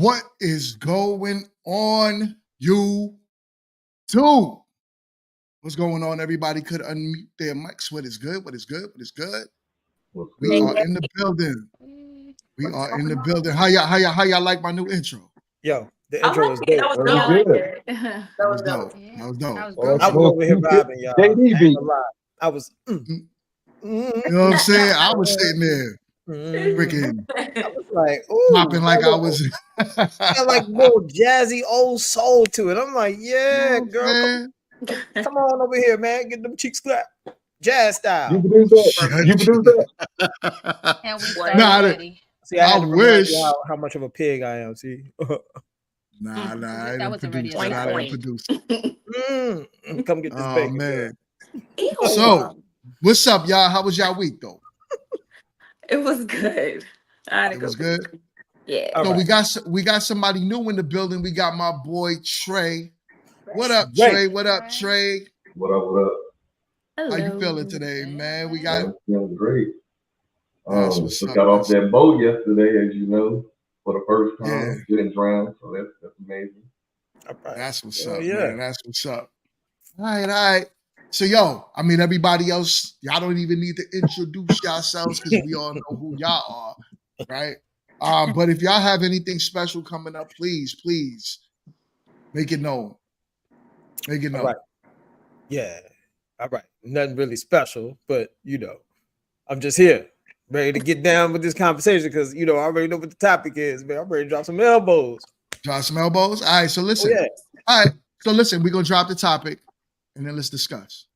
What is going on, you two? What's going on? Everybody could unmute their mics. What is good? What is good? What is good? We are in the building. We are in the building. How y'all like my new intro? Yo, the intro was dope. That was good. That was dope. That was dope. I was over here vibing, y'all. I ain't gonna lie. I was. You know what I'm saying? I was sitting there, freaking. I was like, ooh, popping like I was. Got like little jazzy old soul to it. I'm like, yeah, girl, come on over here, man. Get them cheeks clapped, jazz style. You can do that. You can do that. And we started already. See, I wish how much of a pig I am. See. Nah, that was already a producer. Come get this oh, bacon, man. So, what's up, y'all? How was y'all week, though? It was good. It was good. Yeah. So we got somebody new in the building. We got my boy Trey. What up, Trey? What up, Trey? What up? What up? Hello. How you feeling today, man? We got. I'm feeling great. Just got off that boat yesterday, as you know, for the first time. Yeah. Didn't drown, so that's amazing. That's what's up, man. That's what's up. All right. So, yo, I mean, everybody else, y'all don't even need to introduce yourselves because we all know who y'all are, right? But if y'all have anything special coming up, please make it known. Make it known. All right. Yeah. All right. Nothing really special, but I'm just here, ready to get down with this conversation because I already know what the topic is, man. I'm ready to drop some elbows. Drop some elbows? All right, so listen. All right. So listen, we're gonna drop the topic and then let's discuss.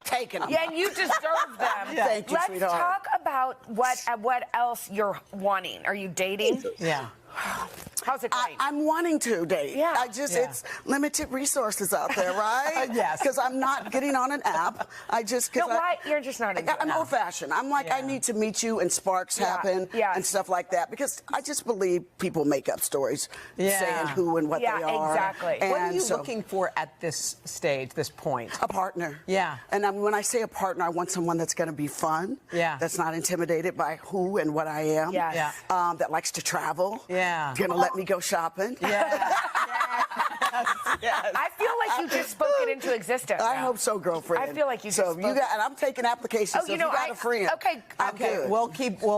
Taking them. Yeah, you deserve them. Thank you, Let's sweetheart. talk about what else you're wanting. Are you dating? Yeah. How's it going? I'm wanting to date. Yeah. It's limited resources out there, right? Yes. Because I'm not getting on an app. You're just not into I'm it. old-fashioned. I'm like, I need to meet you and sparks happen and stuff like that because I just believe people make up stories saying who and what they are. Yeah, exactly. And what are you looking for at this stage, this point? A partner. Yeah. And when I say a partner, I want someone that's going to be fun. Yeah. That's not intimidated by who and what I am. Yeah. That likes to travel. Yeah. Gonna let me go shopping. Yeah. I feel like you just spoke it into existence. I hope so, girlfriend. I feel like you just spoke. and I'm taking applications. Oh, so if you got a friend. Okay. I'm good. We'll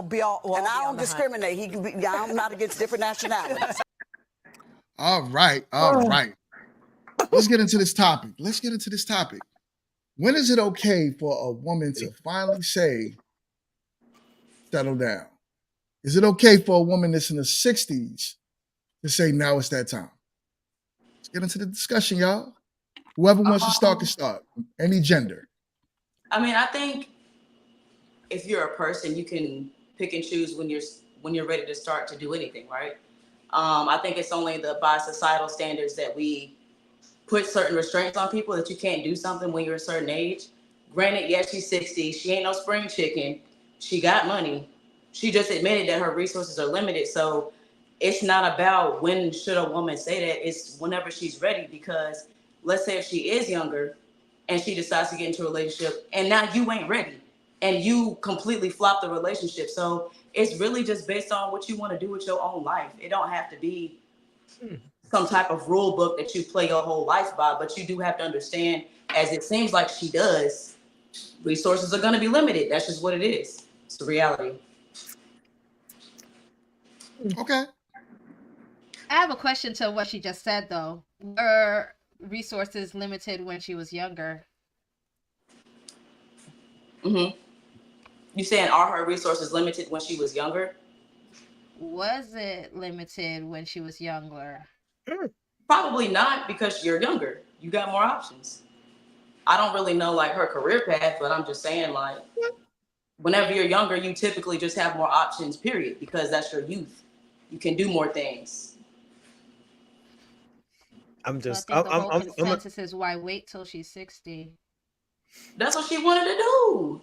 be all. And I don't discriminate. He can be. I'm not against different nationalities. All right. Let's get into this topic. When is it okay for a woman to finally say, settle down? Is it okay for a woman that's in the 60s to say, now it's that time? Let's get into the discussion, y'all. Whoever wants to start can start. Any gender. I mean, I think if you're a person, you can pick and choose when you're ready to start to do anything, right? I think it's only by societal standards that we put certain restraints on people that you can't do something when you're a certain age. Granted, yes, she's 60. She ain't no spring chicken. She got money. She just admitted that her resources are limited. So it's not about when should a woman say that. It's whenever she's ready. Because let's say if she is younger and she decides to get into a relationship and now you ain't ready and you completely flop the relationship. So it's really just based on what you want to do with your own life. It don't have to be some type of rule book that you play your whole life by, but you do have to understand, as it seems like she does, resources are going to be limited. That's just what it is. It's the reality. Okay. I have a question to what she just said, though. Were resources limited when she was younger? Mm-hmm. You saying are her resources limited when she was younger? Was it limited when she was younger? Probably not, because you're younger. You got more options. I don't really know like her career path, but I'm just saying like whenever you're younger, you typically just have more options, period, because that's your youth. You can do more things. I'm the consensus is why wait till she's 60. That's what she wanted to do.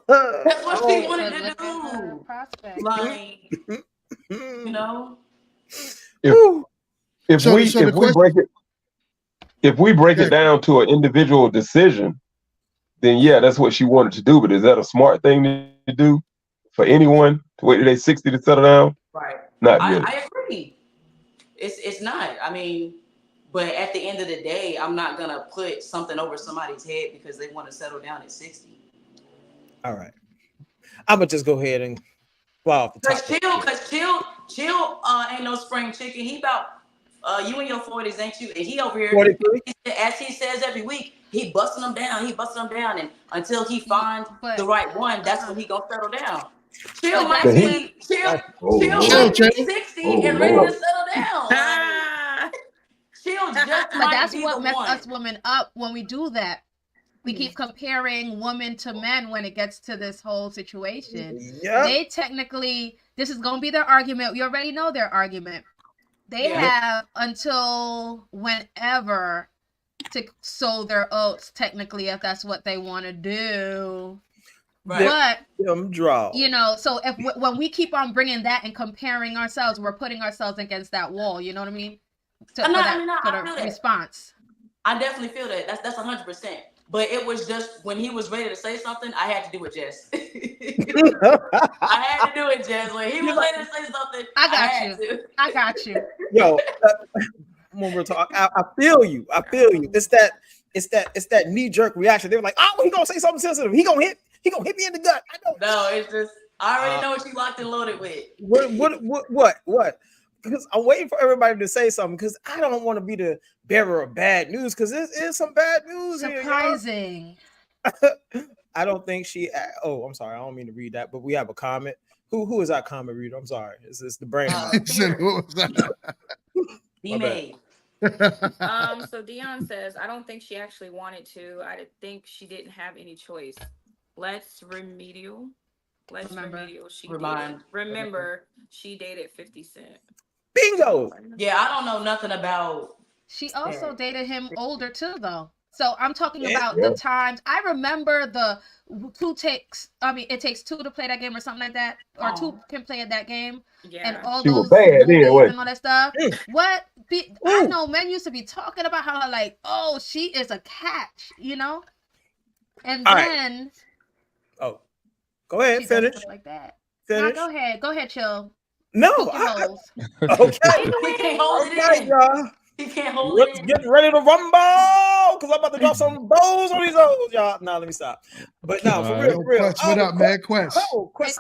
That's what she wanted to do. Like, you know. If we break it down to an individual decision, then yeah, that's what she wanted to do. But is that a smart thing to do for anyone to wait till they're 60 to settle down? Right. Not really. I agree. It's not. I mean, but at the end of the day, I'm not gonna put something over somebody's head because they want to settle down at 60. All right. I'm gonna just go ahead and fly off the top. Cause chill ain't no spring chicken. He about you in your 40s, ain't you? And he over here, 43. as he says every week, he busting them down. And until he finds the right one, that's when he gonna settle down. Chill But might that's be when Chill, might be chill. 60 and ready to settle down. Like, chill just but might that's be what the messes one. us women up when we do that. We keep comparing women to men when it gets to this whole situation. Yep. They technically, this is gonna be their argument. We already know their argument. They have until whenever to sow their oats, technically, if that's what they want to do. Right. But you know, so if when we keep on bringing that and comparing ourselves, we're putting ourselves against that wall. You know what I mean? For the response. I definitely feel that. That's 100%. But it was just when he was ready to say something, I had to do it, Jess. I had to do it, Jess. When he was ready to say something, I got you. Yo, when we're talking, I feel you. It's that knee jerk reaction. They were like, "Oh, he gonna say something sensitive. He gonna hit me in the gut." I know. No, it's just I already know what you locked and loaded with. What? Because I'm waiting for everybody to say something because I don't want to be the bearer of bad news because there is some bad news Surprising. Here, I don't think she. Oh, I'm sorry. I don't mean to read that, but we have a comment. Who is our comment reader? I'm sorry. It's the brain. So Dion says, I don't think she actually wanted to. I think she didn't have any choice. Let's remember. She dated 50 Cent. Bingo. Yeah, I don't know nothing about. She also dated him older too, though. So I'm talking about the times. I remember the it takes two to play that game or something like that, or two can play at that game. Yeah. And all she those was bad anyway. and all that stuff. I know men used to be talking about how like, oh, she is a catch, you know. And all then, right. Oh, go ahead, finish like that. Finish. No, go ahead, chill. No, okay. He can't hold it in. Y'all. He can't hold it in. Get ready to rumble because I'm about to drop some bows on these O's, y'all. No, let me stop. But no, for real. Quest, what up, man? Quest. Quest.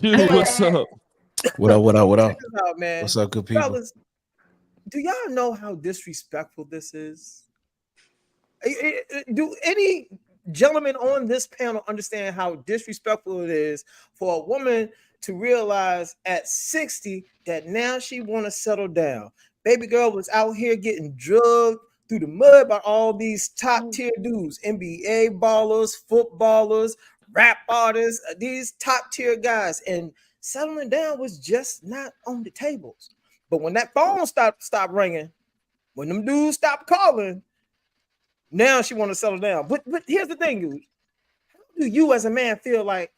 What's up? What up? Out, man. What's up, good people? Fellas, do y'all know how disrespectful this is? Do any gentlemen on this panel understand how disrespectful it is for a woman to realize at 60 that now she want to settle down? Baby girl was out here getting drugged through the mud by all these top tier dudes, NBA ballers, footballers, rap artists, these top tier guys, and settling down was just not on the tables. But when that phone stopped ringing, when them dudes stopped calling, now she want to settle down. But here's the thing, dude. How do you as a man feel like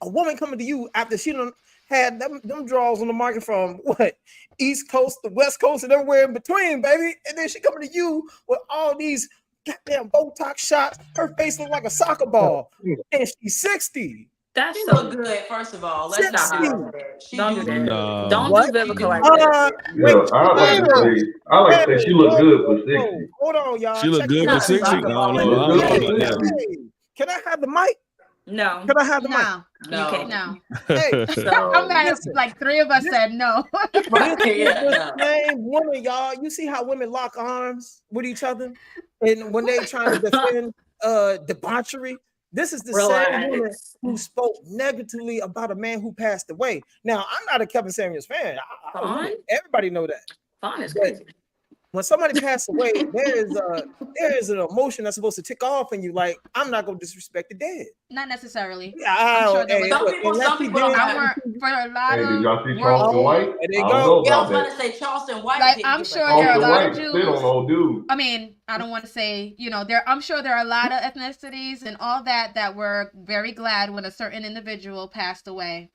a woman coming to you after she done had them draws on the market from what? East Coast, the West Coast, and everywhere in between, baby. And then she coming to you with all these goddamn Botox shots. Her face look like a soccer ball. And she's 60. She look good, first of all. Let's not do that. Don't do that. No. Don't do Vivica like that. I like to say she look good for 60. Hold on, y'all. She look good for 60. I don't know. Can I have the mic? No. Can I have the mic? No. You can't. No. Hey, I'm mad. Like 3 of us said no. The same woman, y'all. You see how women lock arms with each other, and when they trying to defend debauchery. This is the same woman who spoke negatively about a man who passed away. Now, I'm not a Kevin Samuels fan. Everybody know that. Fawn is crazy. When somebody passed away, there is an emotion that's supposed to tick off in you. Like, I'm not gonna disrespect the dead. Not necessarily. Yeah, some people don't have. For a lot of did y'all see Charleston White? Yeah, I was about to say Charleston White. Like, I'm sure there are a lot of Jews. Dude. I mean, I don't want to say, I'm sure there are a lot of ethnicities and all that were very glad when a certain individual passed away.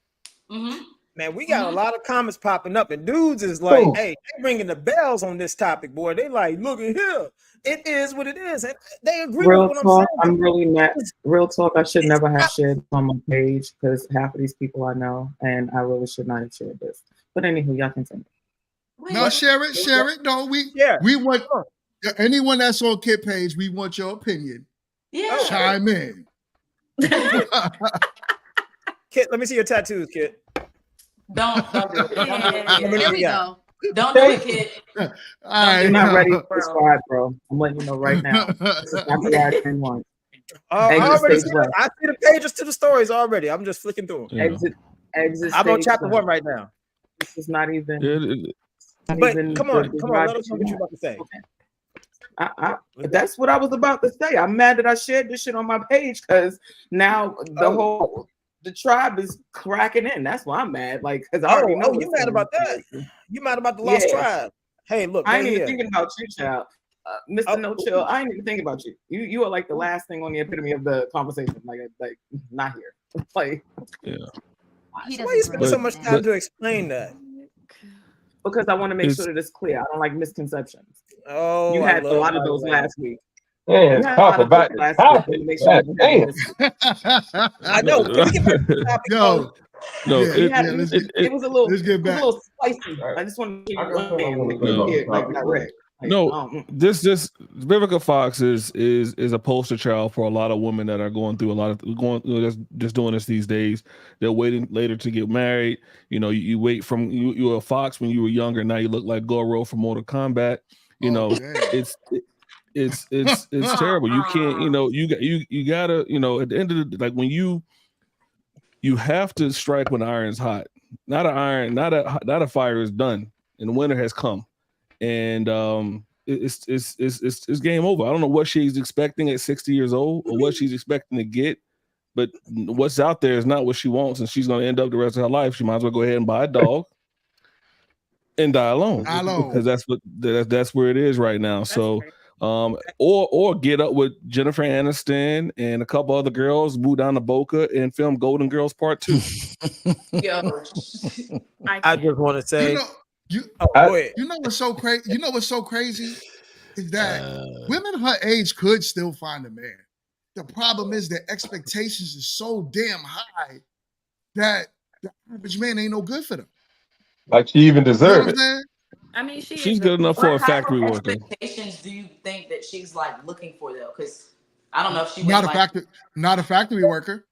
Mm-hmm. Man, we got a lot of comments popping up, and dudes is like, "Hey, they ringing the bells on this topic, boy." They like, "Look at here, it is what it is," and they agree Real with what talk, I'm saying. I'm really not. Real talk, I should never have shared this on my page because half of these people I know, and I really should not have shared this. But anywho, y'all continue. No, share it. No, we want anyone that's on Kit page. We want your opinion. Yeah, chime in. Kit, let me see your tattoos, Kit. Don't do it. Don't do it. Kit. There we go. Don't do it, Kit. You're not ready to subscribe, bro. I'm letting you know right now. This is not the last thing one. I already see I see the pages to the stories already. I'm just flicking through them. Exit I'm on chapter stage 1 right now. This is not even. But come on, let us know what you're about to say. That's what I was about to say. I'm mad that I shared this shit on my page because now the tribe is cracking in. That's why I'm mad. Like, because I already know. You mad about that? You mad about the lost tribe? Hey, look, I ain't even thinking about you, child. Mr. No Chill, I ain't even thinking about you. You are like the last thing on the epitome of the conversation. Like not here. Like, why you spending so much time to explain that? Because I want to make sure that it's clear. I don't like misconceptions. Oh, you had a lot of those last week. Man, talk about the topic. I know. Can we get back to the topic? It was a little spicy. I just want to this Vivica Fox is a poster child for a lot of women that are going through just doing this these days. They're waiting later to get married. You know, you wait from you were a fox when you were younger. Now you look like Goro from Mortal Kombat. You know, it's terrible. You can't. You know, you gotta. You know, at the end of the when you have to strike when the iron's hot. Not a fire is done, and winter has come. And it's game over. I don't know what she's expecting at 60 years old or what she's expecting to get, but what's out there is not what she wants, and she's going to end up the rest of her life. She might as well go ahead and buy a dog and die alone because that's where it is right now. So, or get up with Jennifer Aniston and a couple other girls, move down to Boca and film Golden Girls Part 2. I just want to say. You know what's so crazy? You know what's so crazy is that women her age could still find a man. The problem is that expectations is so damn high that the average man ain't no good for them. Like she even deserves it. I mean, she's good enough for a factory worker. What expectations do you think that she's like looking for though? Because I don't know if she not a factory worker.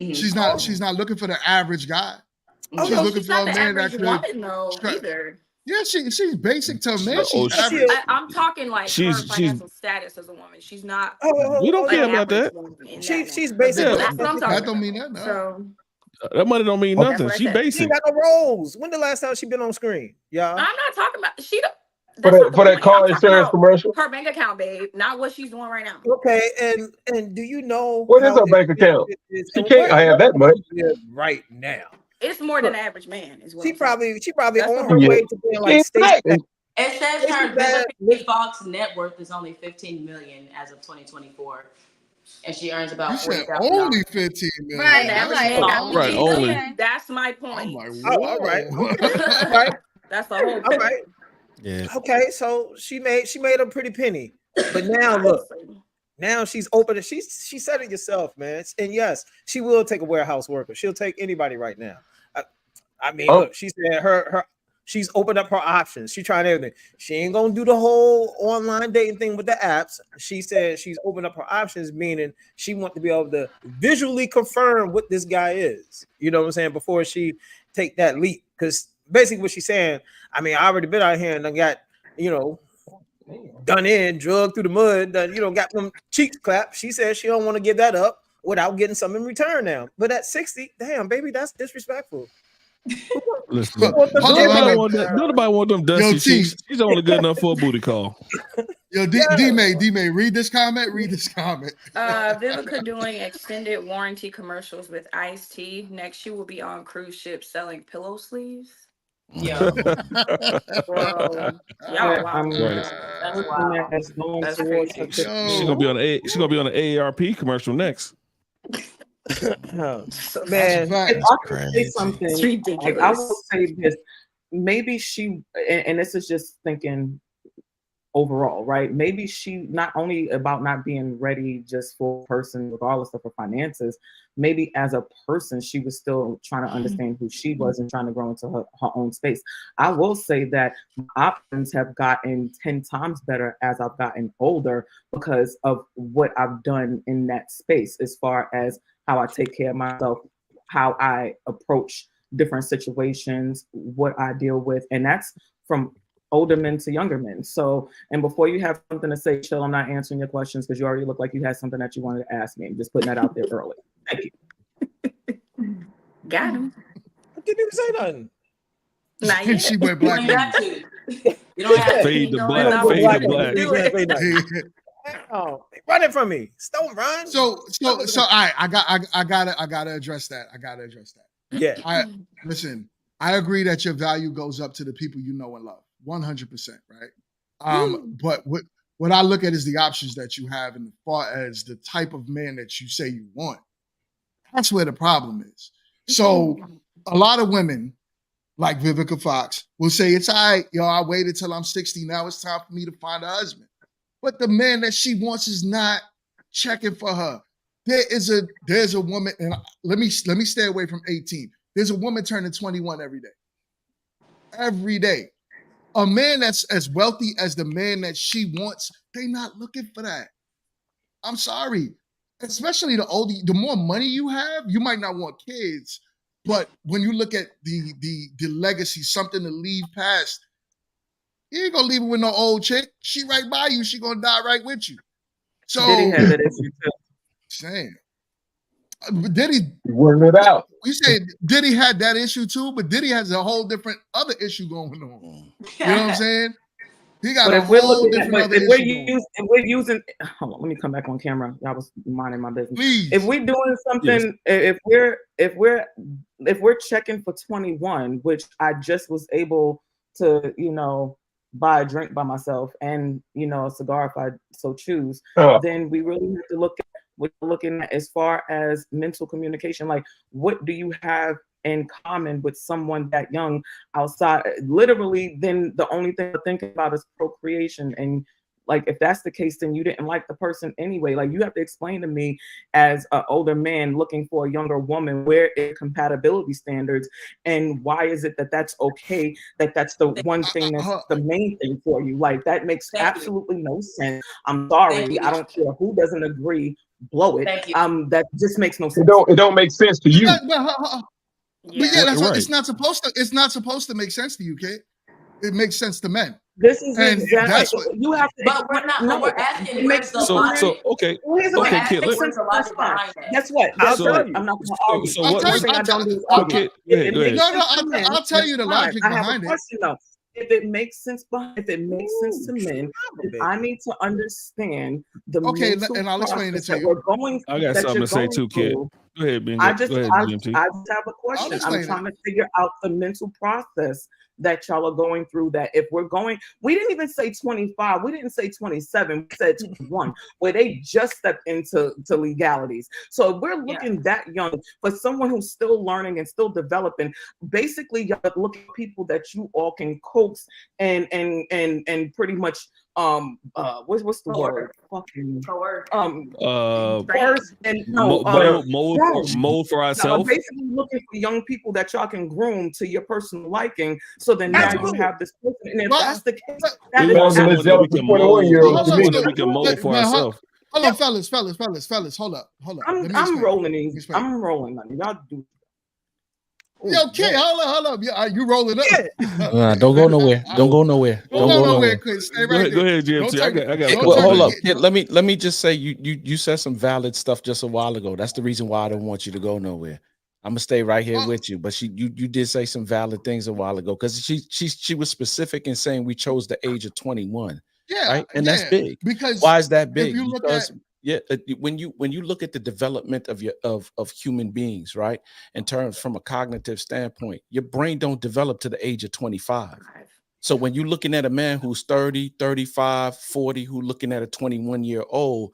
Mm-hmm. She's not looking for the average guy. She's looking for a man that could. Either. Yeah, she's basic to a man. I'm talking like her financial status as a woman. She's not. We don't care about that. She's basic. Yeah, that's what I'm talking that don't mean that. No. So that money don't mean nothing. She basic. She got no roles. When the last time she been on screen? Yeah. I'm not talking about for that car insurance commercial. Her bank account, babe, not what she's doing right now. Okay, and do you know what is her bank account? She can't have that much right now. It's more than average man. Is what she probably on her way to being like It says her Fox net worth is only $15 million as of 2024, and she earns about $40,000. Only $15 million. Right. Only. That's my point. All right. That's the whole point. All right. Yeah. Okay, so she made a pretty penny, but now look. Now she's open. She said it yourself, man. And yes, she will take a warehouse worker. She'll take anybody right now. I mean, look, she said she's opened up her options. She tried everything. She ain't gonna do the whole online dating thing with the apps. She said she's opened up her options, meaning she wants to be able to visually confirm what this guy is. You know what I'm saying? Before she take that leap, because basically what she's saying. I mean, I already been out here and I got done in, drugged through the mud, got them cheeks clapped. She said she don't want to give that up without getting something in return now. But at 60, damn, baby, that's disrespectful. Listen, nobody want them dusty cheeks. She's only good enough for a booty call. Yo, D-May, read this comment. Vivica doing extended warranty commercials with Ice-T. Next, she will be on cruise ships selling pillow sleeves. Yo, bro, that's wild. That's crazy. She's gonna be on the AARP commercial next. Man, if I could say something, It's ridiculous. like, I will say this. Maybe she, and this is just thinking overall, right? Maybe she not only about not being ready just for a person, regardless of her finances, maybe as a person, she was still trying to understand who she was and trying to grow into her own space. I will say that my options have gotten 10 times better as I've gotten older because of what I've done in that space, as far as how I take care of myself, how I approach different situations, what I deal with. And that's from older men to younger men. So, and before you have something to say, Chill, I'm not answering your questions because you already look like you had something that you wanted to ask me. I'm just putting that out there early. Thank you. Got him. I didn't even say nothing. Not yet. She went black. You don't have to. You don't have to. Fade to Go black. ahead. Fade to black. You ain't say nothing. Oh, they running from me. Don't run. So I gotta address that. Yeah. Listen, I agree that your value goes up to the people you know and love. 100%, right? But what I look at is the options that you have, and as far as the type of man that you say you want. That's where the problem is. So a lot of women, like Vivica Fox, will say, it's all right, I waited till I'm 60. Now it's time for me to find a husband. But the man that she wants is not checking for her. There's a woman, and let me stay away from 18. There's a woman turning 21 every day. Every day. A man that's as wealthy as the man that she wants, they not looking for that. I'm sorry. Especially the more money you have, you might not want kids. But when you look at the legacy, something to leave past, you ain't gonna leave it with no old chick. She right by you. She gonna die right with you. So Diddy had that issue too. Saying, Diddy working it out. You say Diddy had that issue too, but Diddy has a whole different other issue going on. You know what I'm saying? He got a whole different other issue. If we're using, hold on, let me come back on camera. I was minding my business. Please. If we're doing something, if we're checking for 21, which I just was able to, buy a drink by myself and a cigar if I so choose, then we really have to look at what we're looking at as far as mental communication. Like, what do you have in common with someone that young outside? Literally, then the only thing to think about is procreation. And like, if that's the case, then you didn't like the person anyway. Like, you have to explain to me as an older man looking for a younger woman, where is compatibility standards, and why is it that that's okay, that's the one thing that's the main thing for you? Like, that makes absolutely no sense. I'm sorry. I don't care who doesn't agree. Blow it. That just makes no sense. It don't make sense to you. But yeah, that's what, it's not supposed to make sense to you, kid. It makes sense to men. This is and exactly what you have to. But we're not. No, we're asking. Where's the logic? Okay. Where's the logic behind that? Guess what? I'll tell you. I'm not going to argue. So what? One thing I don't do is argue. I'll tell you the logic behind it. I have a question though. If it makes sense to men, I need to understand the mental and I'll explain it to you. We're going. I got something to say too, kid. Go ahead, Ben. I just have a question. I'm trying to figure out the mental process that y'all are going through. That if we're going, we didn't even say 25, we didn't say 27, we said 21, where they just stepped into legalities. So if we're looking that young for someone who's still learning and still developing, basically y'all look at people that you all can coax and pretty much what's the word? Fucking first and mold for ourselves. Basically looking for young people that y'all can groom to your personal liking. So then now you have this person, and if that's the case, that we can mold for ourselves. Hold on, fellas, hold up. I'm rolling these. I'm rolling on y'all. Do. Yo, kid, hold up. Yeah, you rolling up? Don't go nowhere. Don't go nowhere. Don't go nowhere. Stay right Go ahead, GMT. I got. Well, hold up. Let me just say, you said some valid stuff just a while ago. That's the reason why I don't want you to go nowhere. I'm gonna stay right here with you. But you did say some valid things a while ago, because she was specific in saying we chose the age of 21. Yeah, right, and that's big. Because why is that big? If you look because when you look at the development of human beings, right, in terms from a cognitive standpoint, your brain don't develop to the age of 25. So when you're looking at a man who's 30, 35, 40, who looking at a 21-year-old,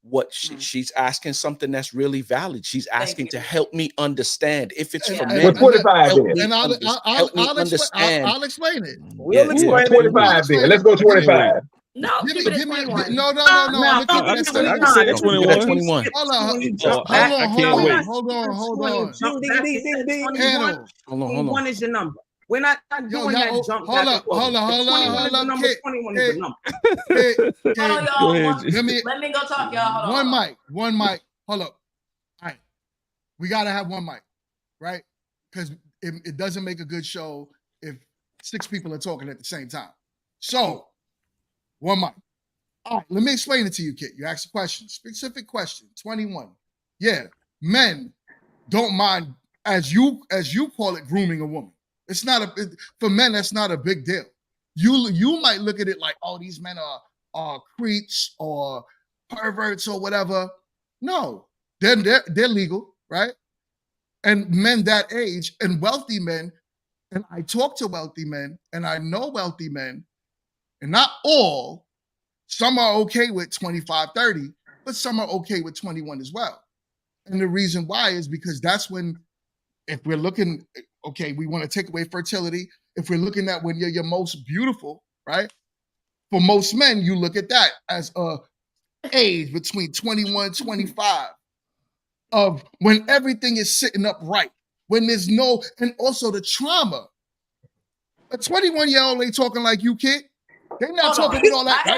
what she's asking something that's really valid. She's asking to help me understand. If it's for men, Well, 25 help then. me And understand. I'll explain it. We'll explain 25 then. Let's go 25. No, Give keep it at me 21. no. I'm gonna keep it at 21. I can say 21. 21. Hold on, I can't wait. hold on. Panel. 21 is your number. We're not doing that jump back and forth. Hold on. 21 is the number. Hold on, y'all. Let me go talk, y'all. Hold on. One mic. Hold up. All right. We got to have one mic, right? Because it doesn't make a good show if 6 people are talking at the same time. So, one mic. All right, let me explain it to you, Kit. You asked a question, specific question, 21. Yeah, men don't mind, as you call it, grooming a woman. It's not for men, that's not a big deal. You might look at it like, oh, these men are creeps or perverts or whatever. No, they're legal, right? And men that age and wealthy men, and I talk to wealthy men and I know wealthy men, and not all, some are okay with 25, 30, but some are okay with 21 as well. And the reason why is because that's when, if we're looking, okay, we want to take away fertility. If we're looking at when you're your most beautiful, right? For most men, you look at that as a age between 21, 25 of when everything is sitting up right, when there's no, and also the trauma. A 21-year-old ain't talking like you, kid. They're not talking with all that. How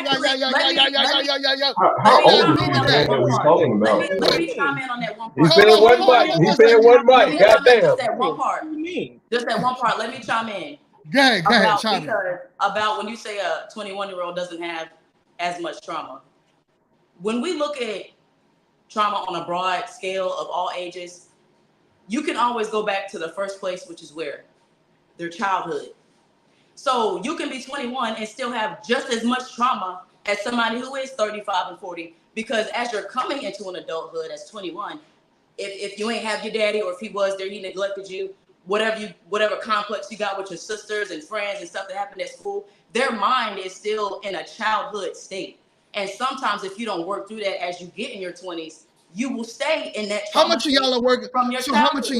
old is he, man, that we talking about? Let me chime in on that one part. He said one mic. He said one mic. Goddamn. Just that one part. Just that one part. Let me chime in. Go ahead, chime in. About when you say a 21-year-old doesn't have as much trauma. When we look at trauma on a broad scale of all ages, you can always go back to the first place, which is where? Their childhood. So you can be 21 and still have just as much trauma as somebody who is 35 and 40, because as you're coming into an adulthood as 21, if you ain't have your daddy, or if he was there, he neglected you, whatever complex you got with your sisters and friends and stuff that happened at school, their mind is still in a childhood state. And sometimes if you don't work through that as you get in your 20s, you will stay in that trauma. How much of y'all are working from your how much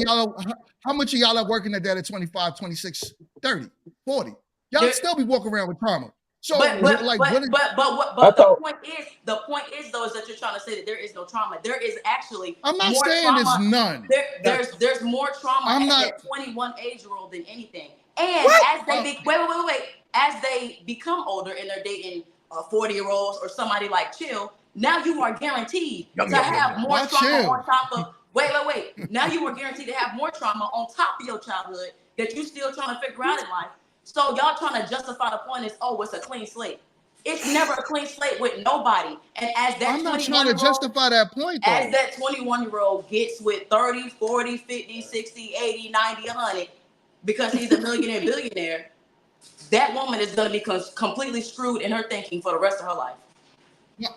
of y'all are working at that at 25, 26, 30, 40? Y'all still be walking around with trauma. So the point is though, is that you're trying to say that there is no trauma. There is actually I'm not more saying trauma. there's none. There's more trauma at that 21 age old than anything. And as they as they become older and they're dating 40-year-olds or somebody like Chill, now you are guaranteed to have more trauma on top of now you are guaranteed to have more trauma on top of your childhood that you still trying to figure out in life. So y'all trying to justify the point is, oh, it's a clean slate. It's never a clean slate with nobody. And as that I'm not trying to justify that point, though. As that 21-year-old gets with 30, 40, 50, 60, 80, 90, 100, because he's a millionaire, billionaire, that woman is going to be completely screwed in her thinking for the rest of her life.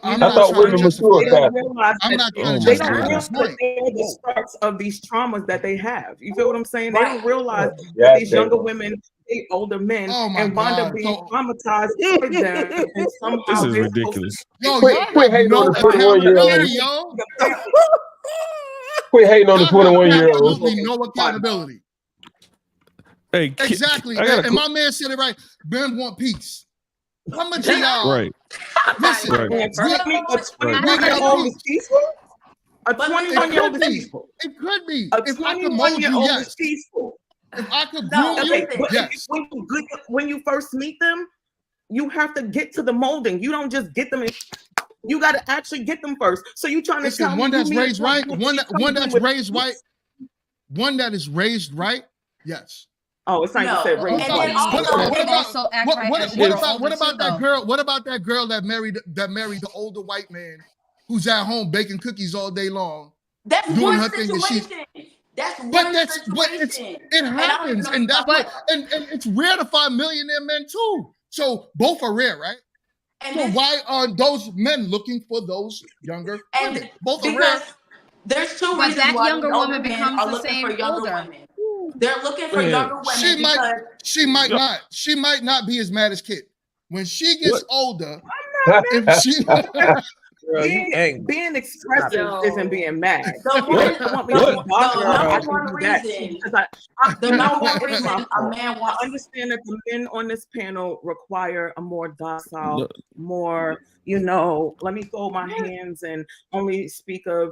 I thought women were sure about that. I'm not trying to They don't justify realize that point. they're the starts of these traumas that they have. You feel what I'm saying? They Right. don't realize Yeah, that these younger women date older men and wind up being traumatized for them, and somehow This is they're ridiculous. Yo, Quit y'all have hating no on the 21-year-old. accountability, yo. Quit hating on the Y'all have 21-year-old. absolutely no accountability. Hey, Exactly. I got And my man said it right. Men want peace. How much of y'all? Right. Listen, Right. A 21-year-old is peaceful. A 21-year-old is peaceful. It could be. A If I could mold you, 21-year-old yes. is peaceful. If I could groom you, But yes. when you first meet them, you have to get to the molding. You don't just get them in. You got to actually get them first. So you trying to tell me one that's you meet raised right, one that's raised right, peace? one that is raised right, yes. Oh, it's not even said raised And then right. What about that girl? What about that girl that married the older white man who's at home baking cookies all day long? That's doing one her thing and situation. It happens, and that's and it's rare to find millionaire men too. So both are rare, right? And so why are those men looking for those younger women? Both are rare. There's two reasons that why younger these older woman men becomes are the looking same for younger older. women. They're looking for younger women She might not be as mad as Kit when she gets older. Girl, being expressive isn't being mad. The want me to be bothered. I can number do one that reason. because The number one it's my reason a fault. man I wants. understand that the men on this panel require a more docile, more, let me fold my hands and only speak of,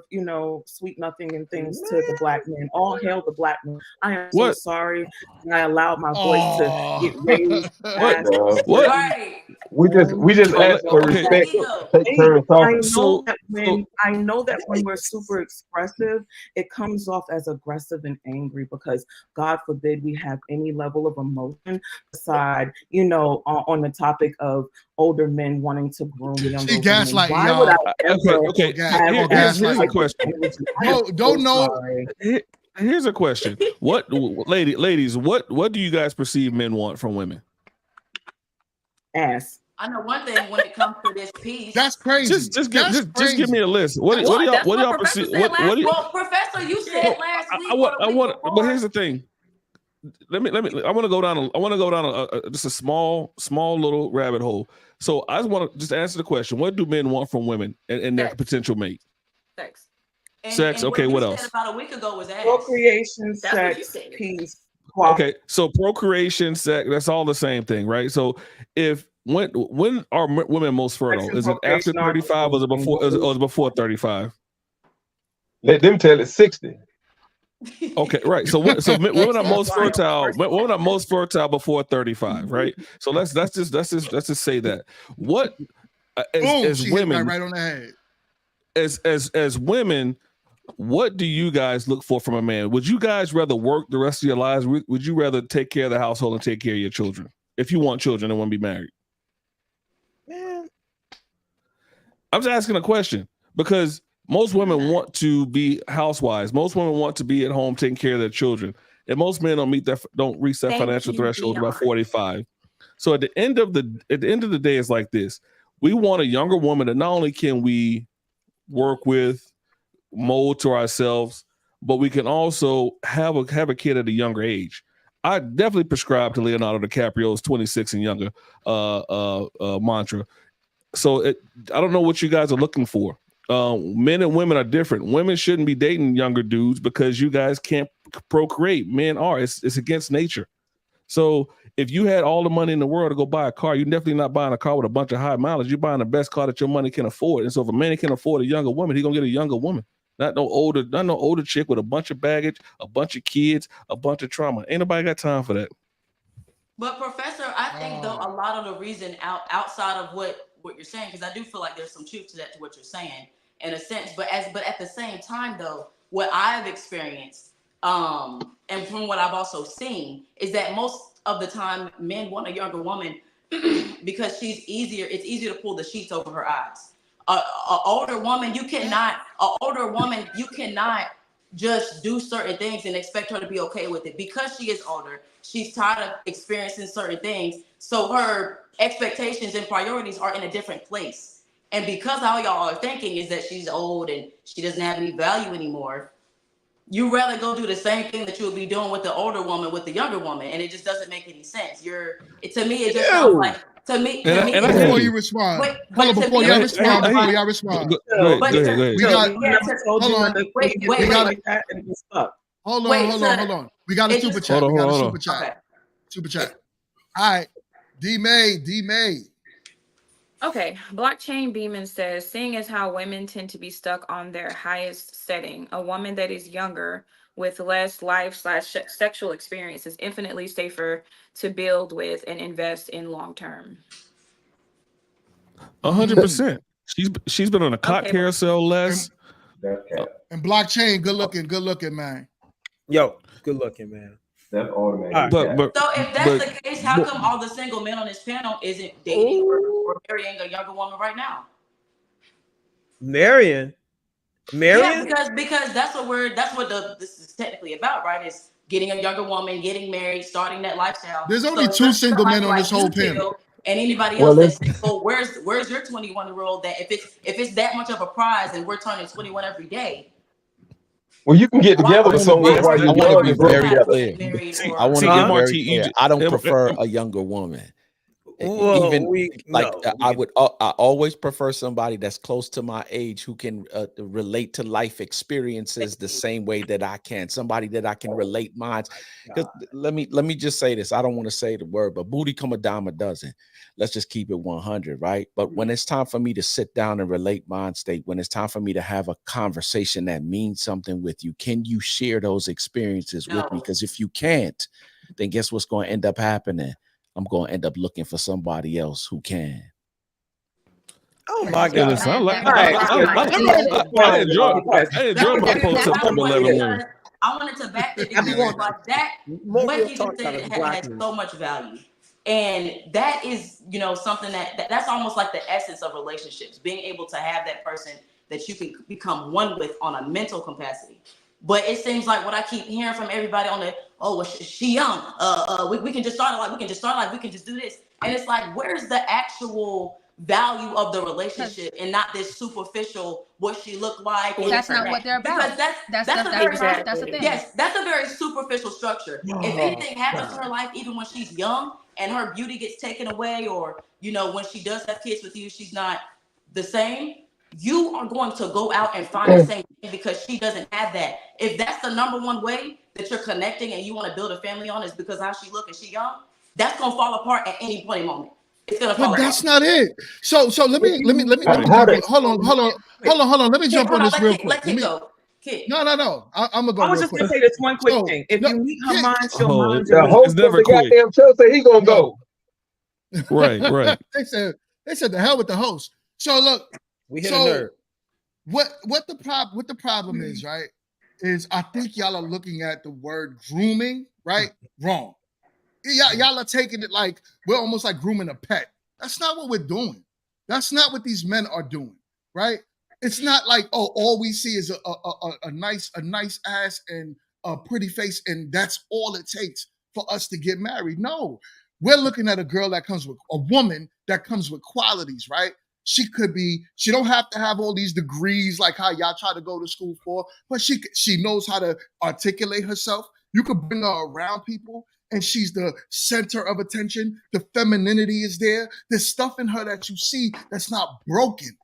sweet nothing and things to the black men. All hail the black men. I am so sorry that I allowed my voice to get raised. Right. We just ask for respect. Take turns talking. I know that when we're super expressive, it comes off as aggressive and angry because God forbid we have any level of emotion aside, on the topic of older men wanting to groom younger women. Gaslighting, Why y'all. would I ever Here's a question. Don't know. Here's a question. Ladies, what do you guys perceive men want from women? Ass. I know one thing when it comes to this piece. That's crazy. Just give me a list. What do y'all perceive? Well, Professor, you said last week. But here's the thing. Let me. I want to go down just a small little rabbit hole. So I just want to just answer the question: what do men want from women and their potential mate? Sex. Sex. Okay. What else? About a week ago was ass. Procreation, sex, peace. Okay. So procreation, sex. That's all the same thing, right? So when are women most fertile? Is it after 35 or is it before 35? Let them tell it 60. Okay, right. So women are most fertile. Women are most fertile before 35, right? So let's just say that. What as women right on the head. As women, what do you guys look for from a man? Would you guys rather work the rest of your lives? Would you rather take care of the household and take care of your children? If you want children and want to be married? Man, I'm just asking a question because most women want to be housewives. Most women want to be at home taking care of their children, and most men don't reach that financial threshold about 45. So at the end of the day, it's like this: we want a younger woman that not only can we work with, mold to ourselves, but we can also have a kid at a younger age. I definitely prescribe to Leonardo DiCaprio's 26 and younger mantra. So I don't know what you guys are looking for. Men and women are different. Women shouldn't be dating younger dudes because you guys can't procreate. Men are. It's against nature. So if you had all the money in the world to go buy a car, you're definitely not buying a car with a bunch of high mileage. You're buying the best car that your money can afford. And so if a man can afford a younger woman, he's gonna get a younger woman. Not no older chick with a bunch of baggage, a bunch of kids, a bunch of trauma. Ain't nobody got time for that. But Professor, I think though a lot of the reason outside of what you're saying, because I do feel like there's some truth to that, to what you're saying in a sense. But at the same time though, what I've experienced, and from what I've also seen, is that most of the time men want a younger woman because it's easier to pull the sheets over her eyes. An older woman, you cannot just do certain things and expect her to be okay with it because she is older. She's tired of experiencing certain things. So her expectations and priorities are in a different place. And because all y'all are thinking is that she's old and she doesn't have any value anymore, you rather go do the same thing that you would be doing with the older woman with the younger woman. And it just doesn't make any sense. To me, it just sounds like, before you respond, before y'all respond, hold on. We got a super chat. Super chat. All right, D May. Okay, Blockchain Beeman says, seeing as how women tend to be stuck on their highest setting, a woman that is younger with less life/sexual experience is infinitely safer to build with and invest in long term. 100%. She's been on a cock carousel less. And Blockchain, good looking, man. Yo, good looking, man. That's automatic. Right. So if that's the case, how come all the single men on this panel isn't dating or marrying a younger woman right now? Marrying? Yeah, because that's what this is technically about, right? Is getting a younger woman, getting married, starting that lifestyle. There's only two single men on this whole panel. And anybody else that's single, where's your 21-year-old that if it's that much of a prize and we're turning 21 every day? Well, you can get together with someone while you're young and grow together. I want to be very clear. I don't prefer a younger woman. I always prefer somebody that's close to my age who can relate to life experiences the same way that I can. Somebody that I can relate minds. Because let me just say this. I don't want to say the word, but booty come a dime a dozen. Let's just keep it 100, right? But when it's time for me to sit down and relate mind state, when it's time for me to have a conversation that means something with you, can you share those experiences with me? Because if you can't, then guess what's going to end up happening? I'm going to end up looking for somebody else who can. Oh my God! I enjoy my post-September 11 win. I wanted to back that because like that, what he just said has so much value. And that is, something that's almost like the essence of relationships, being able to have that person that you can become one with on a mental capacity. But it seems like what I keep hearing from everybody on the, she young. We can just start like, we can just do this. And it's like, where's the actual value of the relationship and not this superficial what she looked like? That's not what they're about. Because that's the thing. Yes, that's a very superficial structure. If anything happens to her life, even when she's young and her beauty gets taken away, or when she does have kids with you, she's not the same. You are going to go out and find the same thing because she doesn't have that. If that's the number one way that you're connecting and you want to build a family on is because how she look and she young, that's gonna fall apart at any point in moment. It's gonna fall apart. That's not it. So let me hold on. Let me jump on this real quick. No. I'm gonna go. I was just gonna say this one quick thing. If you meet her mind, she'll mind the host of the goddamn show say he gonna go. Right. They said the hell with the host. So look, we hit a nerd. What the problem is, right? Is I think y'all are looking at the word grooming, right? Wrong. Y'all are taking it like we're almost like grooming a pet. That's not what we're doing. That's not what these men are doing, right? It's not like, all we see is a nice ass and a pretty face, and that's all it takes for us to get married. No, we're looking at a woman that comes with qualities, right? She don't have to have all these degrees like how y'all try to go to school for, but she knows how to articulate herself. You could bring her around people and she's the center of attention. The femininity is there. There's stuff in her that you see that's not broken.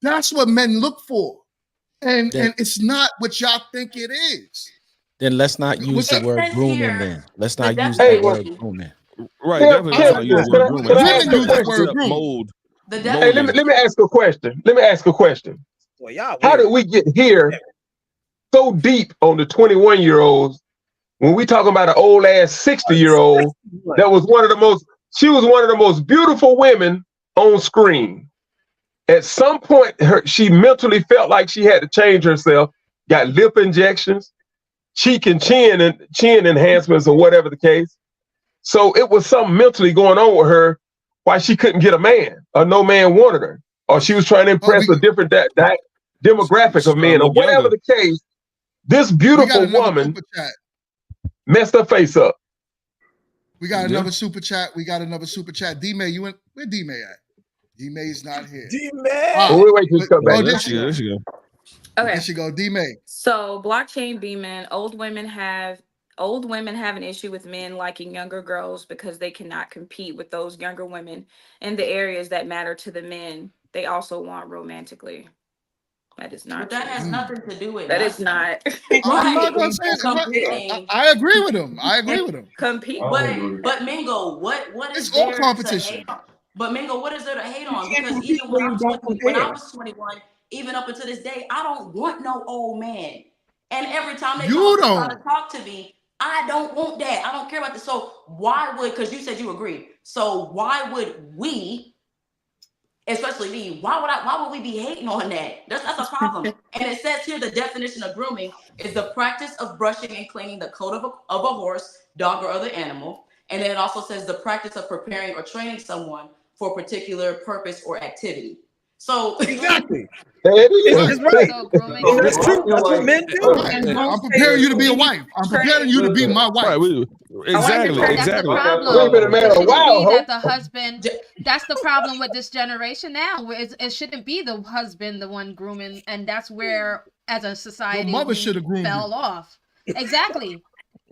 That's what men look for. And it's not what y'all think it is. Then let's not use the word grooming then. Let's not use the word grooming. Right, definitely let's not use the word grooming. Women use the word grooming. Mold. Hey, let me ask a question. Well, how did we get here so deep on the 21-year-olds when we talking about an old ass 60-year-old that was she was one of the most beautiful women on screen. At some point, she mentally felt like she had to change herself, got lip injections, cheek and chin enhancements, or whatever the case. So it was something mentally going on with her why she couldn't get a man, or no man wanted her, or she was trying to impress a different demographic of men, or whatever the case. This beautiful woman messed her face up. We got another super chat. D-May, where D-May at? D-May's not here. D-May. Wait till you come back. There she go. Okay. There she go. D-May. So blockchain beaming, old women have an issue with men liking younger girls because they cannot compete with those younger women in the areas that matter to the men they also want romantically. That is not. But that has nothing to do with that. Is not. I'm not gonna say it. I agree with him. Compete. But Mingo, what is it's all competition. But Mingo, what is there to hate on? Because even when I was 21, even up until this day, I don't want no old man. And every time they try to talk to me, I don't want that. I don't care about this. So because you said you agree. So why would we, especially me, why would we be hating on that? That's a problem. And it says here the definition of grooming is the practice of brushing and cleaning the coat of a horse, dog, or other animal. And then it also says the practice of preparing or training someone for a particular purpose or activity. So exactly. It's right. That's true. That's what men do. I'm preparing you to be a wife. I'm preparing you to be my wife. Right, exactly. That's the problem. That the husband. That's the problem with this generation now. It shouldn't be the husband the one grooming, and that's where, as a society, your mother should have groomed fell off. Exactly.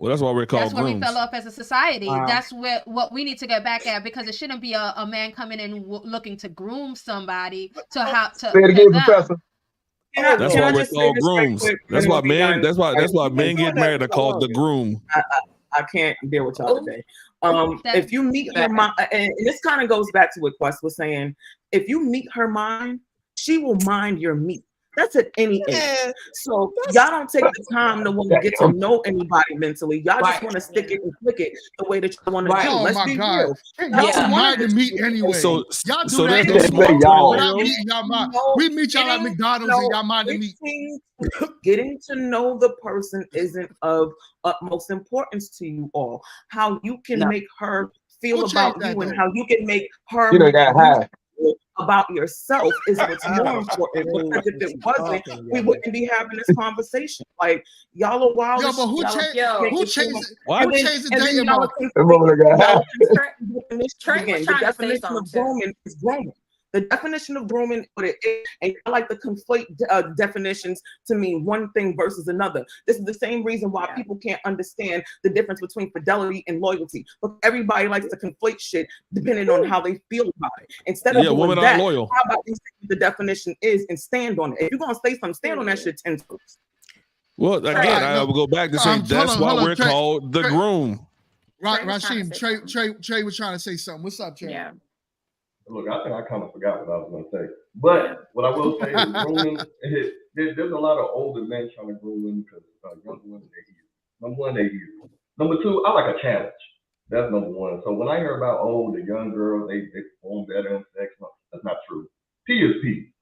Well, that's why we're called That's where grooms. we fell off as a society. Wow. That's what we need to get back at, because it shouldn't be a man coming in looking to groom somebody to how to. Say it again, Professor. That's why we're called grooms. That's why men. That's why men get married are called the groom. I can't deal with y'all today. If you meet her mind, and this kind of goes back to what Quest was saying, if you meet her mind, she will mind your meat. That's at any age. So y'all don't take the time to want to get to know anybody mentally. Y'all just want to stick it and click it the way that you want to do. Oh Let's my be God. real. Y'all mind to meet anyway. So y'all do so that. there's no small Y'all meeting y'all mind. We meet y'all at McDonald's and y'all mind to meet. Getting to know the person isn't of utmost importance to you all. How you can make her feel about you and how you can make her about yourself is what's more important. Because if it wasn't, we wouldn't be having this conversation. Like, y'all are wild. Yo, but who changed the dating market? The definition of grooming is grooming. The definition of grooming, what it is, and I like to conflate definitions to mean one thing versus another. This is the same reason why people can't understand the difference between fidelity and loyalty. But everybody likes to conflate shit depending on how they feel about it. Instead of doing that, how about you say what the definition is and stand on it? If you're gonna say something, stand on that shit 10 toes. Well, again, I will go back to say that's why we're called the groom. Rashim, Trey was trying to say something. What's up, Trey? Yeah. Look, I think I kind of forgot what I was going to say. But what I will say is grooming, there's a lot of older men trying to groom women because younger women, they easy. Number one, they easy. Number two, I like a challenge. That's number one. So when I hear about, the young girls, they perform better in sex, no, that's not true. P is P.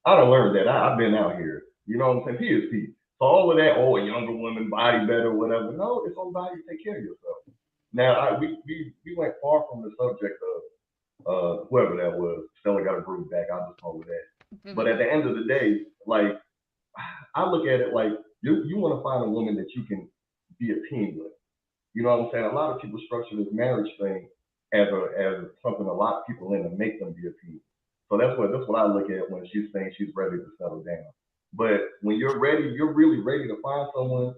I done learned that. I've been out here. You know what I'm saying? P is P. So all of that, a younger woman, body better, whatever. No, it's on body. Take care of yourself. Now, we went far from the subject of whoever that was. Stella got a groove back. I'll just call it that. But at the end of the day, like, I look at it like you want to find a woman that you can be a team with. You know what I'm saying? A lot of people structure this marriage thing as something a lot of people in to make them be a team. So that's what I look at when she's saying she's ready to settle down. But when you're ready, you're really ready to find someone.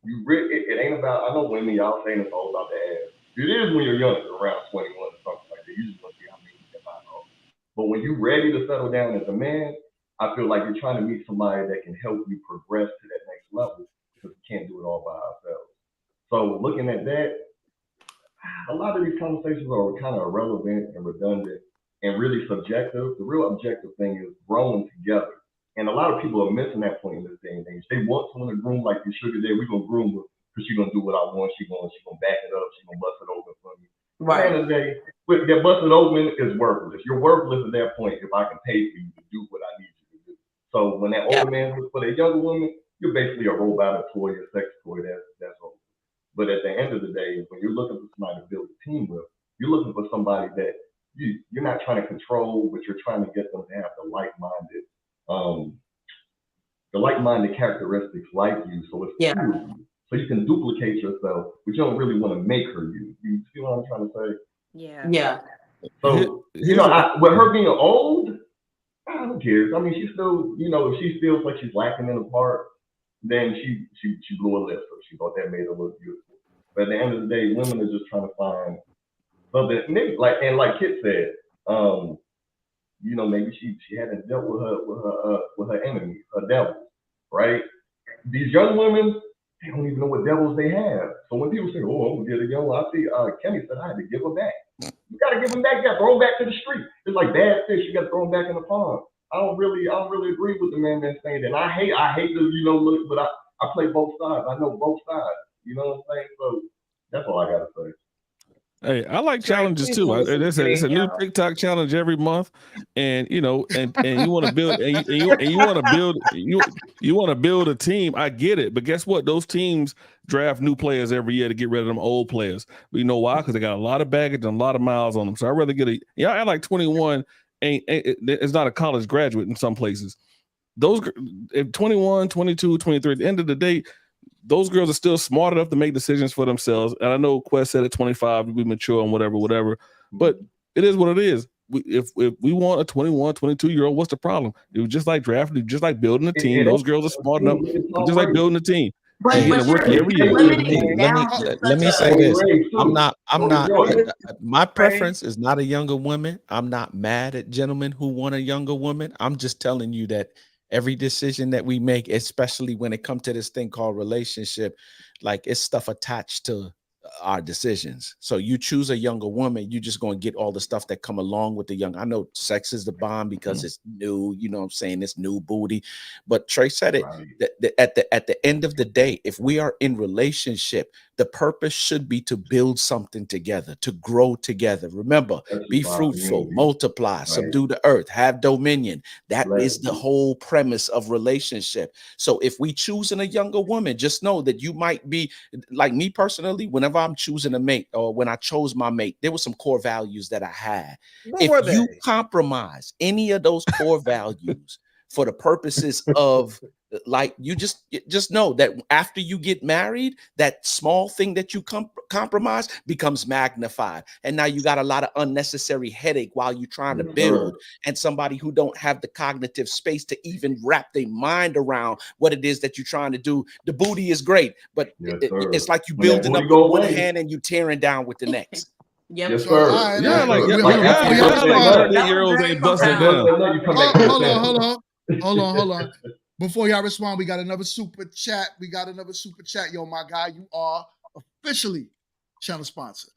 It ain't about. I know women, y'all saying it's all about the ass. It is when you're younger, around 21 or something like that. You just want to see how many you can find off. But when you're ready to settle down as a man, I feel like you're trying to meet somebody that can help you progress to that next level, because we can't do it all by ourselves. So looking at that, a lot of these conversations are kind of irrelevant and redundant and really subjective. The real objective thing is growing together. And a lot of people are missing that point in this day and age. They want someone to groom like the sugar daddy. We're going to groom her because she's going to do what I want. She's going to back it up. She's going to bust it open for me. Right. At the end of the day, that busted open is worthless. You're worthless at that point if I can pay for you to do what I need you to do. So when that older man looks for that younger woman, you're basically a robot, a toy, a sex toy. That's all. But at the end of the day, when you're looking for somebody to build a team with, you're looking for somebody that you're not trying to control, but you're trying to get them to have the like-minded characteristics like you, so it's true of you. So you can duplicate yourself, but you don't really want to make her you. You see what I'm trying to say? Yeah. So, with her being old, who cares? I mean, she still, if she feels like she's lacking in a part, then she blew a list, so she thought that made her look beautiful. But at the end of the day, women are just trying to find something, maybe like Kit said, maybe she hadn't dealt with her enemies, her devils, right? These young women, they don't even know what devils they have. So when people say, "Oh, I'm gonna get a young one," I see Kenny said I had to give her back. You gotta give them back. You gotta throw them back to the street. It's like bad fish. You gotta throw them back in the pond. I don't really agree with the man that's saying that. And I hate to look, but I play both sides. I know both sides. You know what I'm saying? So that's all I gotta say. Hey, I like challenges too. It's a new TikTok challenge every month, and you want to build, and you want to build, you want to build a team. I get it, but guess what? Those teams draft new players every year to get rid of them old players. But you know why? Because they got a lot of baggage and a lot of miles on them. So I'd rather get I like 21. It's not a college graduate in some places. Those if 21, 22, 23. At the end of the day, those girls are still smart enough to make decisions for themselves. And I know Quest said at 25, we mature and whatever. But it is what it is. If we want a 21, 22-year-old, what's the problem? It was just like drafting, just like building a team. Those girls are smart enough, just like building a team. Hey, Getting a rookie every year. let me say this. I'm not my preference is not a younger woman. I'm not mad at gentlemen who want a younger woman. I'm just telling you that every decision that we make, especially when it comes to this thing called relationship, like it's stuff attached to our decisions. So you choose a younger woman, you're just going to get all the stuff that come along with the young. I know sex is the bomb because it's new, you know what I'm saying? It's new booty. But Trey said it, at the end of the day, if we are in relationship, the purpose should be to build something together, to grow together. Remember, be fruitful, multiply, subdue the earth, have dominion. That is the whole premise of relationship. So if we choosing a younger woman, just know that you might be like me personally. Whenever I'm choosing a mate, or when I chose my mate, there were some core values that I had. If you compromise any of those core values for the purposes of, like, you just know that after you get married, that small thing that you compromise becomes magnified, and now you got a lot of unnecessary headache while you're trying to build. And somebody who don't have the cognitive space to even wrap their mind around what it is that you're trying to do. The booty is great, but it's like you building up with one hand and you tearing down with the next. Yes, sir. Yeah, like 38-year-olds ain't busting down. Hold on. Before y'all respond, we got another super chat. Yo, my guy, you are officially channel sponsor.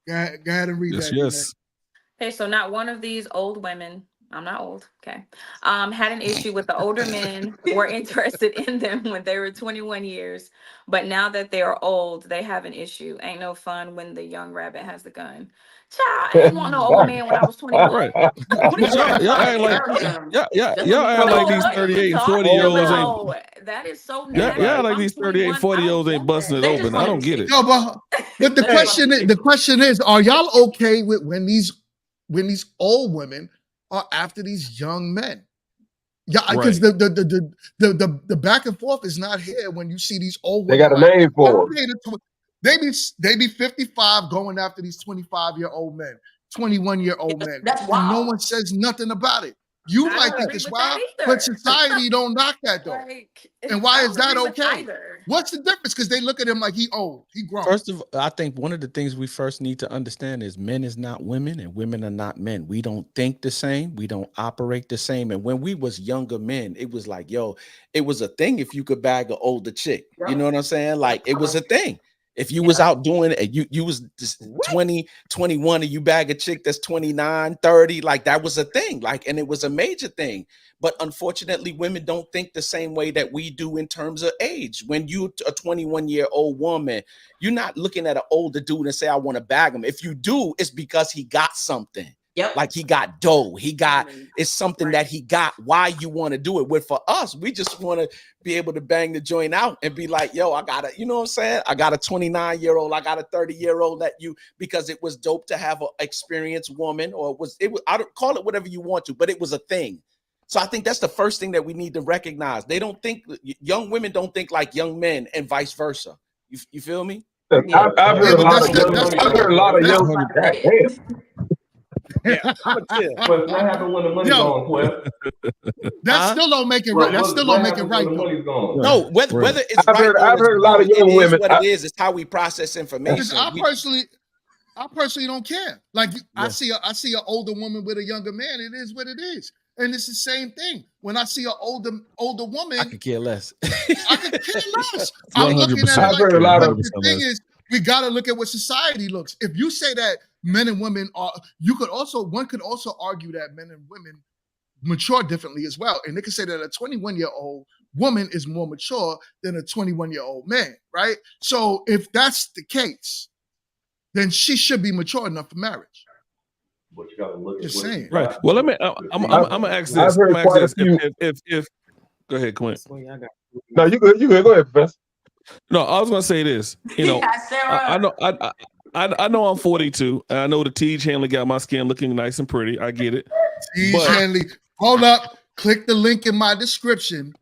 Go ahead and read that. Yes. Okay, so not one of these old women, I'm not old, okay, had an issue with the older men were interested in them when they were 21 years, but now that they are old, they have an issue. Ain't no fun when the young rabbit has the gun. Child, I didn't want no old man when I was 21. Right. Y'all act like these 38 and 40-year-olds ain't. That is so nasty. Yeah, like these 38, 40-year-olds ain't busting it open. I don't get it. No, but the question is, are y'all okay with when these old women are after these young men? Yeah, because the back and forth is not here when you see these old women. They got a name for it. They be 55 going after these 25-year-old men, 21-year-old men. That's wild. And no one says nothing about it. You might think it's wild, but society don't knock that though. And why is that okay? What's the difference? Because they look at him like he old, he grown. First of all, I think one of the things we first need to understand is men is not women and women are not men. We don't think the same. We don't operate the same. And when we was younger men, it was like, yo, it was a thing if you could bag an older chick. You know what I'm saying? Like, it was a thing. If you was out doing it, you was 20, 21, and you bag a chick that's 29, 30, like that was a thing. Like, and it was a major thing. But unfortunately, women don't think the same way that we do in terms of age. When you're a 21-year-old woman, you're not looking at an older dude and say, I want to bag him. If you do, it's because he got something. Yep. Like he got dough. It's something that he got. Why you want to do it? With for us, we just want to be able to bang the joint out and be like, yo, I got you know what I'm saying? I got a 29-year-old, I got a 30-year-old that because it was dope to have an experienced woman, or I don't call it whatever you want to, but it was a thing. So I think that's the first thing that we need to recognize. They don't think, young women don't think like young men and vice versa. You feel me? Yeah. I've heard a lot of young men. Yeah, But what happened when the money's gone, Quest? That still don't make it right. That still don't make it right. No, whether it's I've heard a lot of young women. What it is how we process information. I personally don't care. Like I see an older woman with a younger man. It is what it is, and it's the same thing. When I see an older woman, I could care less. I could care less. I'm looking at it I've heard a lot of the thing is, we got to look at what society looks. If you say that men and women are, one could also argue that men and women mature differently as well. And they could say that a 21-year-old woman is more mature than a 21-year-old man, right? So if that's the case, then she should be mature enough for marriage. But you got to look at just saying. Right. Well, I'm gonna ask this. If go ahead, Quint. No, you good. Go ahead, Professor. No, I was gonna say this. You know, I know I'm 42, and I know the Tej Hanley got my skin looking nice and pretty. I get it. Tej Hanley, hold up. Click the link in my description.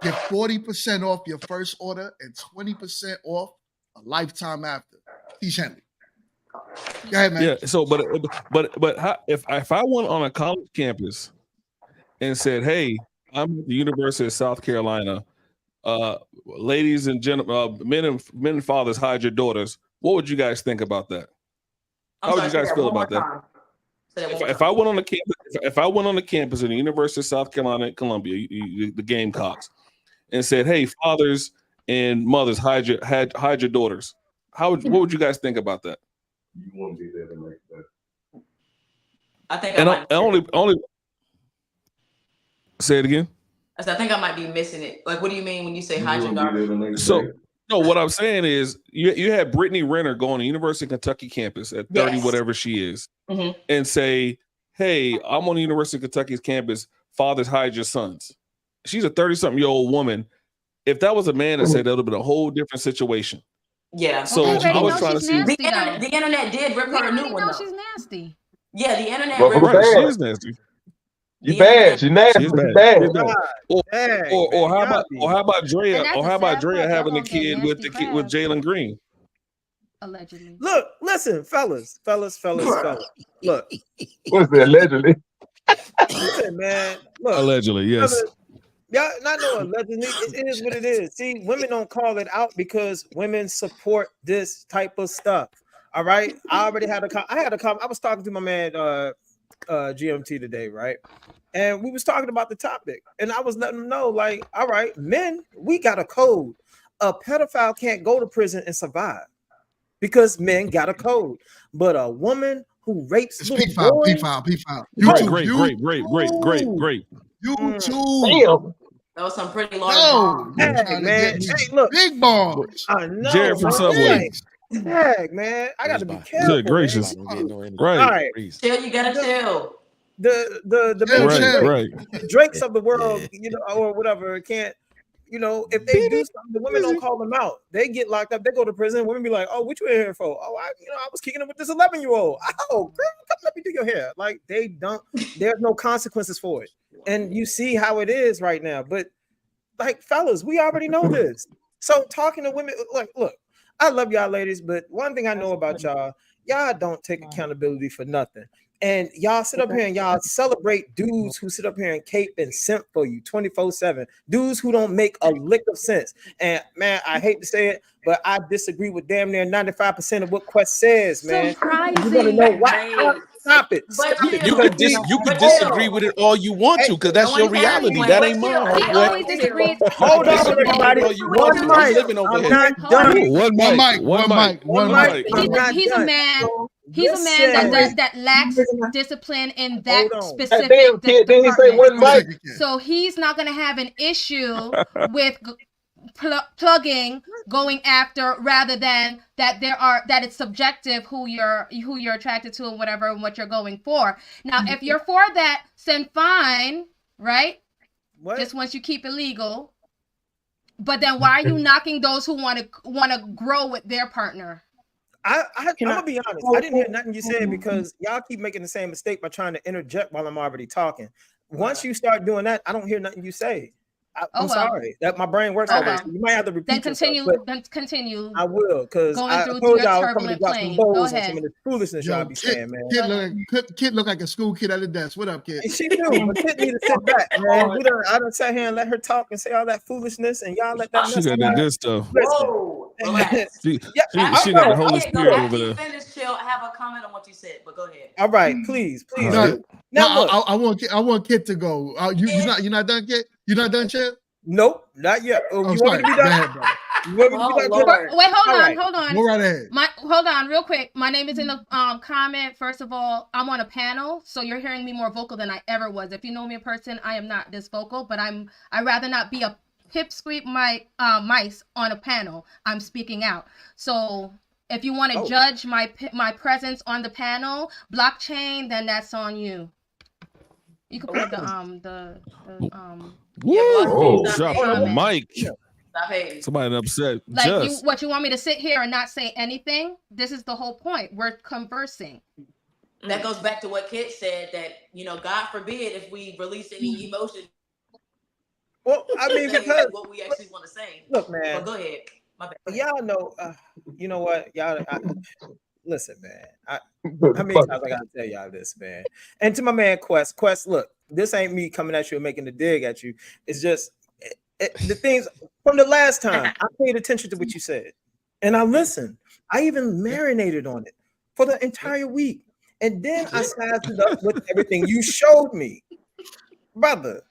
Get 40% off your first order and 20% off a lifetime after. Tej Hanley. Go ahead, man. Yeah. So, but if I went on a college campus and said, "Hey, I'm at the University of South Carolina. ladies and gentlemen, men and fathers, hide your daughters. What would you guys think about that? How would you guys feel about that? If I went on the campus, if I went on the campus of the University of South Carolina at Columbia, the Gamecocks, and said, "Hey, fathers and mothers, hide your daughters," what would you guys think about that? You won't be there the next day. I think only say it again. I think I might be missing it. Like, what do you mean when you say hide your daughter? So no, what I'm saying is you had Brittany Renner go on the University of Kentucky campus at 30, whatever she is, and say, "Hey, I'm on the University of Kentucky's campus. Fathers, hide your sons." She's a 30-something-year-old woman. If that was a man that said, that would have been a whole different situation. Yeah. So I was trying to see. The internet did rip her a new one. She's nasty. Yeah, the internet. She is nasty. You bad. She nasty. She's bad. Or how about Drea? Or how about Drea having a kid with Jalen Green? Allegedly. Look, listen, fellas. Look. What's that? Allegedly. Listen, man. Look. Allegedly, yes. Y'all not know allegedly. It is what it is. See, women don't call it out because women support this type of stuff. All right. I already had I was talking to my man GMT today, right? And we was talking about the topic, and I was letting them know, like, all right, men, we got a code. A pedophile can't go to prison and survive because men got a code. But a woman who rapes little boys, P-file. Great. YouTube. Damn. That was some pretty large. Hey, man. Hey, look. Big balls. I know. Jared from Subway. Heck, man. I got to be careful. Good gracious. Right. All right. Chill, you gotta chill. The Drakes of the world, or whatever, can't, if they do something, the women don't call them out. They get locked up. They go to prison. Women be like, "Oh, what you in here for?" "Oh, I was kicking it with this 11-year-old." "Oh, girl, come let me do your hair." Like, they don't. There's no consequences for it, and you see how it is right now. But like, fellas, we already know this. So talking to women, like, look, I love y'all ladies, but one thing I know about y'all don't take accountability for nothing. And y'all sit up here and y'all celebrate dudes who sit up here and cape and simp for you 24/7. Dudes who don't make a lick of sense. And man, I hate to say it, but I disagree with damn near 95% of what Quest says, man. You want to know why? Stop it. You could disagree with it all you want to, because that's your reality. That ain't mine. He always disagrees. Hold on, everybody. One mic. I'm not done. One mic. He's a man. He's a man that lacks discipline in that specific department. So he's not going to have an issue with plugging, going after, rather than that it's subjective who you're attracted to and whatever and what you're going for. Now, if you're for that, then fine, right? What? Just once you keep it legal. But then why are you knocking those who want to grow with their partner? I'm gonna be honest. I didn't hear nothing you said because y'all keep making the same mistake by trying to interject while I'm already talking. Once you start doing that, I don't hear nothing you say. I'm sorry that my brain works like that. You might have to repeat. Then continue. I will, because I told y'all I was coming to drop some balls on some of the foolishness y'all be saying, man. Kid look like a school kid at the desk. What up, kid? She do, but Kid need to sit back, man. I done sat here and let her talk and say all that foolishness, and y'all let that. She got that good stuff. Whoa. She got the Holy Spirit over there. Finish, chill. I have a comment on what you said, but go ahead. All right, please. No, I want Kid to go. You're not done, Kid? You're not done, Chip? Nope, not yet. You want me to be done? Wait, hold on. Go right ahead. Hold on, real quick. My name is in the comment. First of all, I'm on a panel, so you're hearing me more vocal than I ever was. If you know me in person, I am not this vocal, but I'd rather not be a pipsqueak mice on a panel. I'm speaking out. So if you want to judge my presence on the panel, blockchain, then that's on you. You can put drop the mic. Stop hating. Somebody upset. Like, you want me to sit here and not say anything? This is the whole point. We're conversing. That goes back to what Kit said, that, God forbid if we release any emotion. Well, I mean, because what we actually want to say. Look, man. But go ahead. My bad. Y'all know, you know what? Listen, man. How many times I gotta tell y'all this, man? And to my man Quest, look, this ain't me coming at you and making a dig at you. It's just the things from the last time, I paid attention to what you said, and I listened. I even marinated on it for the entire week, and then I sized it up with everything you showed me, brother.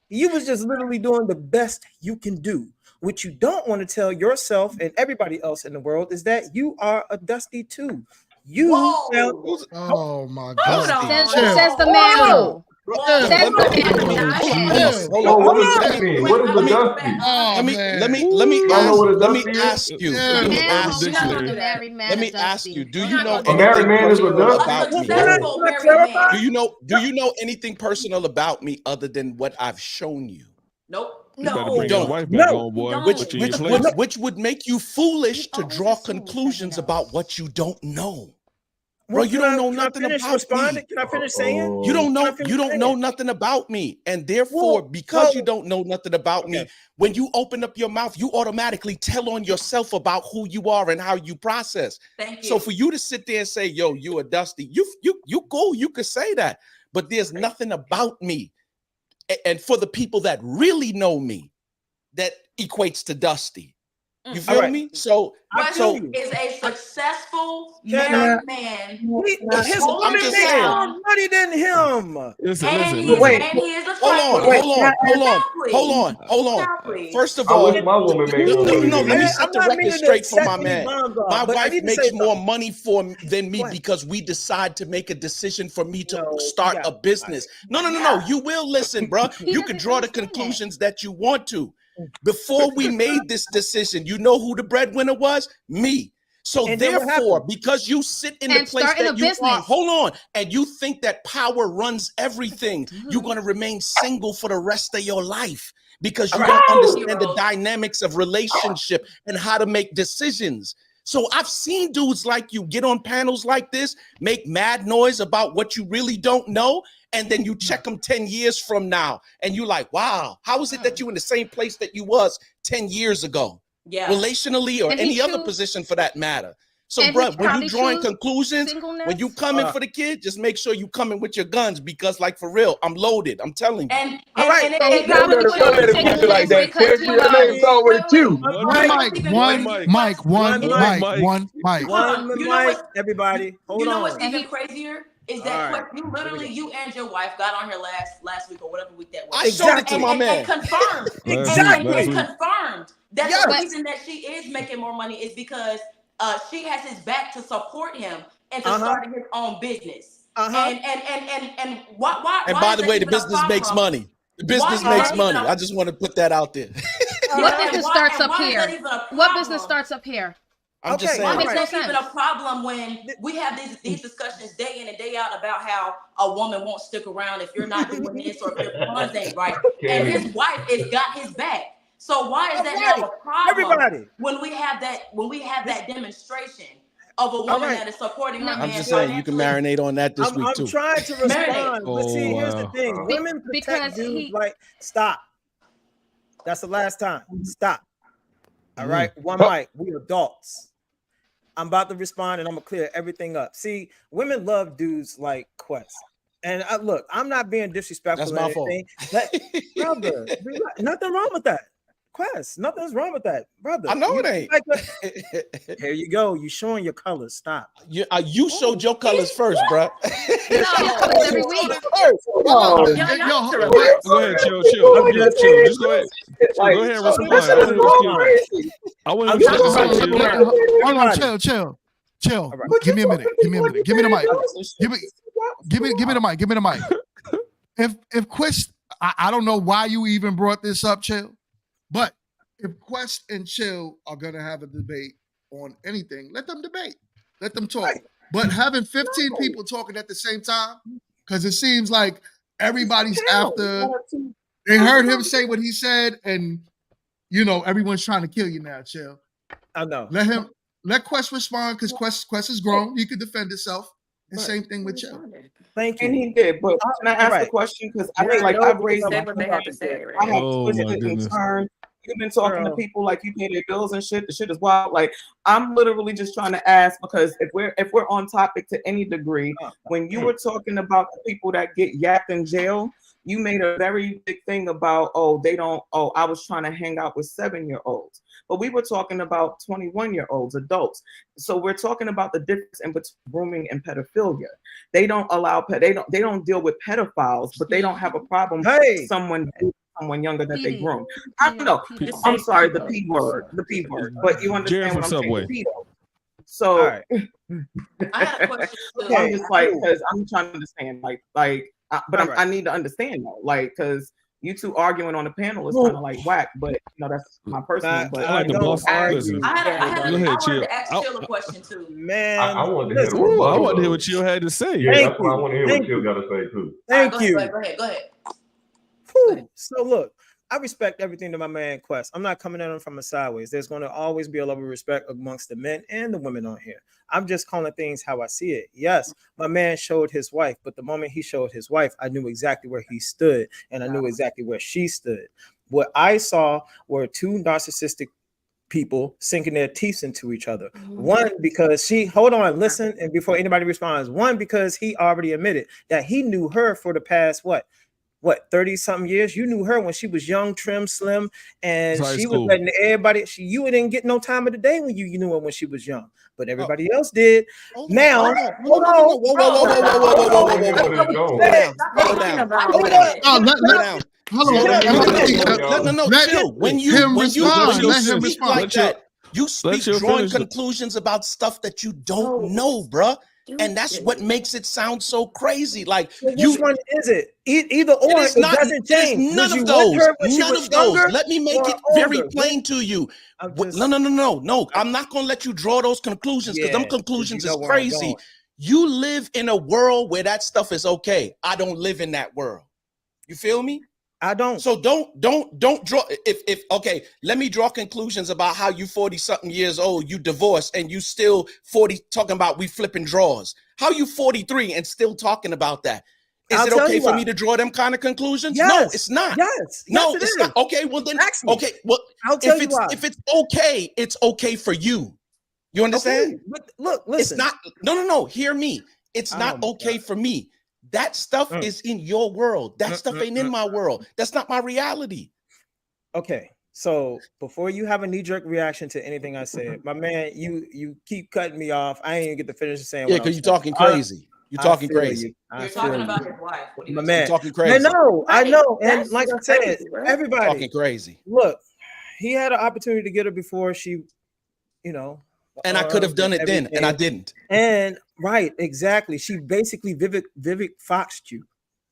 You was just literally doing the best you can do. What you don't want to tell yourself and everybody else in the world is that you are a Dusty too. You found, oh my Hold God. on. Chill. Says the man who. Chill. Says the man who. Oh, what does that mean? What is a dusty? Oh, let me Y'all know what a let me dusty is? ask you. Yeah. Let me Man, ask we're not you. calling the married man Let a me ask dusty. you. Do We're you not know calling A married anything man is a personal dusty? about me? Successful married man. Do you know anything personal about me other than what I've shown you? Nope. You better No. bring his Don't. wife back on, You boy. don't. Put you in your place. Which would make you foolish to draw conclusions about what you don't know. Bro, you don't know nothing finish about responding? me. Can I finish saying? You don't Can I know finish you don't saying? know nothing about me. And therefore, because you don't know nothing about me, when you open up your mouth, you automatically tell on yourself about who you are and how you process. Thank you. So for you to sit there and say, yo, you a Dusty, you cool, you could say that. But there's nothing about me. And for the people that really know me, that equates to Dusty. You feel me? So Russell is a successful married man. His I'm woman just makes saying. more money than him. Listen. And he is attractive. Hold on. First of I all, wish my woman made more money no, than let me me. set the I'm not record meaning to straight for set my any man. bombs off, My but I wife need to makes say more something. money than me because we decide to make a decision for me to No, start you a got- business. No. You will listen, bro. He You can doesn't draw the understand conclusions that you want to. Before we made this decision, you know who the breadwinner was? Me. So And then what therefore, happened? because you sit in the And place starting a that you are, business. hold on, and you think that power runs everything, you're going to remain single for the rest of your life because you don't understand the dynamics of relationship and how to make decisions. So I've seen dudes like you get on panels like this, make mad noise about what you really don't know, and then you check them 10 years from now, and you're like, wow, how is it that you're in the same place that you was 10 years ago? Yeah. Relationally or And he any other choose- position for that matter. So, and bro, he when you probably drawing choose conclusions, singleness. when you coming for the kid, just make sure you coming with your guns because, like, for real, I'm loaded. I'm telling you. And he probably Don't chose let him get you like singleness that. because Kid, he your name's knows. already two. One mic. Everybody, hold You know on. what's even crazier is that All right. you literally, you and your wife got on here last week or whatever week that was. I showed it to my man. And confirmed. Exactly. And confirmed that Yes. the reason that she is making more money is because she has his back to support him and to starting his own business. And why? And why by is the that way, the even a business makes problem? money. The business Why is makes that even money. I just want to put that out there. What business starts up why is here? that even a problem? What business starts up here? I'm just Why saying. is that even a problem when we have these discussions day in and day out about how a woman won't stick around if you're not doing this or if your funds ain't right, and his wife has got his back. So why is that now a problem when we have that demonstration of a woman that is supporting her man? I'm just saying you can marinate on that this week I'm too. trying to respond, but see, here's the wow. thing: women protect Because dudes. Like, stop. That's the last time. Stop. All right, one mic. We adults. I'm about to respond, and I'm gonna clear everything up. See, women love dudes like Quest, and look, I'm not being disrespectful. That's my fault. Brother, nothing wrong with that. Quest, nothing's wrong with that, brother. I know it ain't. Here you go. You showing your colors. Stop. You showed your colors first, bro. Every week. Go ahead, chill. Just go ahead. Go ahead and respond. I want him to chill. Hold on, chill. Give me a minute. Give me the mic. Give me the mic. If Quest, I don't know why you even brought this up, Chill, but if Quest and Chill are gonna have a debate on anything, let them debate. Let them talk. But having 15 people talking at the same time, because it seems like everybody's after. They heard him say what he said, and everyone's trying to kill you now, Chill. I know. Let Quest respond because Quest is grown. He could defend himself. And same thing with Chill. Thank you. And he did, but can I ask the question? Because I feel like I've raised my hand. I have twisted and turned. You've been talking to people like you pay their bills and shit. The shit is wild. Like, I'm literally just trying to ask, because if we're on topic to any degree, when you were talking about the people that get yapped in jail, you made a very big thing about, I was trying to hang out with 7-year-olds. But we were talking about 21-year-olds, adults. So we're talking about the difference in between grooming and pedophilia. They don't allow they don't deal with pedophiles, but they don't have a problem with someone younger that they groom. I don't know. I'm sorry, the P word, but you understand what I'm saying? So right. I had a question. I'm just like, because I'm trying to understand, I need to understand though, like, because you two arguing on the panel is kind of like whack, but that's my personal. But I like the boss. Listen, I wanted to ask Chill a question too. Man, I wanted to hear the I rebuttal. want to hear what Chill had to say. Yeah, that's what I want to hear what Chill got to say too. Thank you. Go ahead. Whew. So look, I respect everything that my man Quest. I'm not coming at him from a sideways. There's going to always be a level of respect amongst the men and the women on here. I'm just calling things how I see it. Yes, my man showed his wife, but the moment he showed his wife, I knew exactly where he stood, and I knew exactly where she stood. What I saw were two narcissistic people sinking their teeth into each other. One, because listen, and before anybody responds, one, because he already admitted that he knew her for the past, what, 30-something years. You knew her when she was young, trim, slim, and she was letting everybody. You didn't get no time of the day when you knew her when she was young, but everybody else did. Now, hold on. Chill. When you speak like that, you speak drawing conclusions about stuff that you don't know, bruh. And that's what makes it sound so crazy. Like, which one is it? Either or, it doesn't change. None of those. None of those. Let me make it very plain to you. No. I'm not going to let you draw those conclusions, because them conclusions is crazy. You live in a world where that stuff is okay. I don't live in that world. You feel me? I don't. So don't draw. If okay, let me draw conclusions about how you 40-something years old, you divorced, and you still 40 talking about we flipping drawers. How you 43 and still talking about that? Is it okay for me to draw them kind of conclusions? Yes. No, it's not. Yes. No, yes, it's not. Okay, well then. Okay, well, I'll tell you why. If it's okay, it's okay for you. You understand? Okay, look, listen. It's not. No. Hear me. It's not okay for me. That stuff is in your world. That stuff ain't in my world. That's not my reality. Okay, so before you have a knee-jerk reaction to anything I said, my man, you keep cutting me off. I ain't even get to finish saying. Yeah, because you're talking crazy. You're talking crazy. You're talking about his wife. My man, talking crazy. I know, and like I said, everybody talking crazy. Look, he had an opportunity to get her before she, and I could have done it then, and I didn't. And right, exactly. She basically Vivic Foxed you.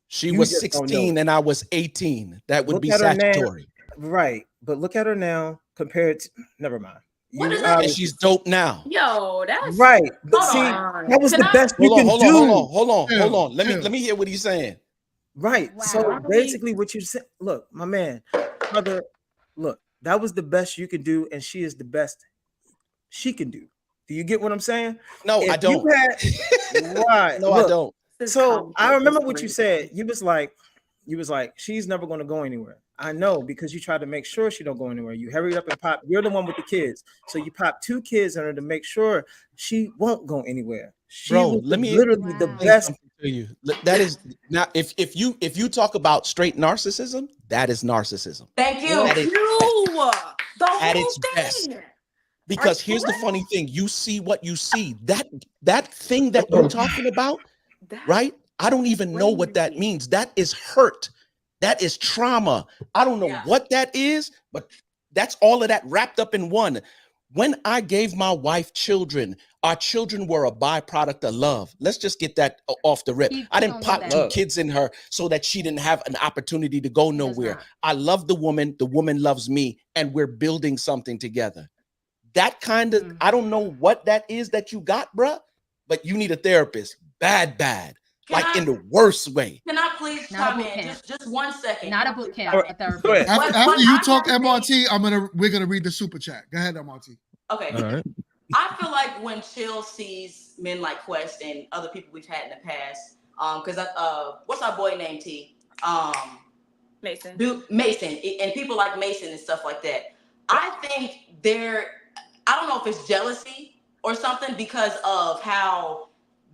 She was 16 and I was 18. That would be statutory. Right. But look at her now compared to, never mind. And she's dope now. Yo, that's right. But see, that was the best you can do. Hold on. Let me hear what he's saying. Right. Wow. So basically what you said, look, my man, brother, look, that was the best you can do, and she is the best she can do. Do you get what I'm saying? No, I don't. Right. No, I don't. So I remember what you said. You was like, she's never going to go anywhere. I know, because you tried to make sure she don't go anywhere. You hurried up and pop. You're the one with the kids, so you pop 2 kids on her to make sure she won't go anywhere. Bro, let me literally the best to you. That is now, if you talk about straight narcissism, that is narcissism. Thank you. At its best. Because here's the funny thing: you see what you see. That thing that you're talking about, right? I don't even know what that means. That is hurt. That is trauma. I don't know what that is, but that's all of that wrapped up in one. When I gave my wife children, our children were a byproduct of love. Let's just get that off the rip. I didn't pop 2 kids in her so that she didn't have an opportunity to go nowhere. I love the woman woves me, and we're building something together. That kind of, I don't know what that is that you got, bruh, but you need a therapist. Bad. In the worst way. Can I please chime in? Just 1 second. Not a boot camp, a therapist. After you talk, MRT, we're gonna read the super chat. Go ahead, MRT. Okay. All right. I feel like when Chill sees men like Quest and other people we've had in the past, because what's our boy named T? Mason. Mason, and people like Mason and stuff like that. I think I don't know if it's jealousy or something, because of how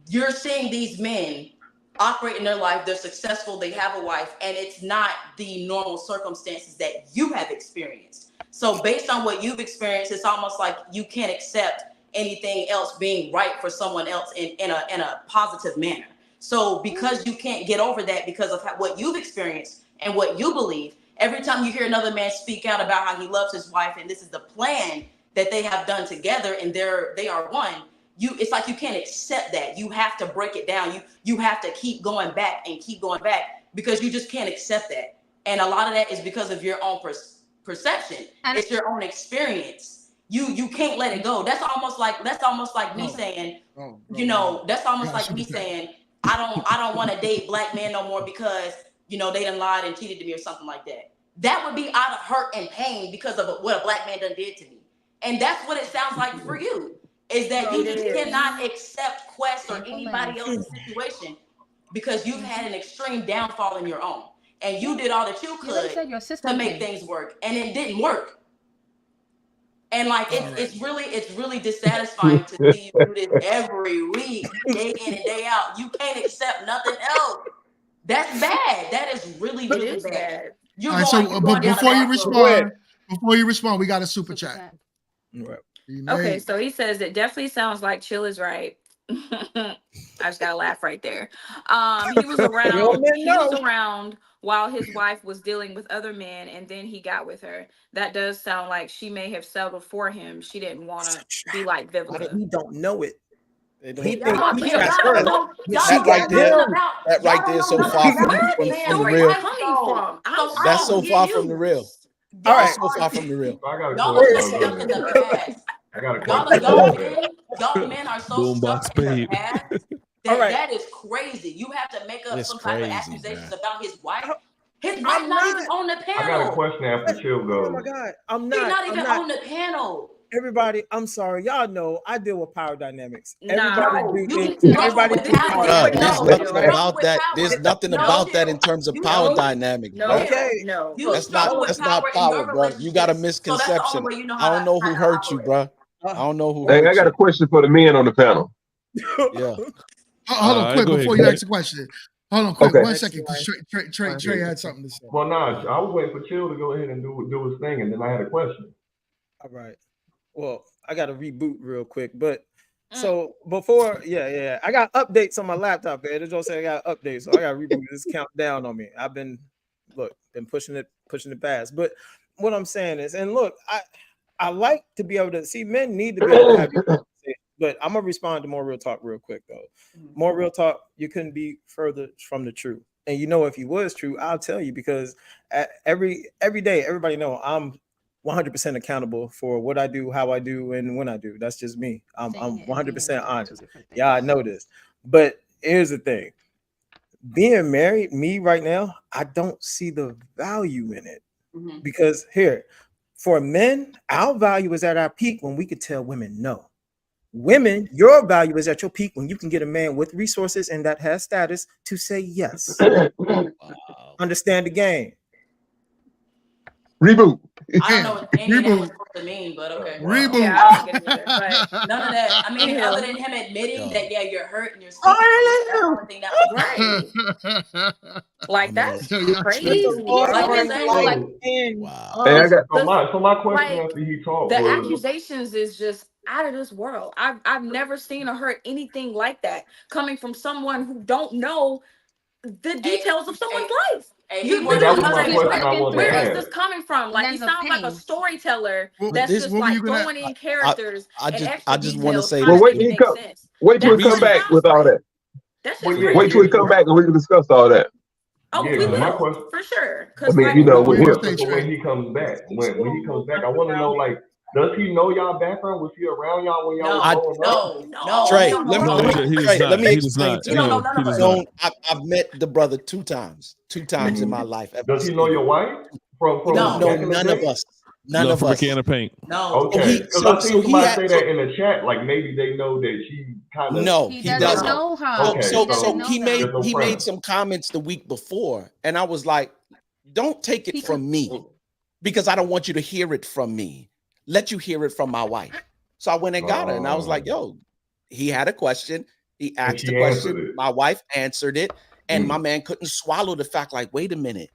you're seeing these men operate in their life, they're successful, they have a wife, and it's not the normal circumstances that you have experienced. So based on what you've experienced, it's almost like you can't accept anything else being right for someone else in a positive manner. So because you can't get over that because of what you've experienced and what you believe, every time you hear another man speak out about how he loves his wife and this is the plan that they have done together and they are one, it's like you can't accept that. You have to break it down. You have to keep going back and keep going back because you just can't accept that. And a lot of that is because of your own perception. It's your own experience. You can't let it go. That's almost like me saying, that's almost like me saying, I don't want to date black men no more because they done lied and cheated to me or something like that. That would be out of hurt and pain because of what a black man done did to me. And that's what it sounds like for you. Is that you just cannot accept Quest or anybody else's situation because you've had an extreme downfall in your own. And you did all that you could to make things work. And it didn't work. And like it's really dissatisfying to see you do this every week, day in and day out. You can't accept nothing else. That's bad. That is really, really bad. All right, so but before you respond, we got a super chat. Okay, so he says it definitely sounds like Chill is right. I just gotta laugh right there. He was around. He was around while his wife was dealing with other men, and then he got with her. That does sound like she may have settled for him. She didn't want to be like Vivica. We don't know it. He think that right there so far from the real. That's so far from the real. All right, so far from the real. I got a Y'all question. are stuck in the past. I got a question. Y'all men are so stuck in the past that is crazy. You have to make up some type of accusations about his wife. His wife not even on the panel. I got a question after Chill goes. Oh my God, He's not even on the panel. Everybody, I'm sorry. Y'all know I deal with power dynamics. There's nothing about that. There's nothing about that in terms of power dynamics. That's not power, bro. You got a misconception. I don't know who hurt you, bro. I don't know who hurt you. I got a question for the men on the panel. Yeah. Hold on, quick, before you ask the question. Hold on, quick, 1 second, because Trey had something to say. Well, I was waiting for Chill to go ahead and do his thing, and then I had a question. All right. Well, I got to reboot real quick, but so before, I got updates on my laptop. They just say I got updates, so I got to reboot this countdown on me. I've been pushing it past. But what I'm saying is, and look, I like to be able to see men need to be able to have these conversations, but I'm gonna respond to more real talk real quick though. More real talk, you couldn't be further from the truth. And if you was true, I'll tell you, because every day, everybody know I'm 100% accountable for what I do, how I do, and when I do. That's just me. I'm 100% honest. Yeah, I know this. But here's the thing. Being married, me right now, I don't see the value in it. Because for men, our value is at our peak when we could tell women no. Women, your value is at your peak when you can get a man with resources and that has status to say yes. Understand the game. Reboot. I don't know what any of that was supposed to mean, but okay. Reboot. Yeah, I don't get it either, but none of that. I mean, other than him admitting that, you're hurt and you're sick. That was right. Like that's crazy. So my question after he talked, the accusations is just out of this world. I've never seen or heard anything like that coming from someone who don't know the details of someone's life. You literally where is this coming from? Like he sounds like a storyteller that's just like throwing in characters. I just want to say, wait till he come back with all that. Wait till he come back and we can discuss all that. Oh, we will for sure. I mean, when he comes back, when he comes back, I want to know, like, does he know y'all background? Was he around y'all when y'all No. Trey, let me explain to you. I've met the brother two times in my life. Does he know your wife? No, none of us. None of from us. a can of paint. No. Okay. Because I seen somebody say that in the chat. Like maybe they know that she kind of. No, he doesn't know her. Okay, so he made some comments the week before, and I was like, "Don't take it from me, because I don't want you to hear it from me. Let you hear it from my wife." So I went and got her, and I was like, "Yo," he had a question. He asked the question. My wife answered it, and my man couldn't swallow the fact. Like, wait a minute.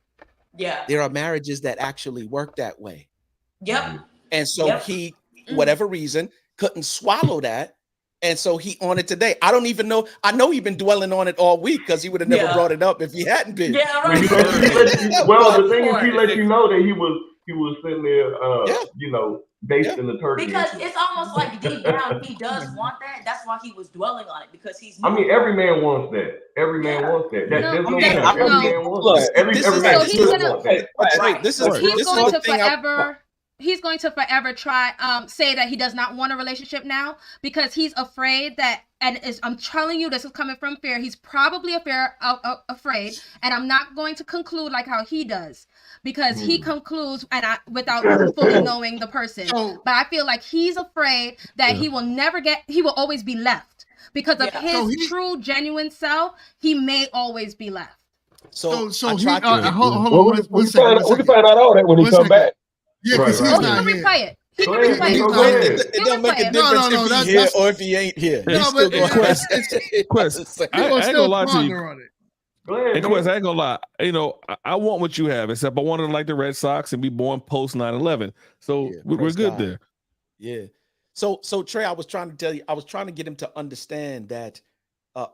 Yeah. There are marriages that actually work that way. Yep. And so he, whatever reason, couldn't swallow that. And so he on it today. I don't even know. I know he's been dwelling on it all week because he would have never brought it up if he hadn't been. Yeah, right. The thing is, he let you know that he was sitting there, you know, based in the turkey. Because it's almost like deep down he does want that. That's why he was dwelling on it, because he's. I mean, every man wants that. Every man wants that. There's no doubt. Every man wants that. Every man should want that. Right. This is the thing. He's going to forever try say that he does not want a relationship now because he's afraid that, and I'm telling you, this is coming from fear. He's probably afraid, and I'm not going to conclude like how he does, because he concludes without fully knowing the person. But I feel like he's afraid that he will always be left because of his true, genuine self. He may always be left. So we can find out all that when he come back. Yeah, because he's not here. Replay it. He can replay it. It don't make a difference if he's here or if he ain't here. No, but Quest, I ain't gonna lie to you. And Quest, I ain't gonna lie. You know, I want what you have, except I wanted to like the Red Sox and be born post 9/11. So we're good there. Yeah. So Trey, I was trying to tell you, I was trying to get him to understand that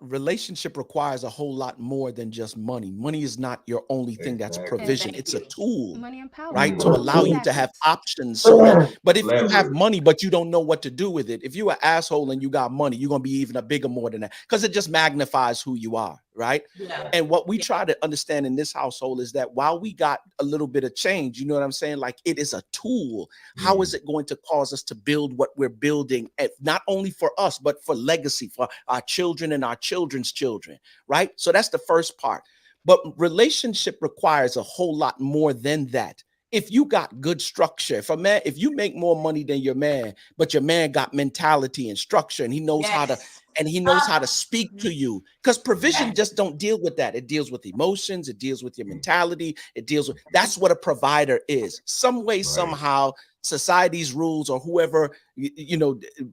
relationship requires a whole lot more than just money. Money is not your only thing that's provision. It's a tool, money and power, right? To allow you to have options. But if you have money, but you don't know what to do with it, if you're an asshole and you got money, you're going to be even a bigger more than that, because it just magnifies who you are, right? Yeah. And what we try to understand in this household is that while we got a little bit of change, you know what I'm saying? Like, it is a tool. How is it going to cause us to build what we're building, not only for us, but for legacy, for our children and our children's children, right? So that's the first part. But relationship requires a whole lot more than that. If you got good structure, if you make more money than your man, but your man got mentality and structure, and he knows how to speak to you, because provision just don't deal with that. It deals with emotions. It deals with your mentality. That's what a provider is. Some way, somehow, society's rules or whoever,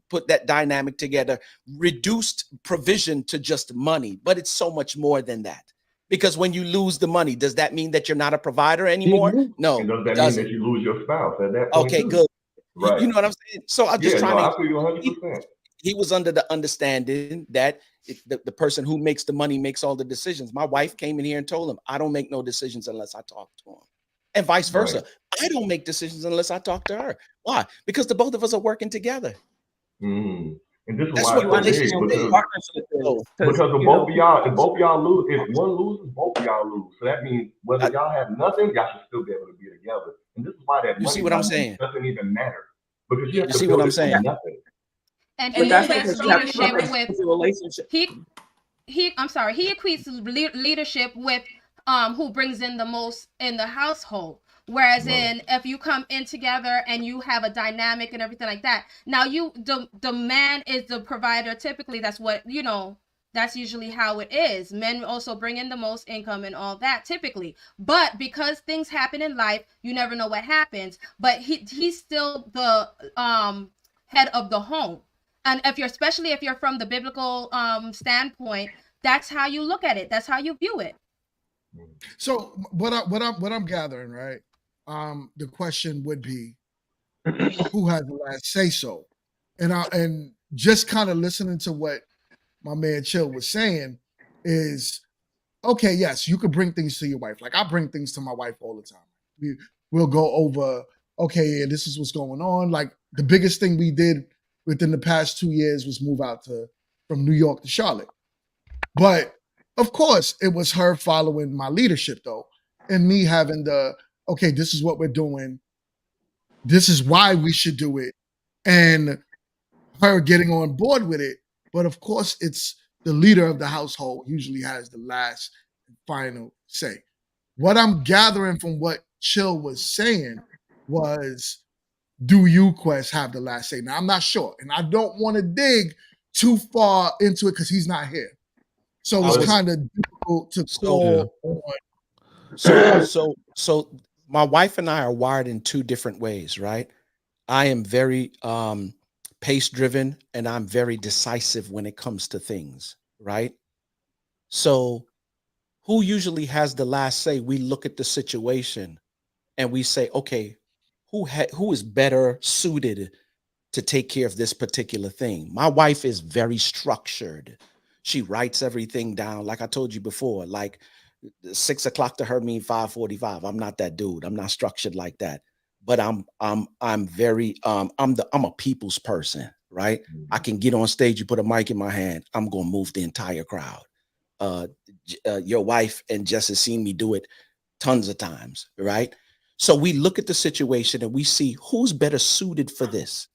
put that dynamic together, reduced provision to just money, but it's so much more than that. Because when you lose the money, does that mean that you're not a provider anymore? No. And does that mean that you lose your spouse at that point? Okay, good. Right. You know what I'm saying? So I'm just trying to. I feel you 100%. He was under the understanding that the person who makes the money makes all the decisions. My wife came in here and told him, I don't make no decisions unless I talk to him. And vice versa. Right. I don't make decisions unless I talk to her. Why? Because the both of us are working together. Mm. And this is why it's so big, because of both of y'all, if both of y'all lose, if one loses, both of y'all lose. So that means whether y'all have nothing, y'all should still be able to be together. And this is why that money doesn't even matter. Because you have to see what I'm saying? Nothing. And he equates leadership with relationship. He equates leadership with who brings in the most in the household. Whereas if you come in together and you have a dynamic and everything like that, now the man is the provider. Typically, that's what, that's usually how it is. Men also bring in the most income and all that typically. But because things happen in life, you never know what happens. But he's still the head of the home. And especially if you're from the biblical standpoint, that's how you look at it. That's how you view it. So what I'm gathering, right? The question would be, who has the last say so? And just kind of listening to what my man Chill was saying is, okay, yes, you could bring things to your wife. Like, I bring things to my wife all the time. We'll go over, okay, yeah, this is what's going on. Like, the biggest thing we did within the past 2 years was move out from New York to Charlotte. But of course, it was her following my leadership, though, and me having okay, this is what we're doing. This is why we should do it. And her getting on board with it. But of course, it's the leader of the household usually has the last and final say. What I'm gathering from what Chill was saying was, do you, Quest, have the last say? Now, I'm not sure. And I don't want to dig too far into it because he's not here. So it's kind of difficult to call on. So my wife and I are wired in two different ways, right? I am very pace driven and I'm very decisive when it comes to things. right? So who usually has the last say? We look at the situation and we say, okay, who is better suited to take care of this particular thing? My wife is very structured. She writes everything down. Like I told you before, like 6 o'clock to her mean 5:45. I'm not that dude. I'm not structured like that. But I'm very I'm a people's person, right? I can get on stage, you put a mic in my hand, I'm gonna move the entire crowd. Your wife and Jess has seen me do it tons of times, right? So we look at the situation and we see who's better suited for this.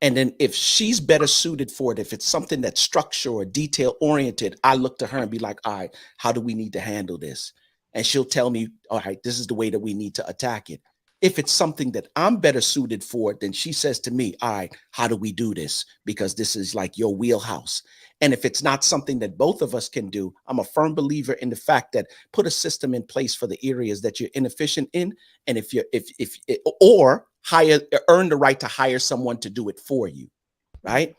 And then if she's better suited for it, if it's something that's structure or detail oriented, I look to her and be like, all right, how do we need to handle this? And she'll tell me, all right, this is the way that we need to attack it. If it's something that I'm better suited for, then she says to me, all right, how do we do this? Because this is like your wheelhouse. And if it's not something that both of us can do, I'm a firm believer in the fact that put a system in place for the areas that you're inefficient in. And if or earn the right to hire someone to do it for you, right?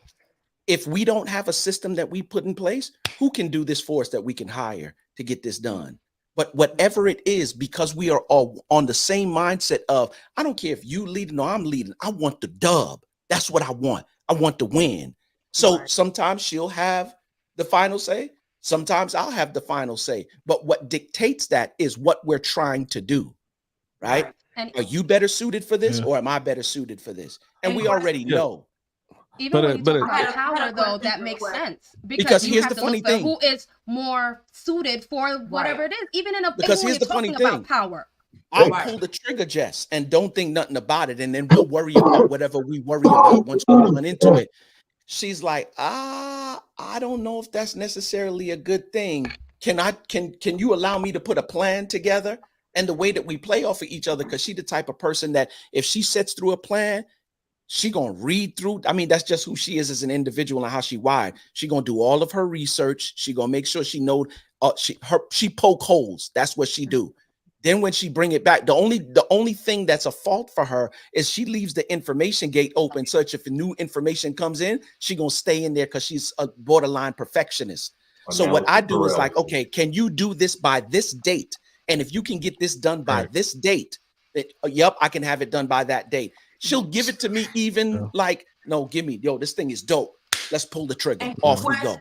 If we don't have a system that we put in place, who can do this for us that we can hire to get this done? But whatever it is, because we are all on the same mindset of, I don't care if you leading or I'm leading, I want the dub. That's what I want. I want to win. So sometimes she'll have the final say. Sometimes I'll have the final say. But what dictates that is what we're trying to do, right? And are you better suited for this or am I better suited for this? And we already know. Even when you talk about power, though, that makes sense because you here's have the to funny look for thing. who is more suited for whatever it is. Even in a Because even when here's you're the funny talking about thing. power. I'll pull the trigger, Jess, and don't think nothing about it. And then we'll worry about whatever we worry about once we run into it. She's like, I don't know if that's necessarily a good thing. Can you allow me to put a plan together? And the way that we play off of each other, because she's the type of person that if she sets through a plan, she gonna read through. I mean, that's just who she is as an individual and how she wired. She gonna do all of her research. She gonna make sure she know. She poke holes. That's what she do. Then when she bring it back, the only thing that's a fault for her is she leaves the information gate open, such if new information comes in, she gonna stay in there because she's a borderline perfectionist. So what I do is like, okay, can you do this by this date? And if you can get this done by this date, yep, I can have it done by that date. She'll give it to me even like, no, give me, this thing is dope. Let's pull the trigger. Off we go.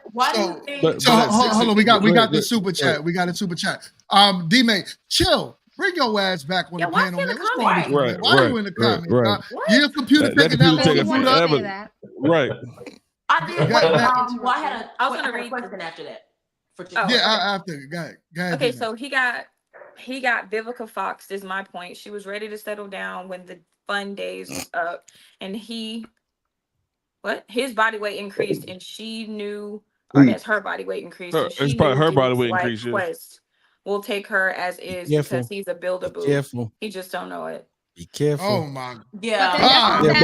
So hold on, we got the super chat. We got a super chat. D-May, chill. Bring your ass back on the panel, man. What's wrong with you, man? Why are you in the comments? Your computer taking that long to boot up? Right. I did. Wait, I was gonna read a question after that. After. Go ahead. Okay, so he got Vivica Fox. Is my point. She was ready to settle down when the fun days was up, and his body weight increased, and she knew, or that's her body weight increased, and she it's probably knew her it body was weight like increase. Quest will take her as is careful. because he's a builder boo. Careful. He just don't know it. Be careful. Oh my. Yeah. Let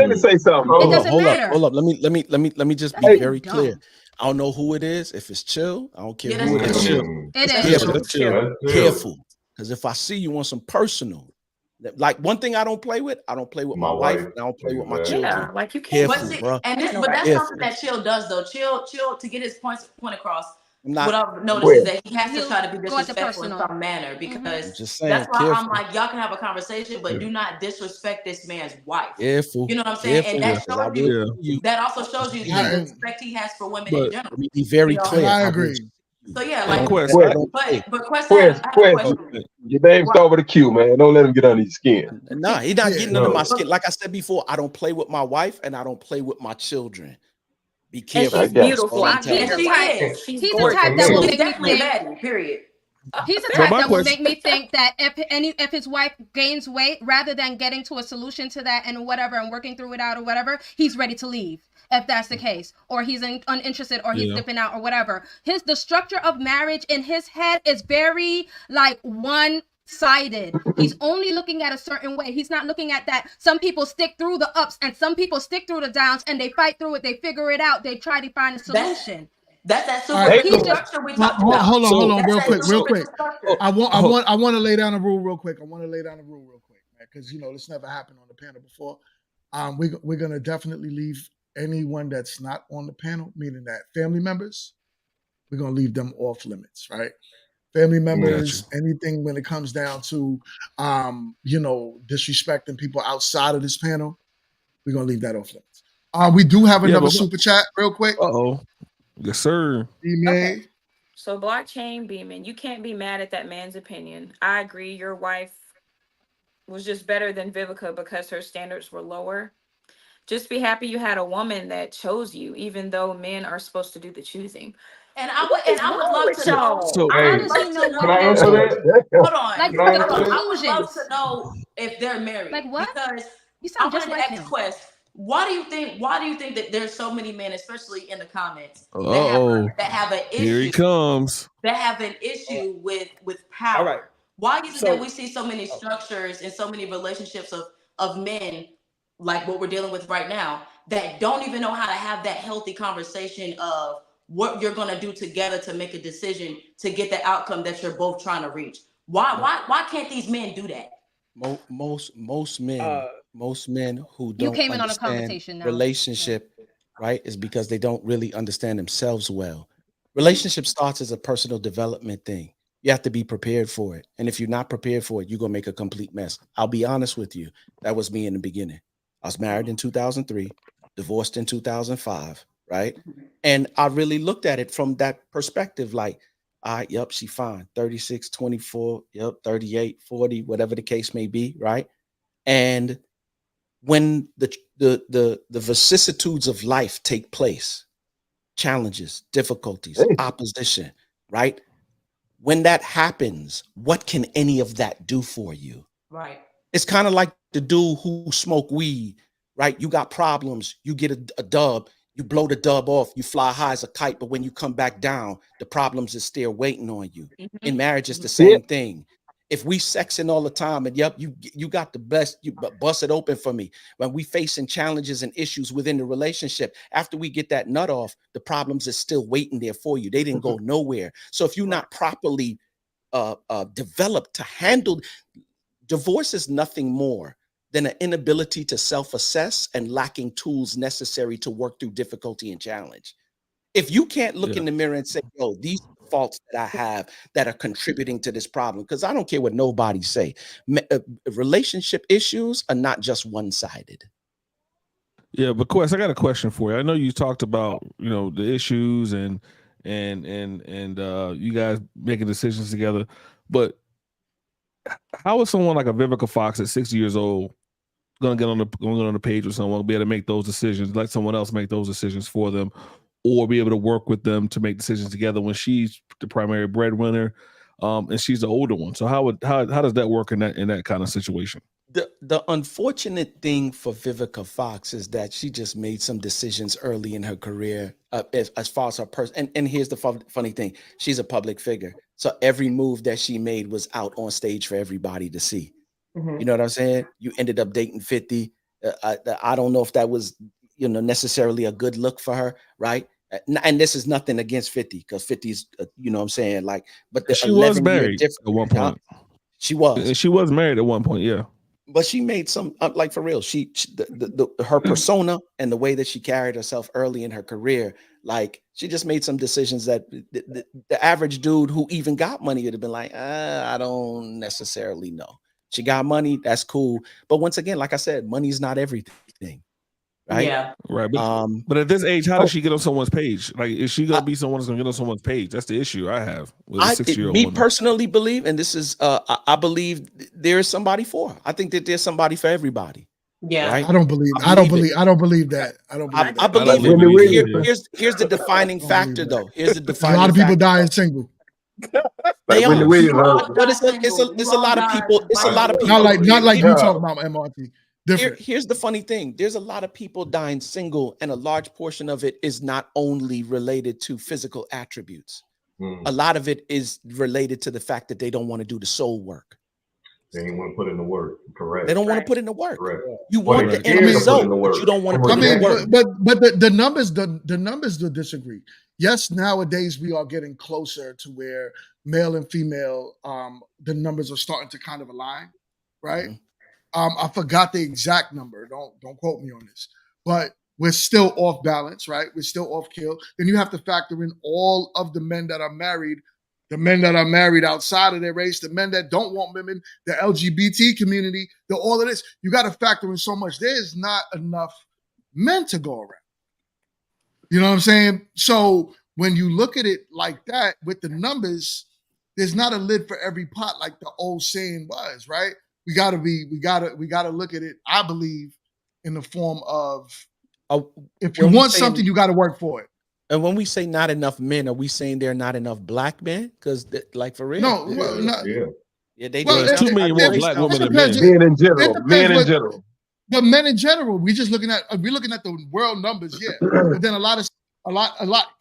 me say something. Hold up. Let me just be very clear. I don't know who it is. If it's Chill, I don't care who it is. Chill. Careful. Because if I see you on some personal, like one thing I don't play with my wife. And I don't play with my children. Yeah, like you can't. Careful, bro. But that's something that Chill does, though. Chill to get his point across. What I've noticed is that he has to try to be disrespectful in some manner because that's why I'm like, y'all can have a conversation, but do not disrespect this man's wife. Careful. You know what I'm saying? And that shows you. That also shows you the respect he has for women in general. Let me be very clear. I agree. So yeah, like, Quest, Quest, your name start with a Q, man. Don't let him get under your skin. Nah, he's not getting under my skin. Like I said before, I don't play with my wife and I don't play with my children. Be careful. And she's beautiful. She's the type that will make me think. Period. He's the type that will make me think that if his wife gains weight, rather than getting to a solution to that and whatever and working through it out or whatever, he's ready to leave. If that's the case, or he's uninterested, or he's dipping out, or whatever. The structure of marriage in his head is very like one-sided. He's only looking at a certain way. He's not looking at that. Some people stick through the ups, and some people stick through the downs, and they fight through it. They figure it out. They try to find a solution. That's that super structure we talked about. Hold on, real quick. I want to lay down a rule real quick. Because this never happened on the panel before. We're gonna definitely leave anyone that's not on the panel, meaning that family members, we're gonna leave them off limits, right? Family members, anything when it comes down to disrespecting people outside of this panel, we're gonna leave that off limits. We do have another super chat, real quick. Yes, sir. Okay. So blockchain Beeman, you can't be mad at that man's opinion. I agree. Your wife was just better than Vivica because her standards were lower. Just be happy you had a woman that chose you, even though men are supposed to do the choosing. And I would love to know. So, how does he know Can I answer that? Hold on. Like Can I the answer that? I would love conclusions? to know if they're married. Like what? Because You I sound just wanted like to ask him. Quest, why do you think that there's so many men, especially in the comments, Uh-oh. that have an issue? Here he comes. That have an issue with power. All right. Why is it that we see so many structures and so many relationships of men like what we're dealing with right now that don't even know how to have that healthy conversation of what you're gonna do together to make a decision to get the outcome that you're both trying to reach? Why can't these men do that? Most men who You don't came in on a understand conversation now. relationship, right, is because they don't really understand themselves well. Relationship starts as a personal development thing. You have to be prepared for it. And if you're not prepared for it, you're going to make a complete mess. I'll be honest with you. That was me in the beginning. I was married in 2003, divorced in 2005, right? And I really looked at it from that perspective, like, yep, she fine. 36, 24, yep, 38, 40, whatever the case may be, right? And when the vicissitudes of life take place, challenges, difficulties, opposition, right? When that happens, what can any of that do for you? Right. It's kind of like the dude who smoke weed, right? You got problems, you get a dub, you blow the dub off, you fly high as a kite, but when you come back down, the problems is still waiting on you. In marriage, it's the same thing. If we sexing all the time and yep, you got the best, you bust it open for me. When we facing challenges and issues within the relationship, after we get that nut off, the problems is still waiting there for you. They didn't go nowhere. So if you're not properly developed to handle, divorce is nothing more than an inability to self-assess and lacking tools necessary to work through difficulty and challenge. If you can't look in the mirror and say, yo, these are the faults that I have that are contributing to this problem, because I don't care what nobody say. Relationship issues are not just one-sided. Yeah, but Quest, I got a question for you. I know you talked about, the issues and you guys making decisions together, but how is someone like a Vivica Fox at 60 years old going to get on the page with someone, be able to make those decisions, let someone else make those decisions for them, or be able to work with them to make decisions together when she's the primary breadwinner, and she's the older one? So how does that work in that kind of situation? The unfortunate thing for Vivica Fox is that she just made some decisions early in her career as far as her person. And here's the funny thing. She's a public figure. So every move that she made was out on stage for everybody to see. You know what I'm saying? You ended up dating 50. I don't know if that was, necessarily a good look for her, right? And this is nothing against 50, because 50's, you know what I'm saying? Like, but the she was married at one point. She was. She was married at one point, yeah. But she made some, like, for real, her persona and the way that she carried herself early in her career, like, she just made some decisions that the average dude who even got money would have been like, I don't necessarily know. She got money, that's cool. But once again, like I said, money's not everything, right? Yeah. Right. But at this age, how does she get on someone's page? Like, is she gonna be someone that's gonna get on someone's page? That's the issue I have with a 60-year-old woman. Personally believe, and this is I believe there is somebody for her. I think that there's somebody for everybody. Yeah. Right? I don't believe that. I don't believe that. Here's the defining factor, though. Here's the defining a lot of people factor. dying single. They are. But it's a lot of people. It's a lot of people. Not like you talk about MRT. Different. Here's the funny thing. There's a lot of people dying single, and a large portion of it is not only related to physical attributes. A lot of it is related to the fact that they don't want to do the soul work. They don't want to put in the work. Correct. They don't want to put in the work. Correct. You want the end result, but you don't want to put in the work. But the numbers do disagree. Yes, nowadays we are getting closer to where male and female, the numbers are starting to kind of align, right? I forgot the exact number. Don't quote me on this. But we're still off balance, right? We're still off kill. Then you have to factor in all of the men that are married, the men that are married outside of their race, the men that don't want women, the LGBT community, all of this. You got to factor in so much. There's not enough men to go around. You know what I'm saying? So when you look at it like that with the numbers, there's not a lid for every pot like the old saying was, right? We gotta look at it, I believe, in the form of if you want something, you gotta work for it. And when we say not enough men, are we saying there are not enough black men? Because, like, for real, no, well, there's too many more black women than men. Men in general, men in general. The men in general, we're looking at the world numbers, yeah. But then a lot,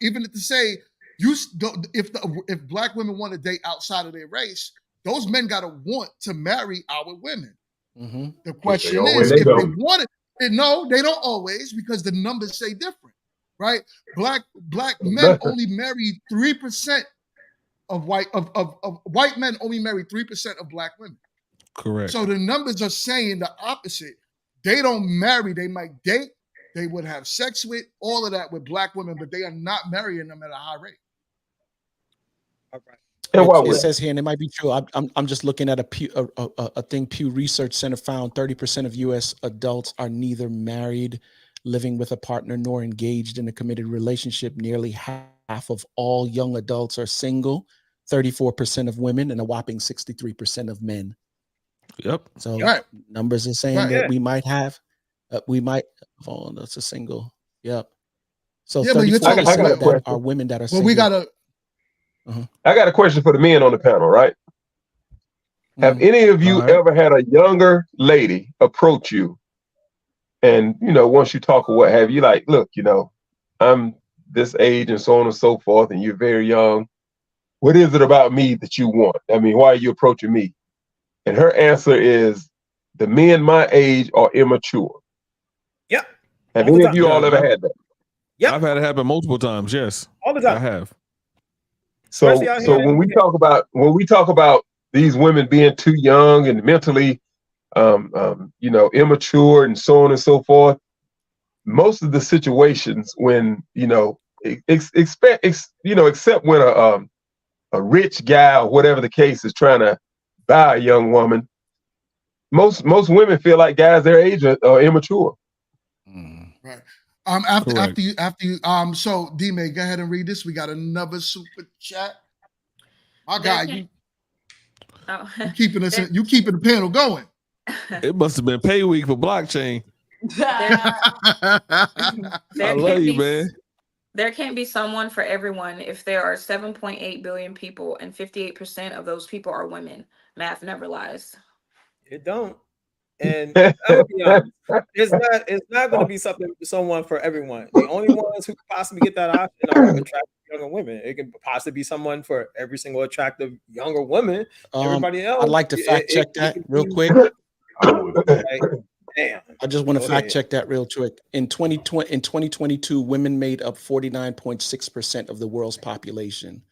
even to say if black women want to date outside of their race, those men gotta want to marry our women. Mm-hmm. The question is, if they want it, no, they don't always, because the numbers say different, right? Black men only marry 3% of white men only marry 3% of black women. Correct. So the numbers are saying the opposite. They don't marry, they might date, they would have sex with, all of that with black women, but they are not marrying them at a high rate. It says here, and it might be true. I'm just looking at a thing Pew Research Center found 30% of U.S. adults are neither married, living with a partner, nor engaged in a committed relationship. Nearly half of all young adults are single, 34% of women, and a whopping 63% of men. Yep. So numbers are saying that we might have, that's a single. Yep. So 34% of that are women that are single. I got a question for the men on the panel, right? Have any of you ever had a younger lady approach you and, once you talk or what have you, like, look, I'm this age and so on and so forth, and you're very young. What is it about me that you want? I mean, why are you approaching me? And her answer is, the men my age are immature. Yep. Have any of you all ever had that? Yeah, I've had it happen multiple times. Yes, all the time. I have. So when we talk about these women being too young and mentally, immature and so on and so forth, most of the situations when except when a rich guy or whatever the case is trying to buy a young woman, most women feel like guys their age are immature. Right. After you, so D-May, go ahead and read this. We got another super chat. My guy, you keeping the panel going. It must have been pay week for blockchain. I love you, man. There can't be someone for everyone if there are 7.8 billion people and 58% of those people are women. Math never lies. It don't. And I'm gonna be honest, it's not going to be someone for everyone. The only ones who could possibly get that option are attractive younger women. It can possibly be someone for every single attractive younger woman. Everybody else, I'd like to fact check that real quick. Damn. I just want to fact check that real quick. In 2022, women made up 49.6% of the world's population,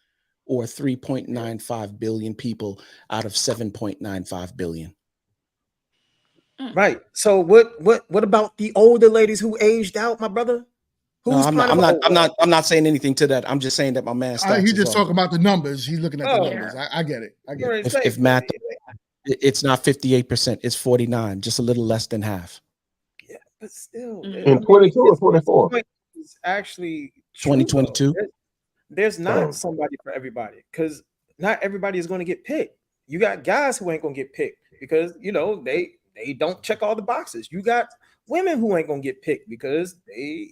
or 3.95 billion people out of 7.95 billion. Right. So what about the older ladies who aged out, my brother? I'm not saying anything to that. I'm just saying that my man. He's just talking about the numbers. He's looking at the numbers. I get it. If math, it's not 58%. It's 49, just a little less than half. Yeah, but still, in 22 or 24. It's actually 2022. There's not somebody for everybody, because not everybody is going to get picked. You got guys who ain't going to get picked because they don't check all the boxes. You got women who ain't gonna get picked because they,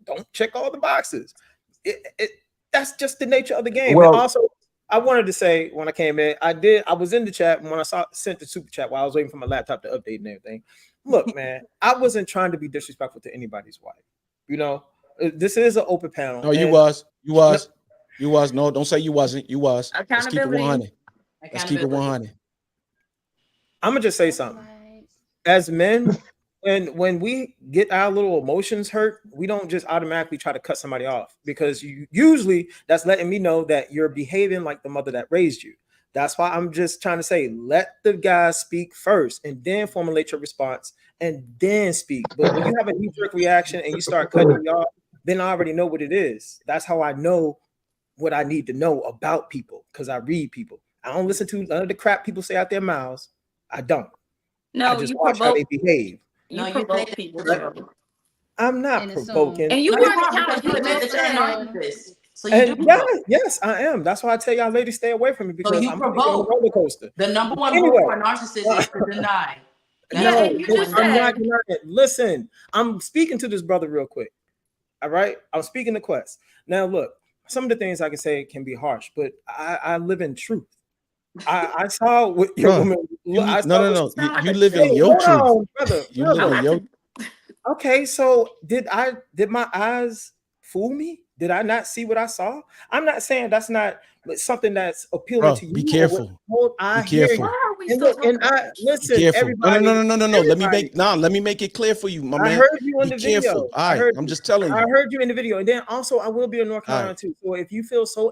don't check all the boxes. That's just the nature of the game. Well, and also, I wanted to say when I came in, I was in the chat when I sent the super chat while I was waiting for my laptop to update and everything. Look, man, I wasn't trying to be disrespectful to anybody's wife. This is an open panel. No, you was. No, don't say you wasn't. You was. Let's keep it 100. Let's keep it 100. I'm gonna just say something. As men, when we get our little emotions hurt, we don't just automatically try to cut somebody off, because usually that's letting me know that you're behaving like the mother that raised you. That's why I'm just trying to say, let the guy speak first and then formulate your response and then speak. But when you have a knee-jerk reaction and you start cutting me off, then I already know what it is. That's how I know what I need to know about people, because I read people. I don't listen to none of the crap people say out their mouths. I don't. No, I just you watch how provoke. they behave. You provoke people. I'm not And provoking. And you No, you are the are, because you admit that you're a assume. narcissist. So you do And yeah, provoke. yes, I am. That's why I tell y'all ladies stay away from me, So because you I'm taking a provoke. roller coaster. The number one rule Anyway, for a narcissist is to deny. no, and you just I'm not said. denying it. Listen, I'm speaking to this brother real quick. All right, I'm speaking to Quest. Now, look, some of the things I can say can be harsh, but I live in truth. I saw what your Bruh, woman. I saw no. what she, You live in hey, your hold truth. on, brother. You live in your. Okay, so did my eyes fool me? Did I not see what I saw? I'm not saying that's not something that's appealing Bro, to be you. careful. I Be hear careful. you. Why are we And still look, and talking I about this? Be listen, careful. everybody. No. Let Everybody, me make it clear for you, my I man. heard you in Be the careful. video. All right, I'm just telling I you. heard you in the video, and then also I will be in North All Carolina right. too. So if you feel so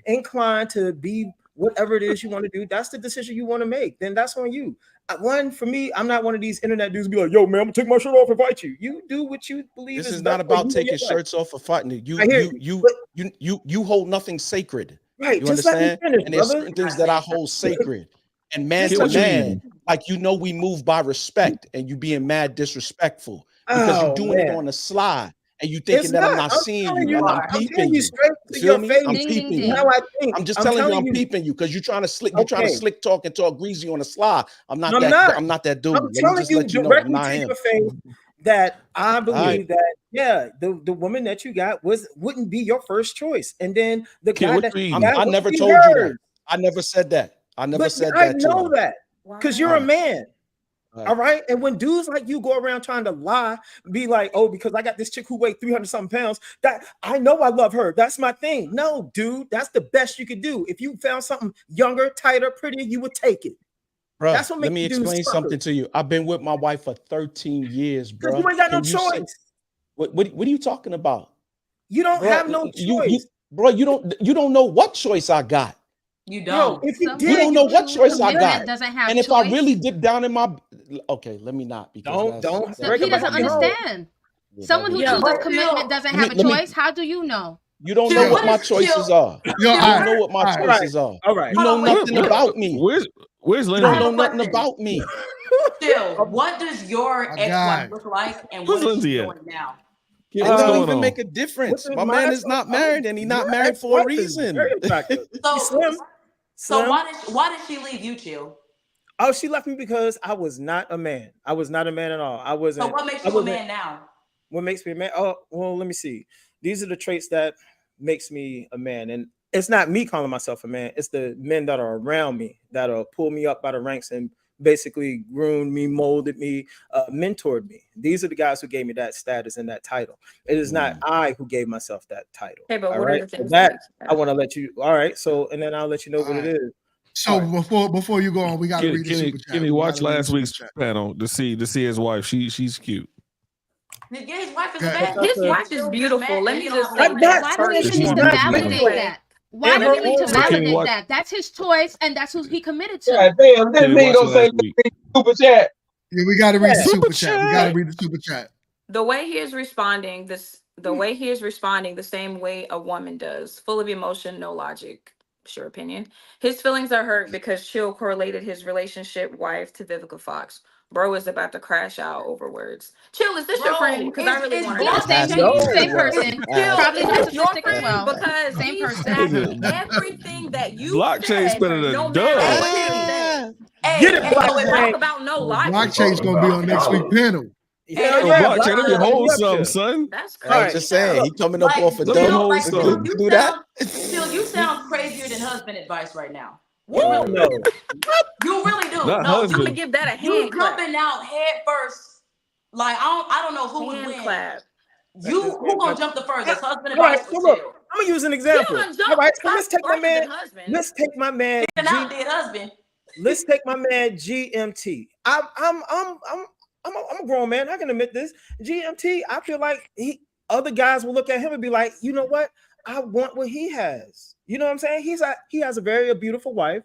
inclined to be whatever it is you want to do, that's the decision you want to make. Then that's on you. One, for me, I'm not one of these internet dudes be like, "Yo, man, I'm gonna take my shirt off and fight you." You do what you believe This is is best not for about you and your taking life. shirts off or fighting. I hear You hold nothing sacred. right. You Just let me understand? finish, And there's brother. certain things that I hold sacred. And man Just to let me man, finish. like we move by respect, and you being mad disrespectful because you Oh doing it man, on the sly, and you it's thinking that I'm not. not I'm seeing telling you, you. and I'm I'm peeping telling you you. straight You to feel your me? face. I'm Ding, ding, peeping you. How ding. I think. I'm just I'm telling you, telling I'm you. peeping you because you're trying to Okay, slick talk and talk greasy on the sly. I'm not I'm not. that dude. I'm Let me telling just you let you know I'm directly not to him. your face that I All right. believe that the woman that you got wouldn't be your first choice, and then the Kid, guy what that you you eating? got I wouldn't never be told you that. hers. I never said that. I never But said I that to know you. that because you're All a right. man. All All right. right. And when dudes like you go around trying to lie, be like, oh, because I got this chick who weighed 300 something pounds, that I know I love her. That's my thing. No, dude, that's the best you could do. If you found something younger, tighter, prettier, you would take it. Bruh, That's what let makes me you do explain something suckers. to you. I've been with my wife for 13 years, Because bruh. you ain't got no Can you say choice. what are you talking about? You don't Bruh, have no you choice. bro, you don't know what choice I got. You Bro, don't. if you You Someone did, don't you know who what wouldn't be choose choice a I got. commitment man. doesn't have And if I really choice. dip down in my okay, let me not because Don't So break he up my doesn't happy home. understand. yeah, that Someone would who be Yeah. chooses But commitment chill, doesn't have a choice. How do you know? you don't know chill. Yo, what What my is choices chill? are. yo, You Chill. don't all know what my All right. choices are. All right. You Hold know on, wait. nothing Where, about me. where's You I don't Lindsay? have know a nothing question. about me. Chill. What does your my ex-wife guy. look like, and Where's what is she Lindsay at? doing now? Kid, It what's don't going even on? make a What difference. is My man is not married and he not your married for a ex-wife is very reason. attractive. She's So, slim. so Slim. why did she leave you, chill? Oh, she left me because I was not a man. I was not a man at all. I So wasn't. what makes I you a wasn't. man now? What makes me a man? Oh, well, let me see. These are the traits that makes me a man, and it's not me calling myself a man. It's the men that are around me that'll pull me up by the ranks and basically groomed me, molded me, mentored me. These are the guys who gave me that status and that title. It is not I who gave myself that title. Okay, but All what are right, the so things that that make you I that? want to let you. All right, so and then I'll let you know All what it right. is. So All right. before you go on, we gotta read the super chat. Kenny, We watch gotta read the last super week's chat. panel to see his wife. She's cute. Yeah, his wife is a Yeah. bad His bitch. wife is beautiful. Let me just say I'm not that Why do we saying even first. she's need She's to not beautiful. validate beautiful that? Why in do her we need to own So right. Kenny, validate watch that? That's his choice, and that's who he committed God to. damn, this Kenny, nigga watch gonna say last week. super chat. Yeah, we gotta read the Yeah. Super super chat. We gotta chat. read the super chat. The way he is responding, the way he is responding the same way a woman does, full of emotion, no logic. Sure opinion. His feelings are hurt because Chill correlated his relationship wife to Vivica Fox. Bro is about to crash out over words. Chill, is this your friend? Because I really Is want to Yeah, know. blockchain same is person. chill? Probably Is this your narcissistic as friend? well. Because Same he person. backed Nigga, everything that you blockchain said, spinning a no matter dub. what you said. Get Hey, it, hey, so if I blockchain. Talk about no logic. Blockchain's gonna be on next week panel. hey, Hell that's Yo, yeah, blockchain, let me blockchain gonna hold be up something, there. son. That's All I was right, just crazy. saying, look, he coming up like off a Let me dub chill, hold like to something. do that. chill. You sound crazier than husband advice right now. You hell really Uh, no. You really do. not No, I'm gonna husband. give that a you hand clap. jumping out head first. Like I don't know who would Hand win. clap. Let this Who man gonna touch. jump the furthest? Husband All right, advice or so look, chill? I'm gonna use an Chill example. and All jump right, so clap let's take my further man. than husband. Let's take my man An G. outdid husband. Let's take my man GMT. I'm a grown man. I can admit this. GMT. I feel like other guys will look at him and be like, you know what? I want what he has. You know what I'm saying? He has a very beautiful wife.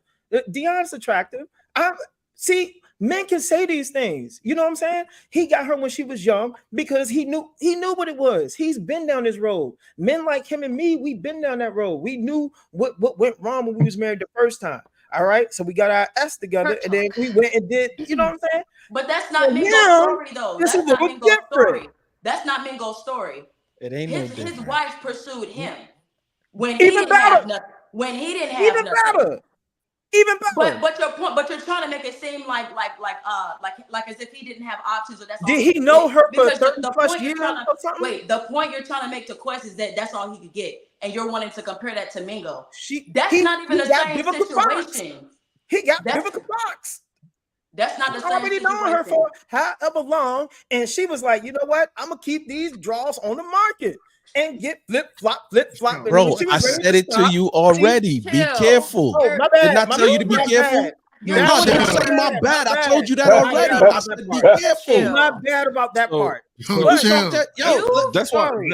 Dion's attractive. I see. Men can say these things. You know what I'm saying? He got her when she was young because he knew what it was. He's been down this road. Men like him and me, we've been down that road. We knew what went wrong when we was married the first time. All right, so we got our S together, and then we went and did. You know what I'm saying? But that's not So Mingo's now, story, though. this That's is a not little Mingo's different. story. That's not Mingo's story. It ain't no different. His wife pursued him when Even he didn't better. have nothing. When he didn't have Even nothing. better. Even better. But your point. But you're trying to make it seem like as if he didn't have options or that's all. Did he know her for because 30 the plus point you're years trying or to something? wait. The point you're trying to make to Quest is that that's all he could get, and you're wanting to compare that to Mingo. That's not even the same situation. He got Vivica Fox. That's not the same already situation. known her for however long, and she was like, you know what? I'm gonna keep these draws on the market and get flip flop. Bro, I said it to you already. Be careful. Oh, my bad. Didn't I tell you to be careful? No, don't say my bad. I told you that already. I said be careful. My bad about that part. That's why I'm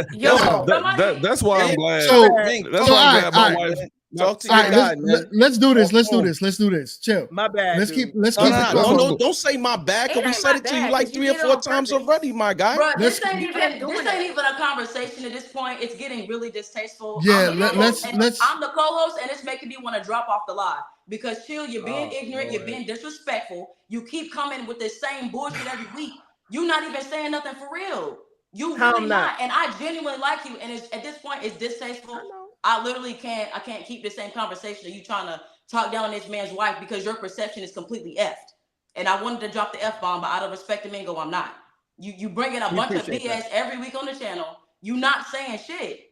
glad. That's why I'm glad my wife. Talk to your guy, man. Let's do this. Let's do this. Chill. My bad. Let's dude. keep. No, don't say my bad. Cause we said it to you like 3 or 4 times already, my guy. Bro, this ain't even a conversation at this point. It's getting really distasteful. Yeah, let's. I'm the co-host, and it's making me want to drop off the lie because Chill, you're being ignorant, you're being disrespectful. You keep coming with this same bullshit every week. You're not even saying nothing for real. You really not. And I genuinely like you, and at this point, it's distasteful. I literally can't keep the same conversation. Are you trying to talk down on this man's wife because your perception is completely effed? And I wanted to drop the F-bomb, but out of respect to Mingo, I'm not. You bring in a bunch of BS every week on the channel. You not saying shit.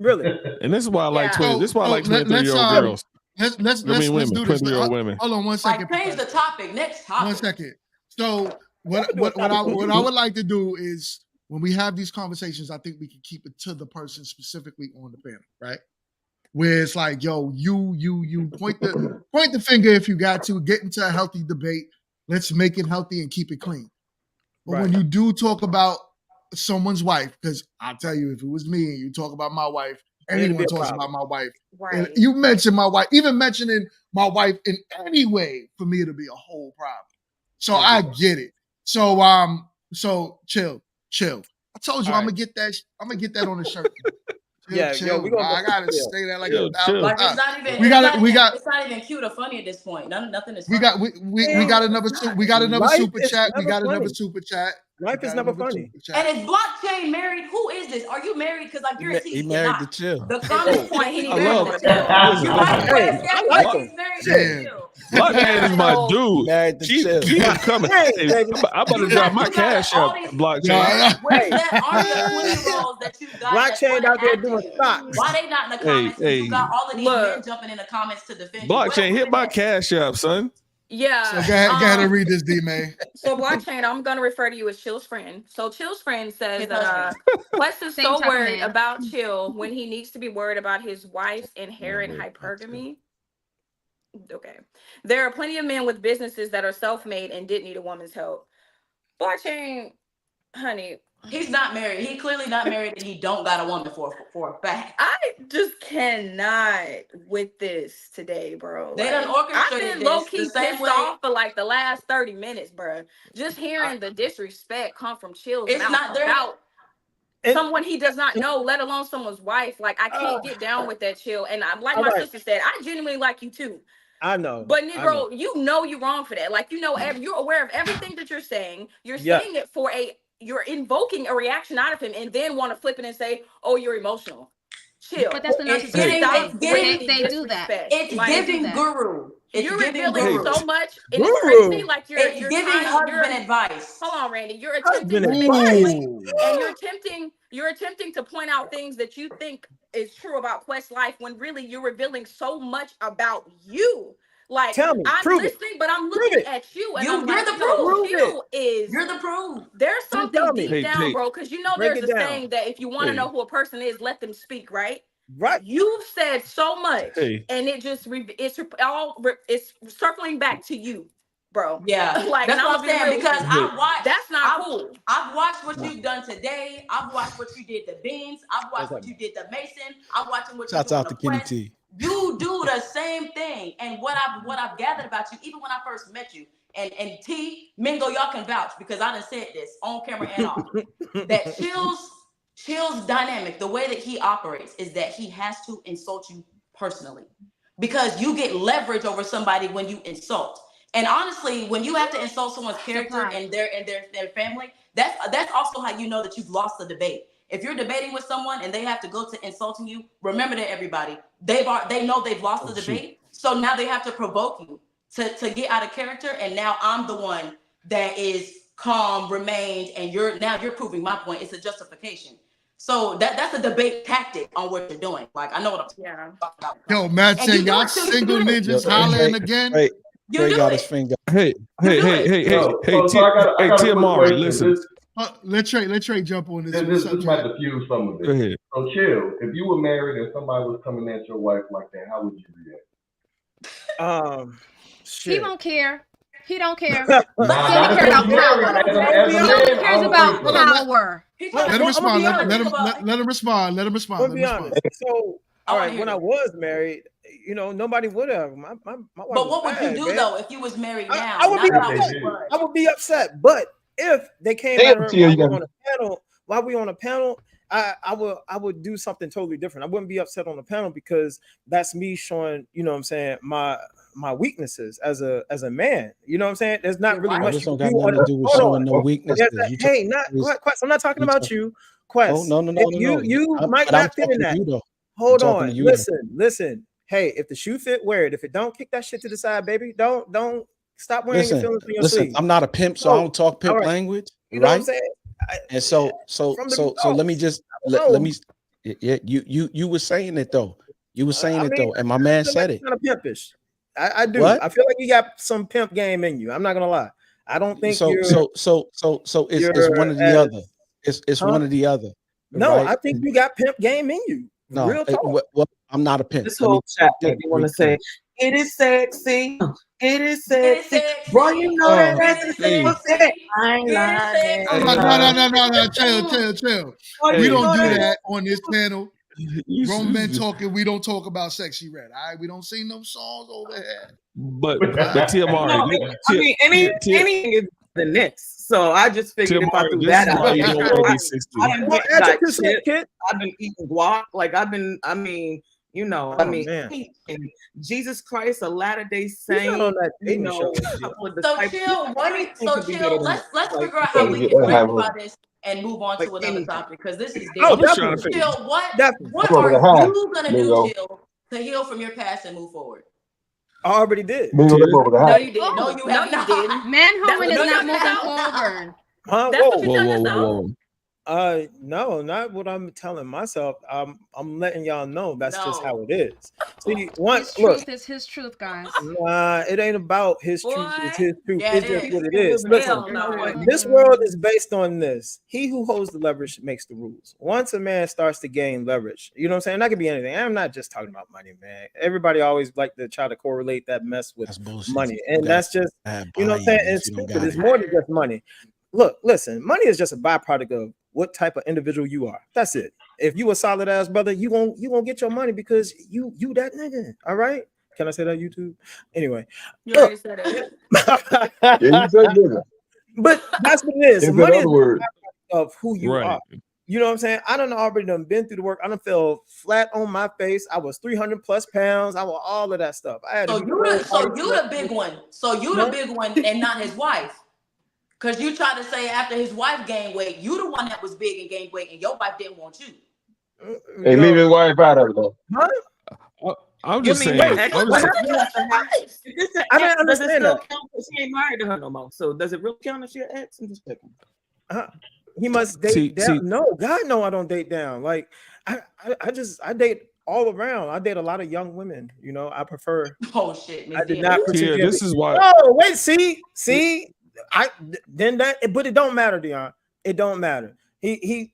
Really? And this is why I like 20. This is why I like 23-year-old girls. Let's do this. 20-year-old women. Hold on one second. Change the topic. Next topic. 1 second. So what I would like to do is, when we have these conversations, I think we can keep it to the person specifically on the panel, right? Where it's like, yo, you point the finger if you got to, get into a healthy debate. Let's make it healthy and keep it clean. But when you do talk about someone's wife, because I'll tell you, if it was me and you talk about my wife, anyone talks about my wife, and you mention my wife, even mentioning my wife in any way, for me it'll be a whole problem. So I get it. So chill. I told you I'm gonna get that. I'm gonna get that on the shirt. Chill. I gotta say that like a thousand Like it's not even. It's not even cute or funny at this point. Nothing is. We got another super chat. We got another super chat. Life is never funny. And is Blockchain married? Who is this? Are you married? Because I guarantee he married to Chill. The comment point he I love it. I like him. Blockchain is my dude. Keep him coming. I'm about to drop my cash up. Blockchain. Where's that army of 20-year-olds that you got? Blockchain out there doing stocks. Why they not in the comments? You got all of these men jumping in the comments to defend. Blockchain, hit my cash up, son. Yeah. So go ahead and read this, D-May. So Blockchain, I'm going to refer to you as Chill's friend. So Chill's friend says that Quest is so worried about Chill when he needs to be worried about his wife's inherent hypergamy. Okay. There are plenty of men with businesses that are self-made and didn't need a woman's help. Blockchain, honey. He's not married. He clearly not married, and he don't got a woman for a fact. I just cannot with this today, bro. They done orchestrated I've been low-key pissed off for like the last 30 minutes, bro. Just hearing the disrespect come from Chill's mouth about someone he does not know, let alone someone's wife. Like, I can't get down with that, Chill. And like my sister said, I genuinely like you too. I know. But Negro, you know you're wrong for that. Like, you know, you're aware of everything that you're saying. You're saying it for you're invoking a reaction out of him and then want to flip it and say, oh, you're emotional. Chill. But that's the narcissistic they do that. It's giving guru. You're revealing so much. And it's crazy. Like you're giving husband advice. Hold on, Randy. You're attempting to make and you're attempting to point out things that you think is true about Quest life when really you're revealing so much about you. Like, tell me, I'm listening, but I'm looking at you, and you're the proof. You're the proof. There's something deep down, bro, because you know there's a saying that if you want to know who a person is, let them speak, right? Right. You've said so much, and it's circling back to you, bro. Yeah, like that's what I'm saying, because I've watched. That's not cool. I've watched what you've done today. I've watched what you did to Beans. I've watched what you did to Mason. I'm watching what you did to Quest. You do the same thing. And what I've gathered about you, even when I first met you, and T, Mingo, y'all can vouch because I done said this on camera and off. That Chill's dynamic, the way that he operates is that he has to insult you personally. Because you get leverage over somebody when you insult. And honestly, when you have to insult someone's character and their family, that's also how you know that you've lost the debate. If you're debating with someone and they have to go to insulting you, remember that everybody, they know they've lost the debate. So now they have to provoke you to get out of character. And now I'm the one that is calm, remained, and you're proving my point. It's a justification. So that's a debate tactic on what you're doing. Like, I know what I'm talking about. Yo, Matt said y'all single ninjas hollering again. Trey got his finger. Hey, TMR, listen. Let Trey jump on this. This might diffuse some of it. Go ahead. So Chill, if you were married and somebody was coming at your wife like that, how would you react? He won't care. He don't care. Nah, He cares about power. He cares about power. Let him respond. Let him respond. Let him respond. Let me be honest. So, all right, when I was married, nobody would have. My wife. But what would you do though if you was married now? I would be upset. But if they came at her while we on a panel, I would do something totally different. I wouldn't be upset on the panel because that's me showing, my weaknesses as a man. You know what I'm saying? There's not really much. This don't got nothing to do with showing no weaknesses. Hey, Quest, I'm not talking about you, Quest. No. You might not fit in that. Hold on. Listen. Hey, if the shoe fit, wear it. If it don't, kick that shit to the side, baby. Don't stop wearing your feelings in your sleeve. I'm not a pimp, so I don't talk pimp language. You know what I'm saying? And so let me just let me. Yeah, you were saying it though. You were saying it though, and my man said it. Kind of pimpish. I do. What? I feel like you got some pimp game in you. I'm not gonna lie. I don't think so. It's one or the other. It's one or the other. No, right? I think you got pimp game in you. No, real talk. Well, I'm not a pimp. This whole chat that you want to say, it is sexy. It is sexy. Boy, you know that's sexy. I ain't lying. No. Chill. We don't do that on this panel. Grown men talking, we don't talk about Sexy Red. All right, we don't sing them songs over here. But TMR, I mean, anything is the next. So I just figured if I threw that out, I've been eating guac. Like Jesus Christ, a Latter-day Saint. So chill. Let's figure out how we can rectify this and move on to another topic because this is dangerous. Chill, what are you gonna do, Chill, to heal from your past and move forward? I already did. No, you didn't. No, you have not. Man-homing is not moving forward. Whoa. No, not what I'm telling myself. I'm letting y'all know that's just how it is. See, his truth is his truth, guys. It ain't about his truth. It's his truth. It's just what it is. Listen, this world is based on this. He who holds the leverage makes the rules. Once a man starts to gain leverage, you know what I'm saying? That could be anything. I'm not just talking about money, man. Everybody always like to try to correlate that mess with money, and that's just you know what I'm saying. It's stupid. It's more than just money. Look, listen. Money is just a byproduct of what type of individual you are. That's it. If you a solid ass brother, you won't get your money because you that nigga. All right. Can I say that YouTube? Anyway. You already said it. Yeah, you said nigga. But that's what it is. Money is a of who you right. are. You know what I'm saying? I done already been through the work. I done fell flat on my face. I was 300 plus pounds. I was all of that stuff. I had you the big one. So you the big one and not his wife. Because you tried to say after his wife gained weight, you the one that was big and gained weight, and your wife didn't want you. Hey, leave his wife out of it though. I'm just saying. I didn't understand that. She ain't married to her no more. So does it really count if she an ex? I'm just checking. He must date down. No, God, no, I don't date down. Like I date all around. I date a lot of young women. You know, I prefer. Oh shit! I did not. This is why. Oh wait, see. But it don't matter, Dion. It don't matter. He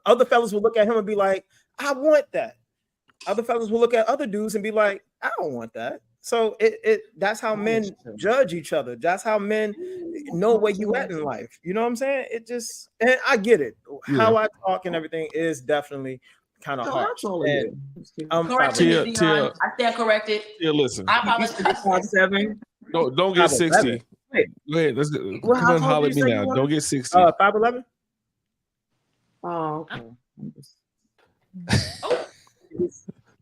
other fellas will look at him and be like, I want that. Other fellas will look at other dudes and be like, I don't want that. So that's how men judge each other. That's how men know where you at in life. You know what I'm saying? And I get it. How I talk and everything is definitely kind of How harsh. tall are And you? I'm Correction Tia, is Dion. I stand corrected. listen. I You said you're apologize. 5'7". Don't get 60. Wait, Go ahead. Let's go. well, Come how on, tall holler did at you me say now. you were? Don't get 60. 5'11". Oh, okay.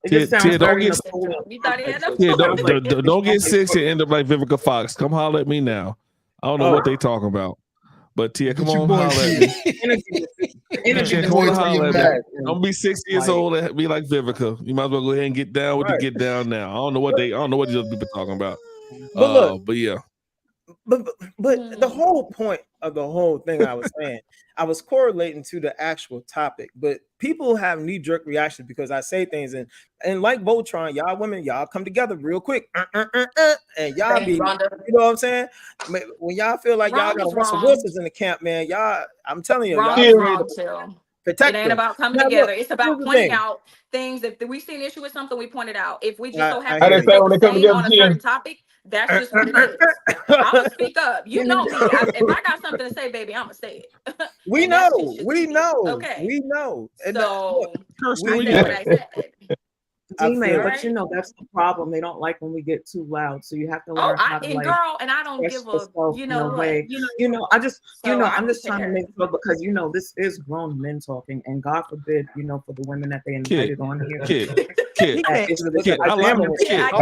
It Tia, just sounds Tia, don't very get Napoleon. You thought he had no Tia, Sounds like- don't get 60 and end up like Vivica Fox. Come holler at me now. I don't know what they talking about. But Tia, come Get your on, boy holler at Tia. me. Energy Tia, just come on, feels holler at like me. Don't be 60 years Like- old and be like Vivica. You might as well go ahead and get down with the get down now. I don't know what these other people talking about. But look, but yeah. But the whole point of the whole thing I was saying, I was correlating to the actual topic. But people have knee-jerk reactions because I say things and like Voltron, y'all women, y'all come together real quick, and y'all be, you know what I'm saying? When y'all feel like y'all got a Russell Wilson's in the camp, man, y'all, I'm telling you, y'all wrong, Till. protect It ain't them. about coming Now, together. look, It's about here's the pointing thing. out things. If we see an issue with something, we point it out. If we just so I happen hear to you. feel the same on a certain topic, that's just what it is. I'm gonna speak up. You know me. If I got something to say, baby, I'm gonna say it. We And that's know, just we know, okay. we know. And So we I know. said what I said. D-May, feel but it. you know that's the problem. They don't like when we get too loud, so you have to Oh, learn how to like girl, and I don't express give a yourself you in know a what. way. I just So I I'm just trying to compare. make sure because this is grown men talking, and God forbid, for the women that they invited on here. Kid, He can't I like can't.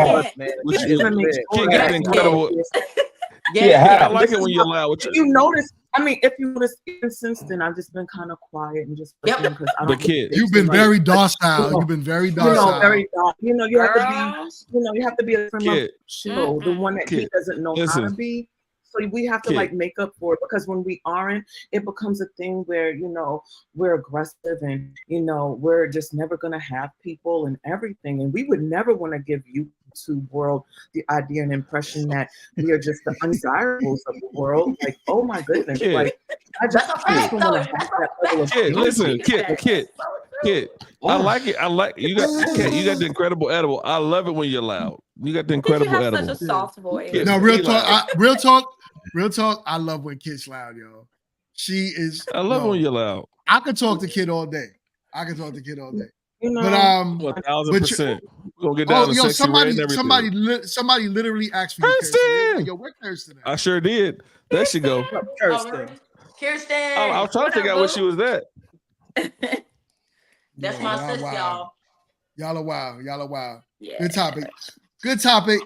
Which Just to make sure Kid got the incredible. Yeah, I like it when you're loud. If you notice, if you notice, even since then, I've just been kind of quiet and just listening because I don't. But kid, You've been very docile. You've been very docile. Very you have to be. You have to be a friend chill, the one that he doesn't know how to be. So we have to like make up for it because when we aren't, it becomes a thing where we're aggressive and we're just never gonna have people and everything, and we would never want to give you to world the idea and impression that we are just the undesirables of the world. Like, oh my goodness, like I just don't want to have that level of listen, kid. I like it. I like you got the incredible edible. I love it when you're loud. You got the incredible You have edible. such a soft voice. Kid, No, be real talk. loud. Real talk. I love when Kid's loud, yo. She is. I love when you're loud. I could talk to Kid all day. But 1000%. We're gonna get down to sexy red and everything. somebody literally asked for you, Kirsten. Like, yo, where Kirsten at? I sure did. There she go. Kirsten. Kirsten. I was trying to figure out where she was at. That's my sis, y'all. Y'all are wild. Yeah. Good topic.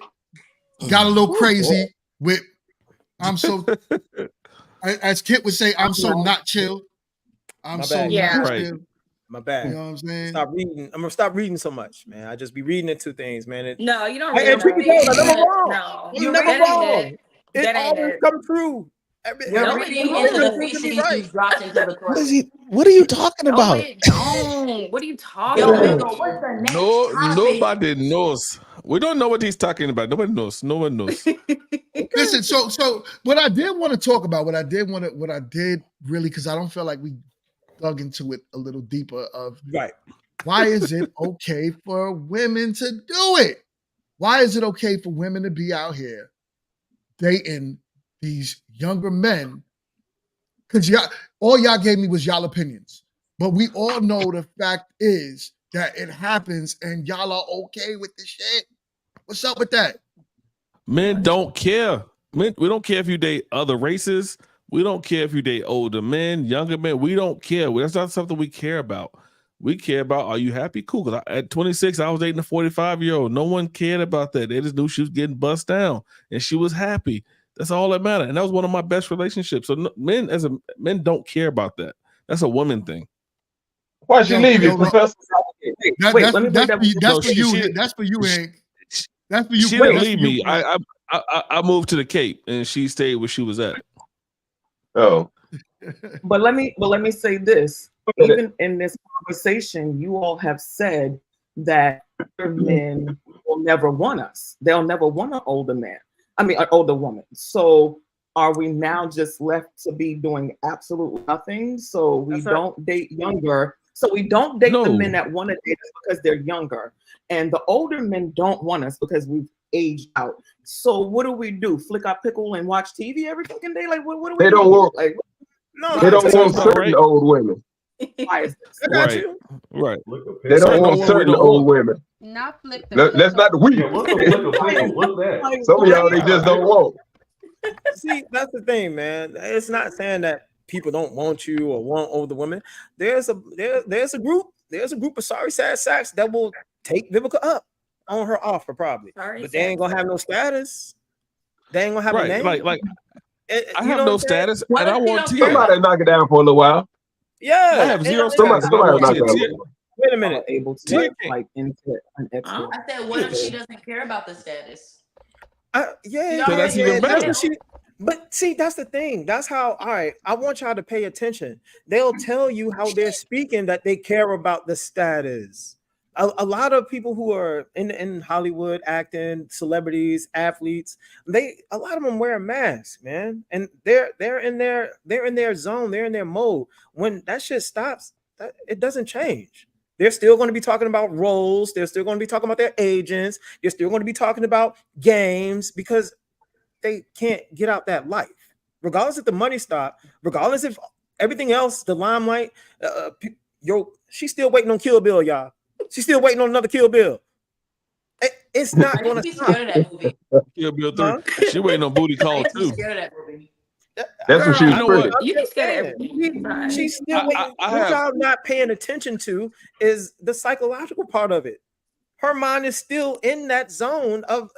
Got a little crazy with I'm so as Kit would say, I'm so not chill. I'm so not chill. My bad. You know what I'm saying? Stop reading. I'm gonna stop reading so much, man. I just be reading into things, man. No, you don't. I'm never wrong. No, I'm never wrong. It always come true. You're reading into the species you dropped into the throat. What are you talking about? What are you talking about? Nobody knows. We don't know what he's talking about. Nobody knows. No one knows. Listen, so what I did want to talk about, what I did really, because I don't feel like we dug into it a little deeper of why is it okay for women to do it? Why is it okay for women to be out here dating these younger men? Because all y'all gave me was y'all opinions. But we all know the fact is that it happens and y'all are okay with the shit. What's up with that? Men don't care. We don't care if you date other races. We don't care if you date older men, younger men. We don't care. That's not something we care about. We care about, are you happy? Cool. Because at 26, I was dating a 45-year-old. No one cared about that. They just knew she was getting bust down and she was happy. That's all that mattered. And that was one of my best relationships. So men don't care about that. That's a woman thing. Why'd she leave you, Professor? That's for you. That's for you, Hank. That's for you. She didn't leave me. I moved to the Cape and she stayed where she was at. Oh. But let me say this. Even in this conversation, you all have said that men will never want us. They'll never want an older man. I mean, an older woman. So are we now just left to be doing absolutely nothing? So we don't date younger. So we don't date the men that want to date us because they're younger. And the older men don't want us because we've aged out. So what do? Flick our pickle and watch TV every fucking day? Like what do we do? They don't want like they don't want certain old women. Why is this? Right. Right. They don't Certain want old women certain don't old want. women. Not flip the Let's not we. Yeah, what's a flick of pickle? What's that? Some of y'all they just don't want. See, that's the thing, man. It's not saying that people don't want you or want older women. There's a group of sorry sad sacks that will take Vivica up on her offer probably, but they ain't gonna have no status. They ain't gonna have a name. Like I you have know no what I'm saying? status, and I want Tia. Somebody knock it down for a little while. Yeah, I have zero Somebody status, and I want knock Tia. it down. Tia. Wait a minute. Able to Tia like into an expert. I said, what if she doesn't care about the status? Yeah, So that's even better. But see, that's the thing. That's how. All right, I want y'all to pay attention. They'll tell you how they're speaking that they care about the status. A lot of people who are in Hollywood acting, celebrities, athletes, a lot of them wear masks, man, and they're in their zone, they're in their mode. When that shit stops, it doesn't change. They're still going to be talking about roles. They're still going to be talking about their agents. They're still going to be talking about games because they can't get out that life. Regardless if the money stopped, regardless if everything else, the limelight, she's still waiting on Kill Bill, y'all. She's still waiting on another Kill Bill. It's not going to stop. Scared of that movie. Kill Bill 3. She waiting on Booty Call I'm 2. scared of that movie. That's what she was pretty. You can scared of everything. She's still waiting. What y'all not paying attention to is the psychological part of it. Her mind is still in that zone of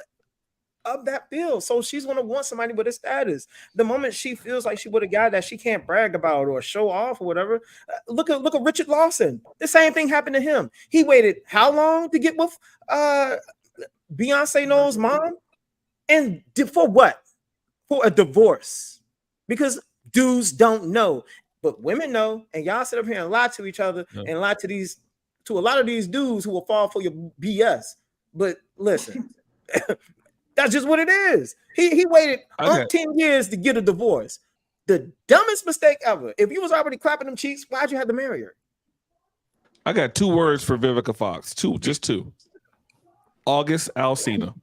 that bill. So she's going to want somebody with a status. The moment she feels like she with a guy that she can't brag about or show off or whatever, look at Richard Lawson. The same thing happened to him. He waited how long to get with Beyonce Knowles' mom? And for what? For a divorce. Because dudes don't know, but women know, and y'all sit up here and lie to each other and lie to a lot of these dudes who will fall for your BS. But listen, that's just what it is. He waited 10 years to get a divorce. The dumbest mistake ever. If you was already clapping them cheeks, why'd you have to marry her? I got 2 words for Vivica Fox. Just two. August Alsina.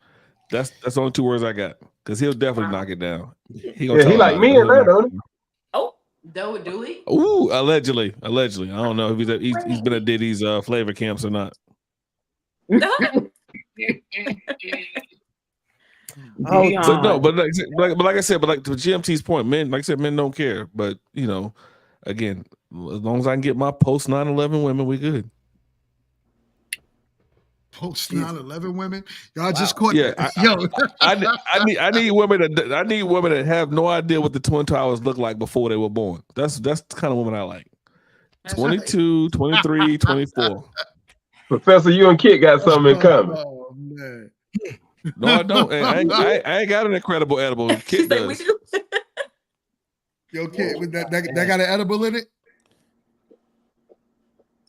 That's the only 2 words I got. Because he'll definitely knock it down. He like me and that, don't he? Oh, do we? Ooh, allegedly. I don't know if he's been at Diddy's flavor camps or not. But like I said, to GMT's point, men, like I said, men don't care. But again, as long as I can get my post 9/11 women, we good. Post 9/11 women, y'all just caught I need women that have no idea what the Twin Towers look like before they were born. That's the kind of woman I like. 22, 23, 24. Professor, you and Kit got something in common. Oh man. No, I don't. I ain't got an incredible edible. Kit does. Yo, Kit, with that got an edible in it?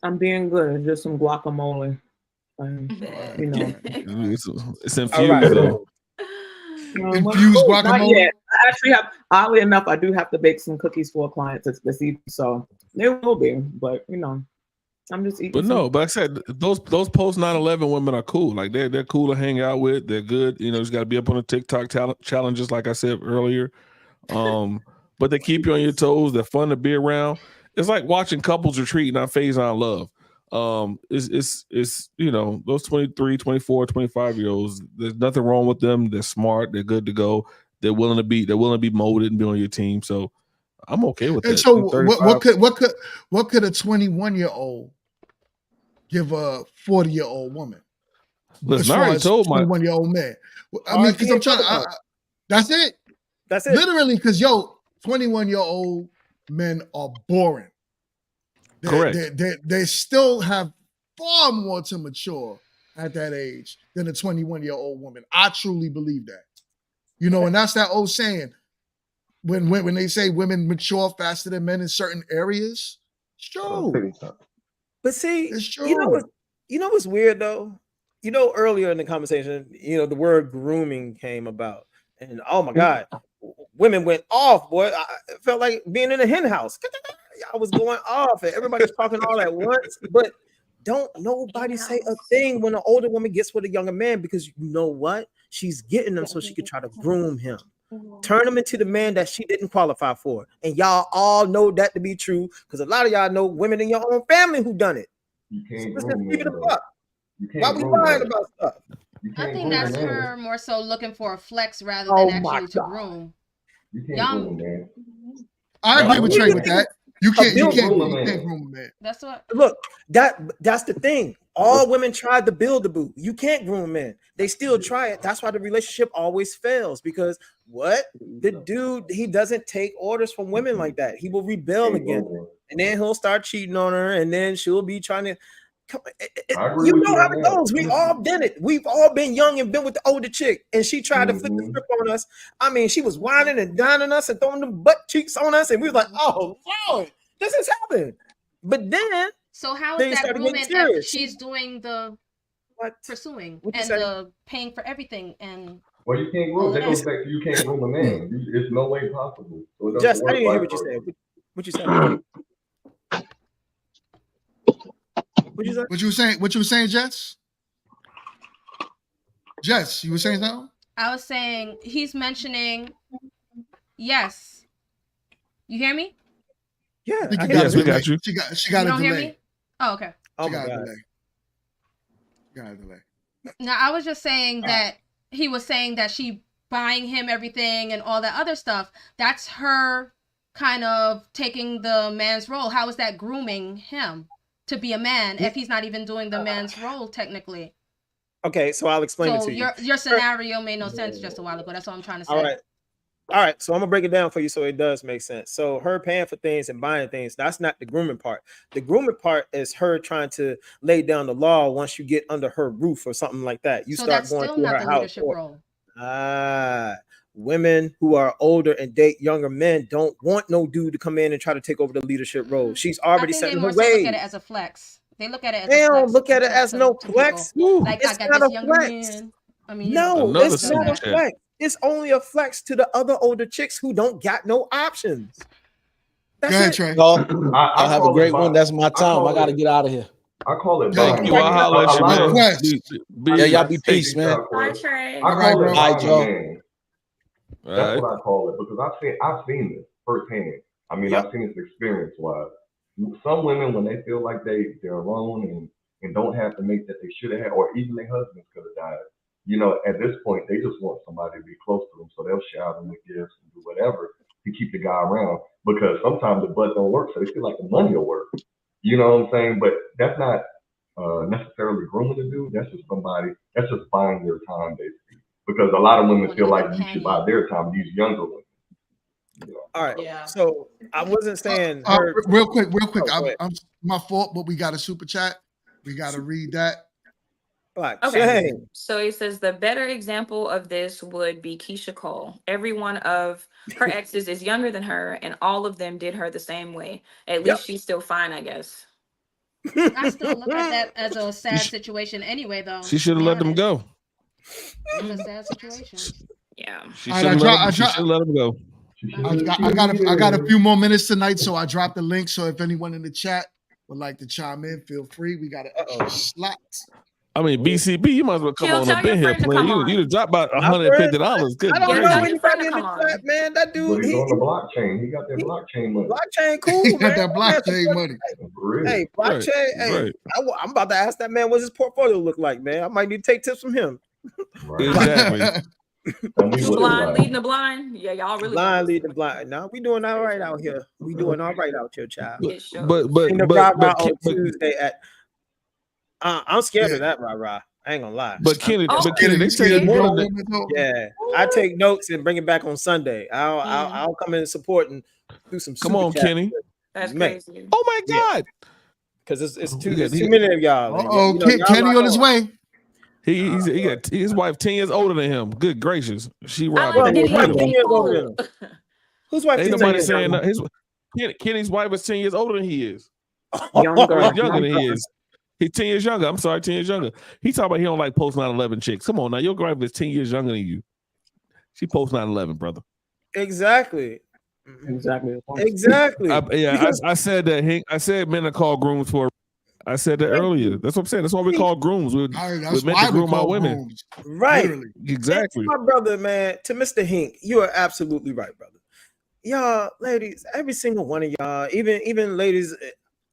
I'm being good. Just some guacamole. It's infused though. Infused guacamole. Not yet. I actually have. Oddly enough, I do have to bake some cookies for a client this evening, so there will be. But I'm just eating. But no, but like I said, those post 9/11 women are cool. Like they're cool to hang out with. They're good. Just got to be up on the TikTok challenges, like I said earlier. But they keep you on your toes. They're fun to be around. It's like watching couples retreat, not phase on love. It's those 23, 24, 25-year-olds. There's nothing wrong with them. They're smart. They're good to go. They're willing to be molded and be on your team. So I'm okay with that. And so what could a 21-year-old give a 40-year-old woman? Listen, I already told my 21-year-old man. I mean, because I'm trying to. That's it. That's it. Literally, because 21-year-old men are boring. Correct. They still have far more to mature at that age than a 21-year-old woman. I truly believe that. And that's that old saying. When they say women mature faster than men in certain areas, it's true. But see, it's true. What's weird though? Earlier in the conversation, the word grooming came about, and oh my God, women went off, boy. I felt like being in a hen house. I was going off, and everybody's talking all at once. But don't nobody say a thing when an older woman gets with a younger man, because you know what? She's getting them so she could try to groom him. turn him into the man that she didn't qualify for. And y'all all know that to be true because a lot of y'all know women in your own family who done it. You can't So let's groom keep it men, a though. buck. You Why can't we groom lying men. about stuff? You I can't think groom a that's man. her more so looking for a flex rather Oh than my actually to God. groom. You can't Y'all, groom a man. I agree with Trey with that. You can't groom a groom man. a man. that's what. Look, that's the thing. All women tried to build the boo. You can't groom men. They still try it. That's why the relationship always fails because what? The dude, he doesn't take orders from women like that. He will rebel against it. And then he'll start cheating on her, and then she'll be trying to I agree you with know you how on it that. goes. We all done it. We've all been young and been with the older chick, and she tried to flip the script on us. I mean, she was whining and dining us and throwing them butt cheeks on us, and we was like, "Oh Lord, this is happening." But then, So how is then that started getting grooming if serious. she's doing the pursuing What'd you and say? the paying for everything and Well, you can't all groom. of That goes that? back to you can't groom a man. It's no way possible. So it doesn't Jess, I work didn't hear vice what you versa. said. What you said? What you said? What you were saying? What you were saying, Jess? Jess, you were saying something? I was saying he's mentioning. Yes, you hear me? Yeah, I think I you hear got a Yes, we delay. got you. She You got a don't hear delay. me? Oh, okay. Oh She my got a God. delay. Got a delay. Now I was just saying that he was saying that she buying him everything and all that other stuff. That's her kind of taking the man's role. How is that grooming him to be a man if he's not even doing the man's role technically? Okay, so I'll explain it So to you. your scenario made no sense just a while ago. That's all I'm trying to say. All right. So I'm gonna break it down for you so it does make sense. So her paying for things and buying things, that's not the grooming part. The grooming part is her trying to lay down the law once you get under her roof or something like that. You So start that's going still through not her the house. leadership role. Women who are older and date younger men don't want no dude to come in and try to take over the leadership role. She's I already think they setting her more so look ways. at it as a flex. They look at it as They a don't flex. look at it as no to flex. people. Like I It's got not this a younger flex. man. I mean, No, Another it's not a super chat. flex. It's only a flex to the other older chicks who don't got no options. That's Go ahead, it. Trey. Y'all have a great one. That's my time. I got to get out of here. I call it Yo, Thank you. I'll holler at you, man. request. Yeah, y'all be peace, man. Bye, Trey. I All right, call it bro. buying Bye, a Joe. man. All That's right. what I call it because I've seen this firsthand. I mean, I've seen this experience wise. Some women, when they feel like they're alone and don't have the mate that they should have had, or even their husbands could have died. You know, at this point, they just want somebody to be close to them, so they'll shower them with gifts and do whatever to keep the guy around. Because sometimes the butt don't work, so they feel like the money will work. You know what I'm saying? But that's not necessarily grooming the dude. That's just buying their time, basically. Because a lot of women feel like you should buy their time. These younger women. You know? All right. Yeah. So I wasn't saying her. Real quick. Oh, go ahead. I'm my fault, but we got a super chat. We got to read that. Okay. So he says the better example of this would be Keisha Cole. Every one of her exes is younger than her, and all of them did her the same way. At least she's still fine, I guess. I still look at that as a sad situation anyway, though. She should have let them go. It's a sad situation. Yeah. She All should right, have let them go. I got a few more minutes tonight, so I dropped the link. So if anyone in the chat would like to chime in, feel free. We got an extra slot. I mean, BCB, you might as well come Chill, on tell up in your here, friend to player. come on. You dropped about My friend, $150. Good I don't gracious. know anybody in the chat, man. That But dude, he's on the blockchain. He got that blockchain money. blockchain cool, He man. got that blockchain money. For real. Hey, blockchain. Hey, right. I'm about to ask that man what his portfolio look like, man. I might need to take tips from him. Exactly. Two blind leading the blind. Yeah, y'all really blind leading the blind. No, we doing all right out here. We doing all right out here, child. But Seen the rah-rah on Tuesday at. I'm scared of that rah-rah. I ain't gonna lie. But Kenny, I'm but scared Kenny, of they you say seeing more grown than women. Yeah, I take notes and bring it back on Sunday. I'll come in and support and do some. Come on, super chat. Kenny. That's Man. crazy. Oh my God! Because it's too He got- many of y'all. and Uh-oh, y'all Kenny lock on his way. He got his wife 10 years older than him. Good gracious, she robbed Well, him. whose wife Incredible. 10 years older than him? Whose wife Ain't 10 nobody years saying older? that. Kenny's wife is 10 years older than he is. Younger. Younger than he is. He's 10 years younger. I'm sorry, 10 years younger. He talking about he don't like post 9/11 chicks. Come on now, your wife is 10 years younger than you. She post 9/11, brother. Exactly. Exactly. Exactly. I said that. I said men are called grooms for. I said that earlier. That's what I'm saying. That's why we call grooms. We're meant to groom our women. Grooms. Right. Literally. Exactly. And to my brother, man, to Mr. Hink, you are absolutely right, brother. Y'all, ladies, every single one of y'all, even ladies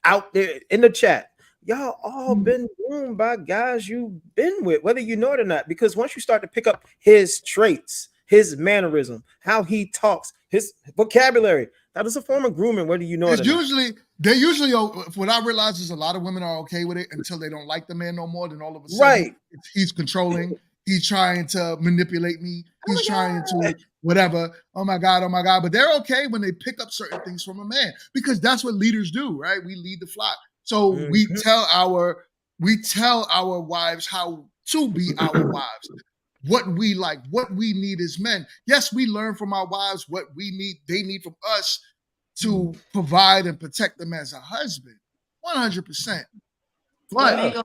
out there in the chat, y'all all been groomed by guys you've been with, whether you know it or not. Because once you start to pick up his traits, his mannerism, how he talks, his vocabulary, that is a form of grooming, whether you know it or not. They usually, what I realize is a lot of women are okay with it until they don't like the man no more. Then all of a sudden, he's controlling. He's trying to manipulate me. He's trying to whatever. Oh my God. But they're okay when they pick up certain things from a man because that's what leaders do, right? We lead the flock. So we tell our wives how to be our wives. What we like, what we need as men. Yes, we learn from our wives what we need, they need from us to provide and protect them as a husband. 100%. But Mingo,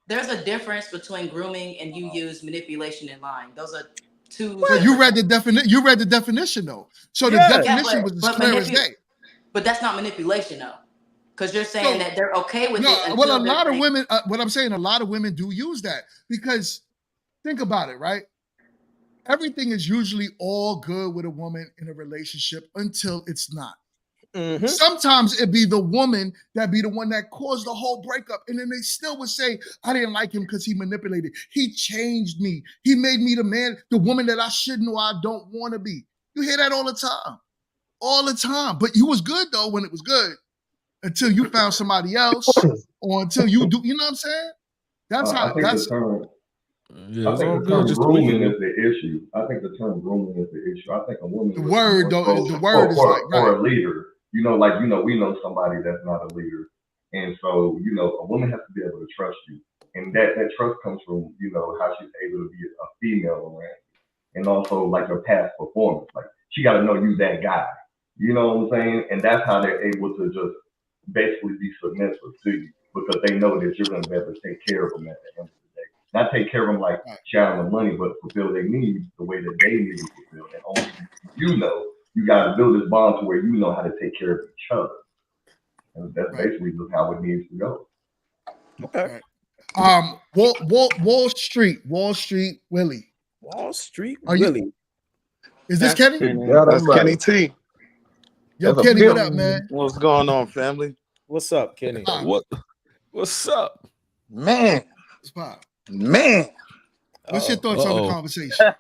there's a difference between grooming and you use manipulation and lying. Those are two. But you read the definition. You read the definition though. So the definition was as clear as day. But that's not manipulation though. Because you're saying that they're okay with it. Well, a lot of women, what I'm saying, a lot of women do use that because think about it, right? Everything is usually all good with a woman in a relationship until it's not. Sometimes it'd be the woman that be the one that caused the whole breakup. And then they still would say, I didn't like him because he manipulated. He changed me. He made me the woman that I shouldn't or I don't want to be. You hear that all the time. All the time. But you was good though when it was good until you found somebody else or until you do, you know what I'm saying? That's how, that's. I think the term grooming is the issue. I think the term grooming is the issue. I think a woman the word is like or a leader. We know somebody that's not a leader, and so a woman has to be able to trust you, and that trust comes from how she's able to be a female around you, and also like your past performance. Like she got to know you that guy. You know what I'm saying? And that's how they're able to just basically be submissive to you because they know that you're going to be able to take care of them at the end of the day. Not take care of them like sharing the money, but fulfill their needs the way that they need to fulfill. And only you got to build this bond to where you know how to take care of each other. And that's basically just how it needs to go. Okay. Wall Street Willie. Wall Street Willie. Is this Kenny? Yeah, that's Kenny T. Yo, Kenny, what up, man? What's going on, family? What's up, Kenny? What's up? Man. What's your thoughts on the conversation?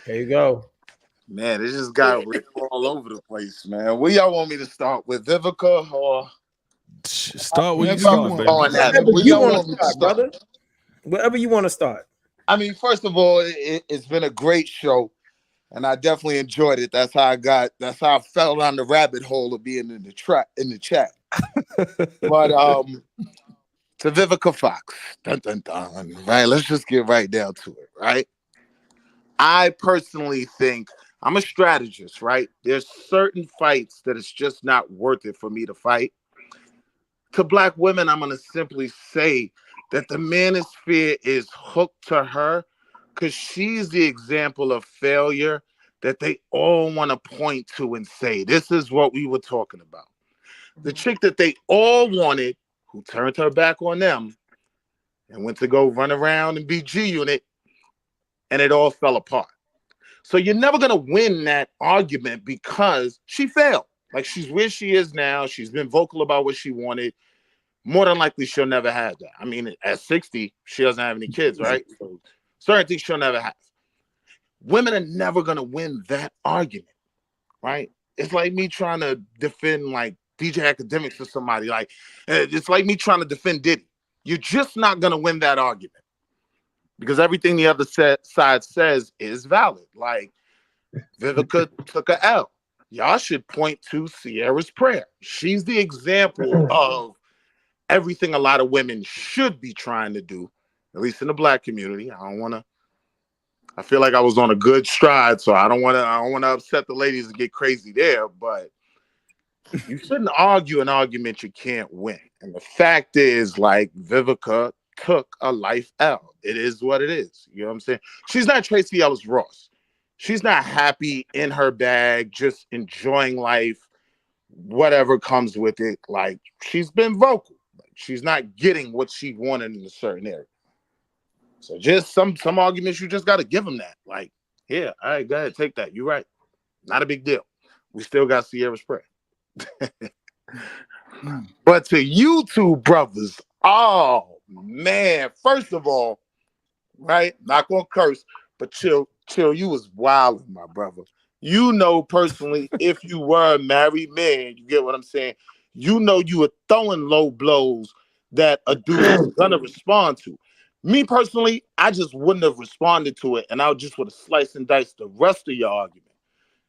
Here you go. Man, it just got real all over the place, man. Where y'all want me to start with, Vivica or start where you start, baby. Wherever you want to start, brother. Wherever you want to start. I mean, first of all, it's been a great show, and I definitely enjoyed it. That's how I fell down the rabbit hole of being in the chat. But to Vivica Fox, right? Let's just get right down to it, right? I personally think I'm a strategist, right? There's certain fights that it's just not worth it for me to fight. To Black women, I'm going to simply say that the manosphere is hooked to her because she's the example of failure that they all want to point to and say, this is what we were talking about. The chick that they all wanted, who turned her back on them and went to go run around and be G Unit, and it all fell apart. So you're never going to win that argument because she failed. Like she's where she is now. She's been vocal about what she wanted. More than likely, she'll never have that. I mean, at 60, she doesn't have any kids, right? So certain things she'll never have. Women are never going to win that argument, right? It's like me trying to defend like DJ Academics or somebody. Like it's like me trying to defend Diddy. You're just not going to win that argument because everything the other side says is valid. Like Vivica took a L. Y'all should point to Sierra's prayer. She's the example of everything a lot of women should be trying to do, at least in the Black community. I feel like I was on a good stride, so I don't want to upset the ladies and get crazy there, but you shouldn't argue an argument you can't win. And the fact is, like, Vivica took a life L. It is what it is. You know what I'm saying? She's not Tracy Ellis Ross. She's not happy in her bag, just enjoying life, whatever comes with it. Like, she's been vocal. Like, she's not getting what she wanted in a certain area. So just some arguments, you just got to give them that. Like, yeah, all right, go ahead, take that. You're right. Not a big deal. We still got Sierra Spray. But to you two brothers, oh man, first of all, right? Not gonna curse, but chill, you was wilding, my brother. You know personally, if you were a married man, you get what I'm saying? You know you were throwing low blows that a dude is gonna respond to. Me personally, I just wouldn't have responded to it, and I just would have sliced and diced the rest of your argument.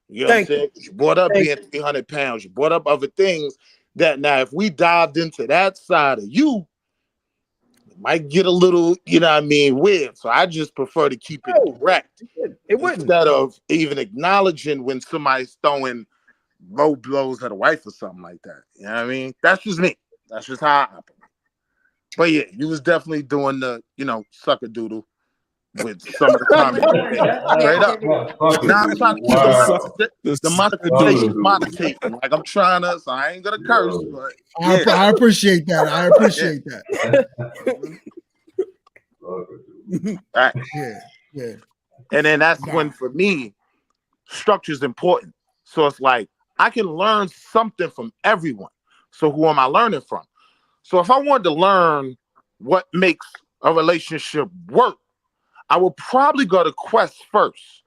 You know what I'm saying? You brought up being 300 pounds. You brought up other things that now, if we dived into that side of you, it might get a little, you know what I mean, weird. So I just prefer to keep it direct instead of even acknowledging when somebody's throwing low blows at a wife or something like that. You know what I mean? That's just me. That's just how I operate. But yeah, you was definitely doing the, sucker doodle with some of the comments. Straight up. Now I'm trying to keep the monetization monetating. Like, I'm trying to, so I ain't gonna curse, but yeah. I appreciate that. I appreciate that. Right. Yeah. And then that's when, for me, structure is important. So it's like, I can learn something from everyone. So who am I learning from? So if I wanted to learn what makes a relationship work, I would probably go to Quest first.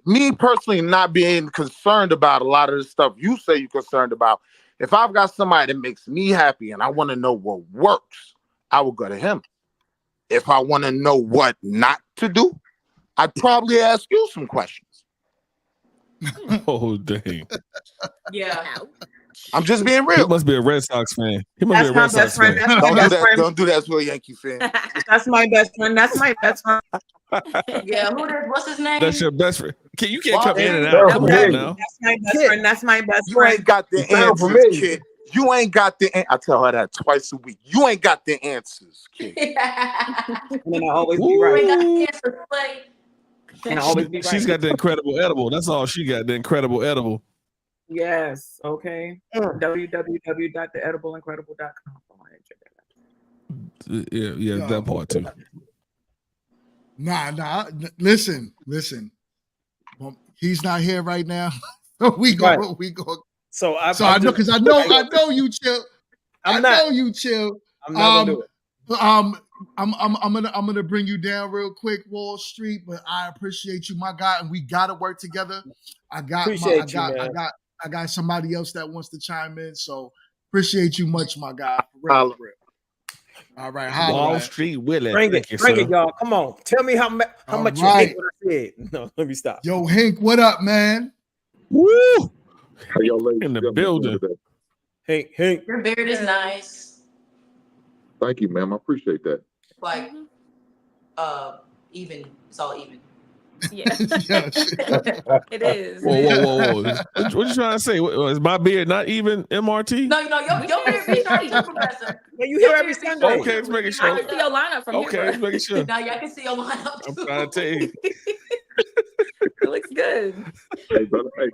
Me personally, not being concerned about a lot of the stuff you say you're concerned about. If I've got somebody that makes me happy and I want to know what works, I will go to him. If I want to know what not to do, I'd probably ask you some questions. Oh, dang. Yeah. I'm just being real. He must be a Red Sox fan. He must be a Red Sox fan. Don't do that to a Yankee fan. That's my best friend. That's my best friend. Yeah, what's his name? That's your best friend. You can't Walter. come in and out. Come on now. That's my best friend. That's my best You friend. ain't got the answers, kid. You ain't got the. I tell her that twice a week. You ain't got the answers, kid. And then I always be right. You ain't got the answers, play. And I always be right. She's got the incredible edible. That's all she got. The incredible edible. Yes. Okay. www.theedibleincredible.com. Yeah, that part too. Nah. Listen. Well, he's not here right now. we go. So I know, because I know you chill. I know you chill. I'm not gonna do it. I'm gonna bring you down real quick, Wall Street. But I appreciate you, my guy, and we gotta work together. I got somebody else that wants to chime in, so appreciate you much, my guy. For real. All right, Wall Street Willie. Bring it, y'all. Come on, tell me how much you hate what I said. No, let me stop. Yo, Hank, what up, man? Woo! How y'all ladies in the building? Hank, your beard is nice. Thank you, ma'am. I appreciate that. Like, even. It's all even. Yeah. It is. Whoa. What you trying to say? Is my beard not even MRT? No, your beard be straight too, Professor. Well, you here every Sunday. Okay, let's make it sure. I can see your lineup from here. Okay, let's make it sure. Now y'all can see your lineup too. I'm trying to tell you. It looks good. Hey, brother. Hey,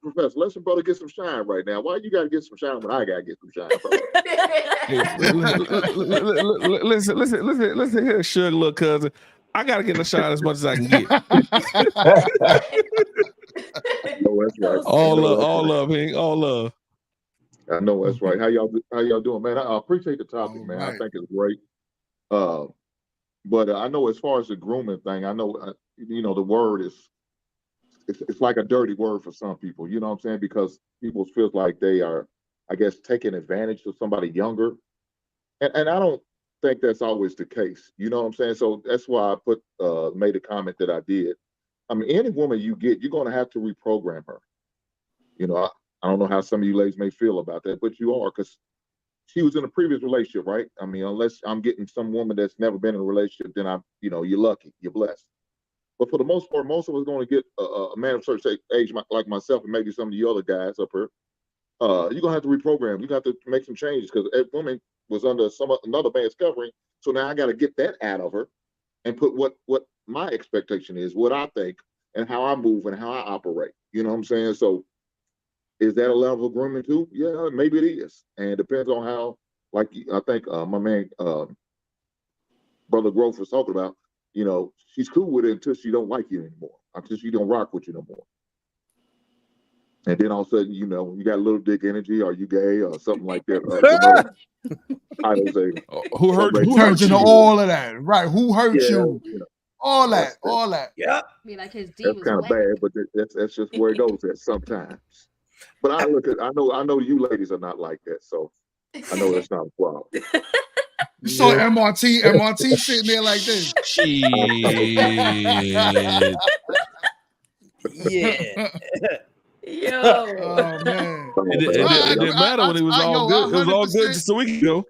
Professor, let some brother get some shine right now. Why you gotta get some shine when I gotta get some shine, brother? Listen here, sugar little cousin. I gotta get the shine as much as I can get. No, that's right. All love, Hank. All love. I know that's right. How y'all doing, man? I appreciate the topic, man. Right. I think it's great. But I know as far as the grooming thing, I know the word is it's like a dirty word for some people. You know what I'm saying? Because people feel like they are, I guess, taking advantage of somebody younger, and I don't think that's always the case. You know what I'm saying? So that's why I made a comment that I did. I mean, any woman you get, you're going to have to reprogram her. You know, I don't know how some of you ladies may feel about that, but you are, because she was in a previous relationship, right? I mean, unless I'm getting some woman that's never been in a relationship, then you're lucky, you're blessed. But for the most part, most of us are going to get a man of a certain age, like myself, and maybe some of the other guys up here. You're going to have to reprogram. You're going to have to make some changes, because that woman was under another man's covering. So now I got to get that out of her and put what my expectation is, what I think, and how I move and how I operate. You know what I'm saying? So is that a level of grooming too? Yeah, maybe it is, and it depends on how. Like I think my man, Brother Growth was talking about. She's cool with it until she don't like you anymore, until she don't rock with you no more. And then all of a sudden, you got a little dick energy, or you gay, or something like that. I don't say. Who hurt turns into you? all of that, right? Who hurt you? All that. Yeah. Be like his D That's was kind of whack. bad, but that's just where it goes at sometimes. But I know you ladies are not like that, so I know that's not a problem. You saw MRT sitting there like this. Yeah. Yo. Oh man. It didn't matter when it was all good. It was all good just a week ago.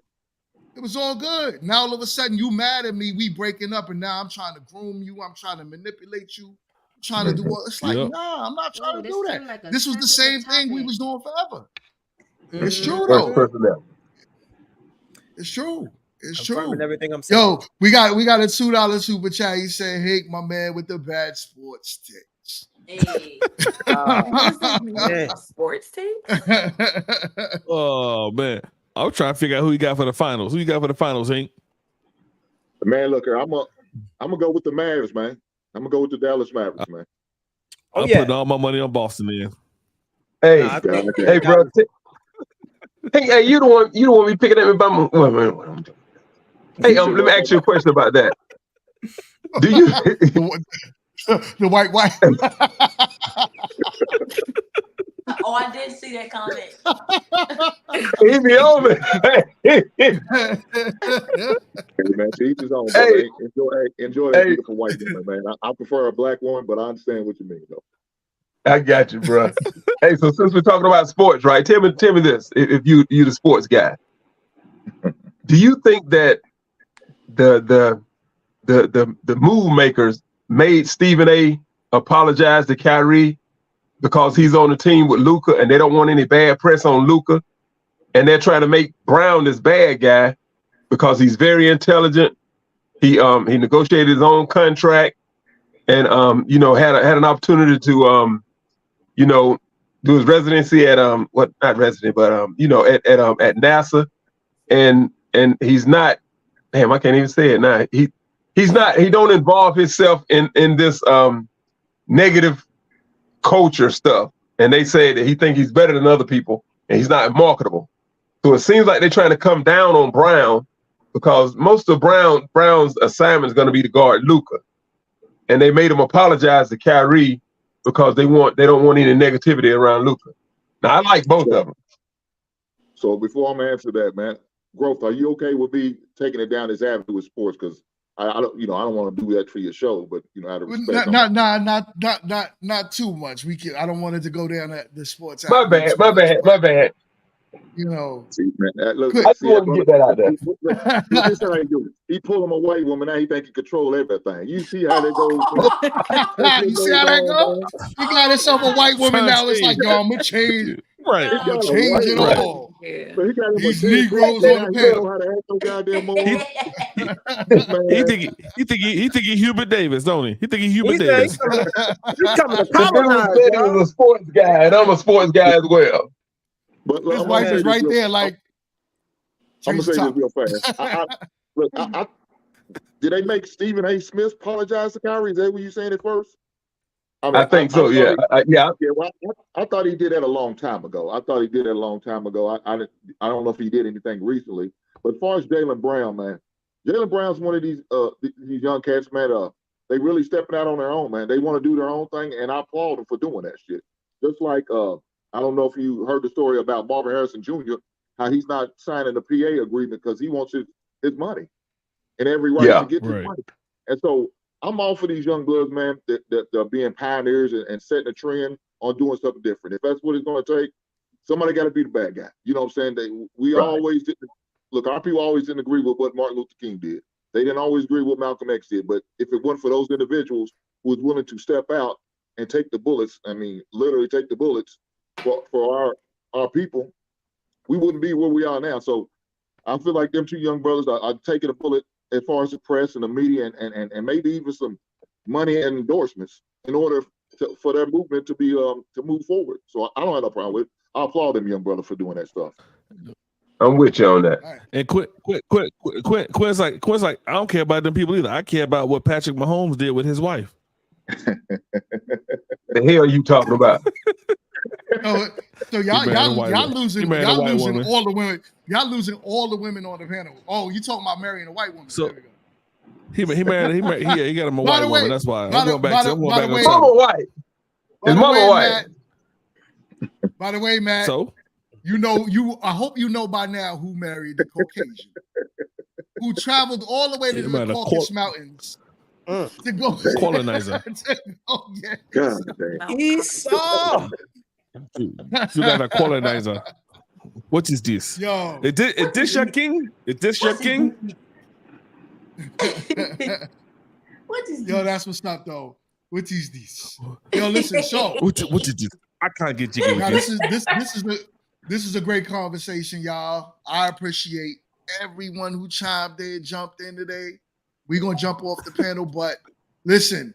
It was all good. Now all of a sudden you mad at me. We breaking up, and now I'm trying to groom you. I'm trying to manipulate you. I'm trying to do what? It's like, nah, I'm not trying to do that. Like this was the same thing we was doing forever. It's true First though. personnel. It's true. It's Confirming true. everything I'm saying. Yo, we got a $2 super chat. He said, "Hey, my man with the bad sports takes." Hey. What does that mean? Sports takes? Oh man, I'm trying to figure out who you got for the finals. Who you got for the finals, Hank? Man, look, I'm gonna go with the Mavericks, man. I'm gonna go with the Dallas Mavericks, man. I'm putting all my money on Boston in. Hey, hey, bro. Hey, you don't want me picking at me by my. Wait. Hey, let me ask you a question about that. Do you the white? Oh, I did see that comment. He be on me. Hey, man, to each his own, brother. Enjoy that beautiful white woman, man. I prefer a black woman, but I understand what you mean, though. I got you, bro. Hey, so since we're talking about sports, right? Tell me this: if you the sports guy, do you think that the move makers made Stephen A. apologize to Kyrie because he's on the team with Luka and they don't want any bad press on Luka, and they're trying to make Brown this bad guy because he's very intelligent. He negotiated his own contract and had an opportunity to do his residency at at NASA, and he's not. Damn, I can't even say it now. He don't involve himself in this negative culture stuff. And they say that he think he's better than other people and he's not marketable. So it seems like they're trying to come down on Brown because most of Brown's assignment is going to be to guard Luka. And they made him apologize to Kyrie because they don't want any negativity around Luka. Now I like both of them. So before I'm answer that, man, Growth, are you okay with me taking it down this avenue with sports? Because I don't want to do that for your show, but out of respect, not too much. I don't want it to go down the sports. My bad. See, man, look, I just want to get that out there. Look, this how he do it. He pull him a white woman. Now he think he control everything. You see how that goes? You see how that goes? He got himself a white woman now. It's like, yo, I'm gonna change. Right. I'm gonna change it all. Yeah. So he got him These a Negroes on the panel. How to act no goddamn more. He think he Hubert Davis, don't he? He think he Hubert Davis. He's coming to The dude colonize, said he was a sports guy, and I'm a sports guy as well. But look, His wife is right there, like. I'm gonna say this real fast. Did they make Stephen A. Smith apologize to Kyrie? Is that what you saying at first? I think so. Yeah. Well, I thought he did that a long time ago. I don't know if he did anything recently. But as far as Jaylen Brown, man, Jaylen Brown's one of these young cats, man. They really stepping out on their own, man. They want to do their own thing, and I applaud them for doing that shit. Just like I don't know if you heard the story about Marvin Harrison Jr., how he's not signing the PA agreement because he wants his money and every right to get his money. And so I'm all for these young bloods, man, that are being pioneers and setting a trend on doing something different. If that's what it's going to take, somebody got to be the bad guy. You know what I'm saying? Always didn't look. Our people always didn't agree with what Martin Luther King did. They didn't always agree with what Malcolm X did. But if it wasn't for those individuals who was willing to step out and take the bullets, I mean, literally take the bullets for our people, we wouldn't be where we are now. So I feel like them two young brothers are taking a bullet as far as the press and the media and maybe even some money and endorsements in order for their movement to be to move forward. So I don't have no problem with it. I applaud them young brother for doing that stuff. I'm with you on that. And Quinn's like, I don't care about them people either. I care about what Patrick Mahomes did with his wife. The hell are you talking about? So y'all losing all the women. Y'all losing all the women on the panel. Oh, you talking about marrying a white woman? So he got him a white woman. That's why. I'm going back on topic. Mama white. Is Mama white? By the way, Matt. So I hope you know by now who married the Caucasian, who traveled all the way to the Caucasus Mountains to go colonizer. God damn. Esau. You got a colonizer. What is this? Yo, is this your king? Is this your king? What is Yo, that's what's up though. What is this? Yo, listen, so what is this? I can't get jiggy with this is a great conversation, y'all. I appreciate everyone who chimed in, jumped in today. We're gonna jump off the panel, but listen,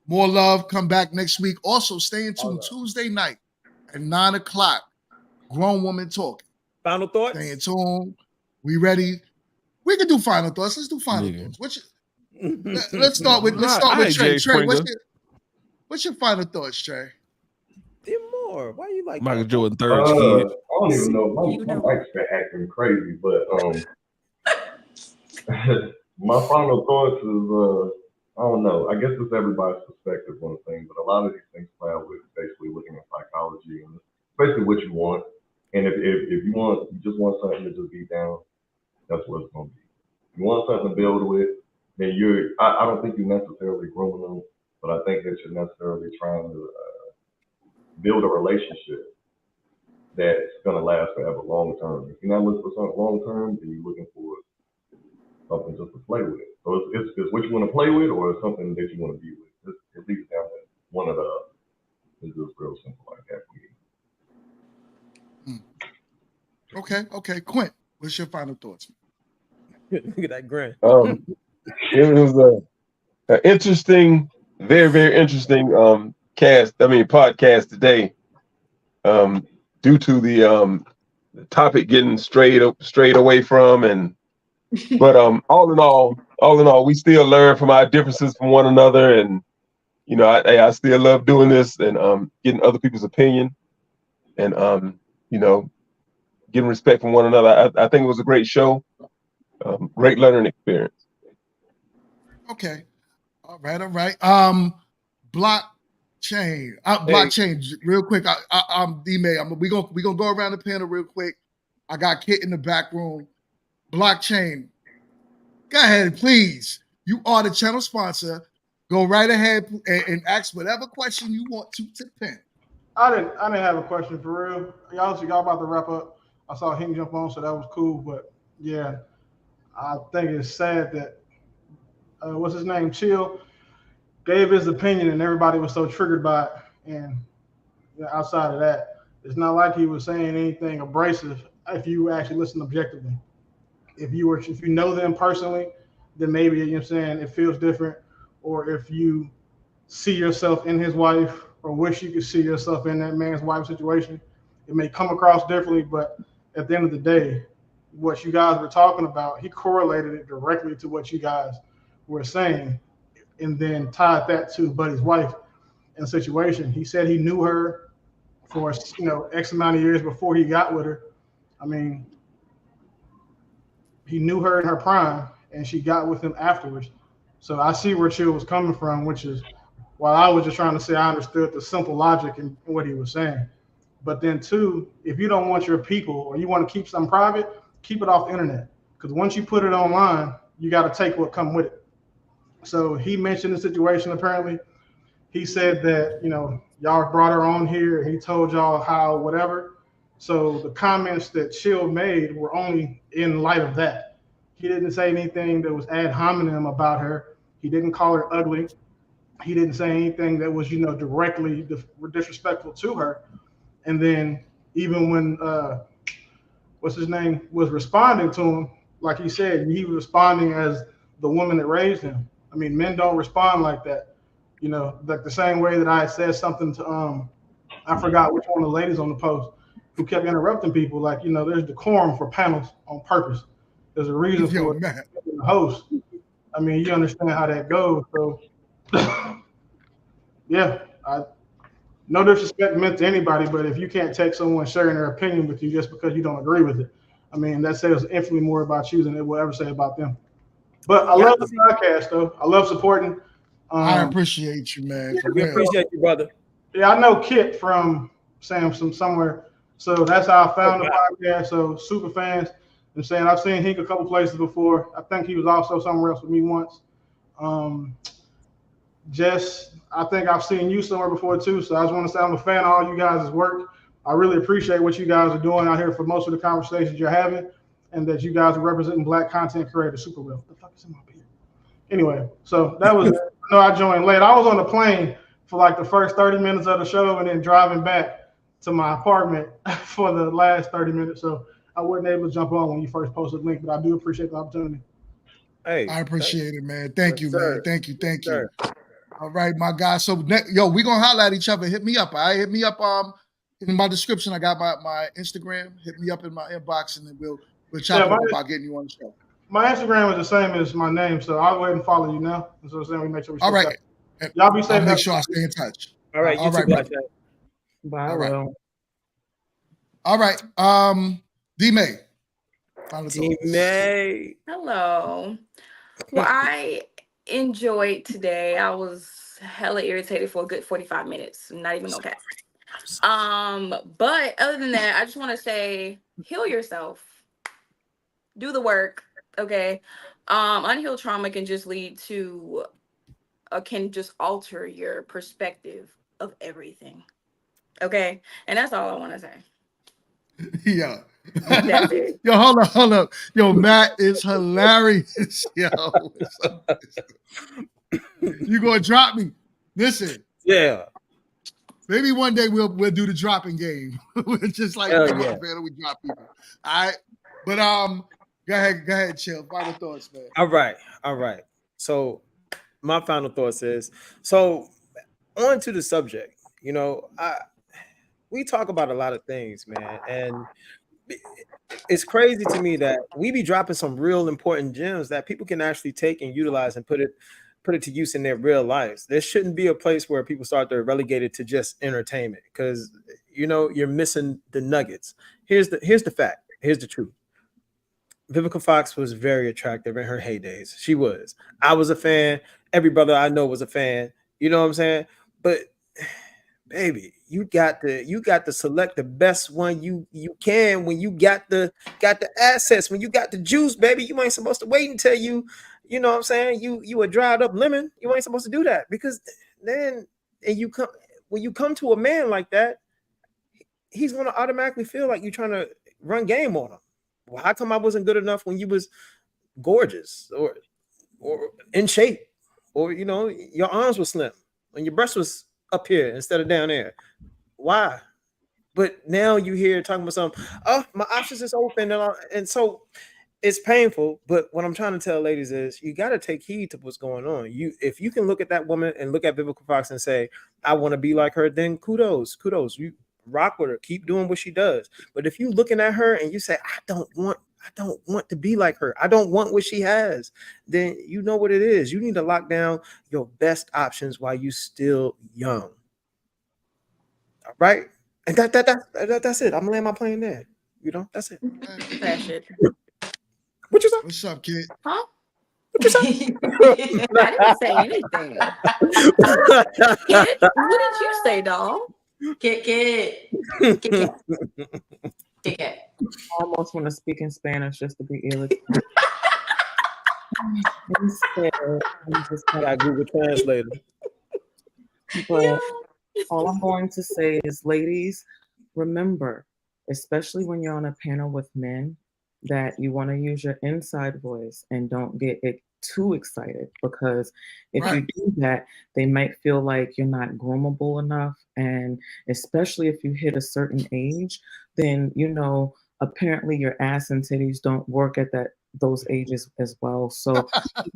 more love. Come back next week. Also, stay in tune Tuesday night at 9:00. Grown Woman Talking. Final thoughts? Stay in tune. We ready? We can do final thoughts. Let's do final thoughts. Let's start with Trey. Trey, what's your final thoughts, Trey? More. Why you like Michael that? Jordan third kid? I don't even know. My mic's been acting crazy, but my final thoughts is I don't know. I guess it's everybody's perspective on the thing, but a lot of these things play out with basically looking at psychology and basically what you want. And if you just want something to just be down, that's what it's gonna be. If you want something to build with, then I don't think you're necessarily grooming them, but I think that you're necessarily trying to build a relationship that's gonna last forever, long term. If you're not looking for something long term, then you're looking for something just to play with. So it's what you want to play with, or it's something that you want to be with. It leads down to one of the other. It's just real simple like that for me. Okay. Quint, what's your final thoughts? Look at that grin. It was an interesting, very, very interesting podcast today. Due to the topic getting strayed away from, but all in all, we still learn from our differences from one another, and I still love doing this and getting other people's opinion, and getting respect from one another. I think it was a great show, great learning experience. Okay, all right. Blockchain. Real quick. D-May. We gonna go around the panel real quick. I got Kit in the back room. Blockchain. Go ahead, please. You are the channel sponsor. Go right ahead and ask whatever question you want to Pen. I didn't have a question for real. Y'all about to wrap up. I saw him jump on, so that was cool. But yeah, I think it's sad that what's his name, Chill, gave his opinion and everybody was so triggered by it. And outside of that, it's not like he was saying anything abrasive if you actually listen objectively. If you know them personally, then maybe, you know what I'm saying, it feels different. Or if you see yourself in his wife or wish you could see yourself in that man's wife situation, it may come across differently, but at the end of the day, what you guys were talking about, he correlated it directly to what you guys were saying and then tied that to Buddy's wife and situation. He said he knew her for X amount of years before he got with her. I mean, he knew her in her prime and she got with him afterwards. So I see where Chill was coming from, which is while I was just trying to say I understood the simple logic in what he was saying. But then two, if you don't want your people or you want to keep something private, keep it off the internet. Because once you put it online, you got to take what come with it. So he mentioned the situation apparently. He said that, y'all brought her on here and he told y'all how whatever. So the comments that Chill made were only in light of that. He didn't say anything that was ad hominem about her. He didn't call her ugly. He didn't say anything that was, directly disrespectful to her. And then even when, what's his name, was responding to him, like he said, he was responding as the woman that raised him. I mean, men don't respond like that. Like the same way that I said something to, I forgot which one of the ladies on the post, who kept interrupting people. Like, there's decorum for panels on purpose. There's a reason for the host. I mean, you understand how that goes. So, yeah, no disrespect meant to anybody, but if you can't take someone sharing their opinion with you just because you don't agree with it, I mean, that says infinitely more about you than it will ever say about them. But I love the podcast, though. I love supporting. I appreciate you, man. For we real. appreciate you, brother. Yeah, I know Kit from Samsung somewhere. So that's how I found the podcast. So super fans. I'm saying I've seen Hink a couple places before. I think he was also somewhere else with me once. Jess, I think I've seen you somewhere before too. So I just want to say I'm a fan of all you guys' work. I really appreciate what you guys are doing out here for most of the conversations you're having, and that you guys are representing Black content creators super well. What the fuck is in my beard? Anyway, so that was. I know I joined late. I was on the plane for like the first 30 minutes of the show, and then driving back to my apartment for the last 30 minutes. So I wasn't able to jump on when you first posted the link, but I do appreciate the opportunity. Hey, I appreciate it, man. Thank you, sir. man. Thank you. All right, my guy. So, we gonna holler at each other. Hit me up. All right, hit me up. In my description, I got my Instagram. Hit me up in my inbox, and then we'll chop it up about getting you on the show. My Instagram is the same as my name, so I'll go ahead and follow you now. So we make sure we. All right. Y'all be safe. I'll make sure I stay in touch. All right. All right, brother. Bye. All right. D-May. D-May. Hello. Well, I enjoyed today. I was hella irritated for a good 45 minutes. Not even okay. But other than that, I just want to say, heal yourself. Do the work. Okay. Unhealed trauma can just lead to can just alter your perspective of everything. Okay. And that's all I want to say. Yeah. That's it. Yo, hold up. Yo, Matt is hilarious. Yo. You gonna drop me. Listen. Yeah. Maybe one day we'll do the dropping game. Just like we drop people. All right. But go ahead, chill. Final thoughts, man. All right. So my final thoughts is, so on to the subject. We talk about a lot of things, man, and it's crazy to me that we be dropping some real important gems that people can actually take and utilize and put it to use in their real lives. There shouldn't be a place where people start to relegate it to just entertainment, because you're missing the nuggets. Here's the fact. Here's the truth. Vivica Fox was very attractive in her heydays. She was. I was a fan. Every brother I know was a fan. You know what I'm saying? But baby, you got to select the best one you can when you got the assets, when you got the juice, baby. You ain't supposed to wait until you know what I'm saying, you a dried up lemon. You ain't supposed to do that, because then when you come to a man like that, he's gonna automatically feel like you're trying to run game on him. Well, how come I wasn't good enough when you was gorgeous or in shape, or your arms were slim and your breast was up here instead of down there? Why? But now you hear talking about something. Oh, my options is open, and so it's painful. But what I'm trying to tell ladies is, you got to take heed to what's going on. If you can look at that woman and look at Vivica Fox and say, I want to be like her, then kudos. You rock with her, keep doing what she does. But if you looking at her and you say, I don't want to be like her, I don't want what she has, then you know what it is. You need to lock down your best options while you still young. All right, and that's it. I'm gonna land my plane there. That's it. That shit. What you say? What's up, kid? Huh? What you say? I didn't say anything. Kid, what did you say, doll? Kit. I almost want to speak in Spanish just to be irritated. Instead, I'm just got Google Translator. But all I'm going to say is, ladies, remember, especially when you're on a panel with men, that you want to use your inside voice and don't get too excited, because if you do that, they might feel like you're not groomable enough. And especially if you hit a certain age, then apparently your ass and titties don't work at those ages as well. So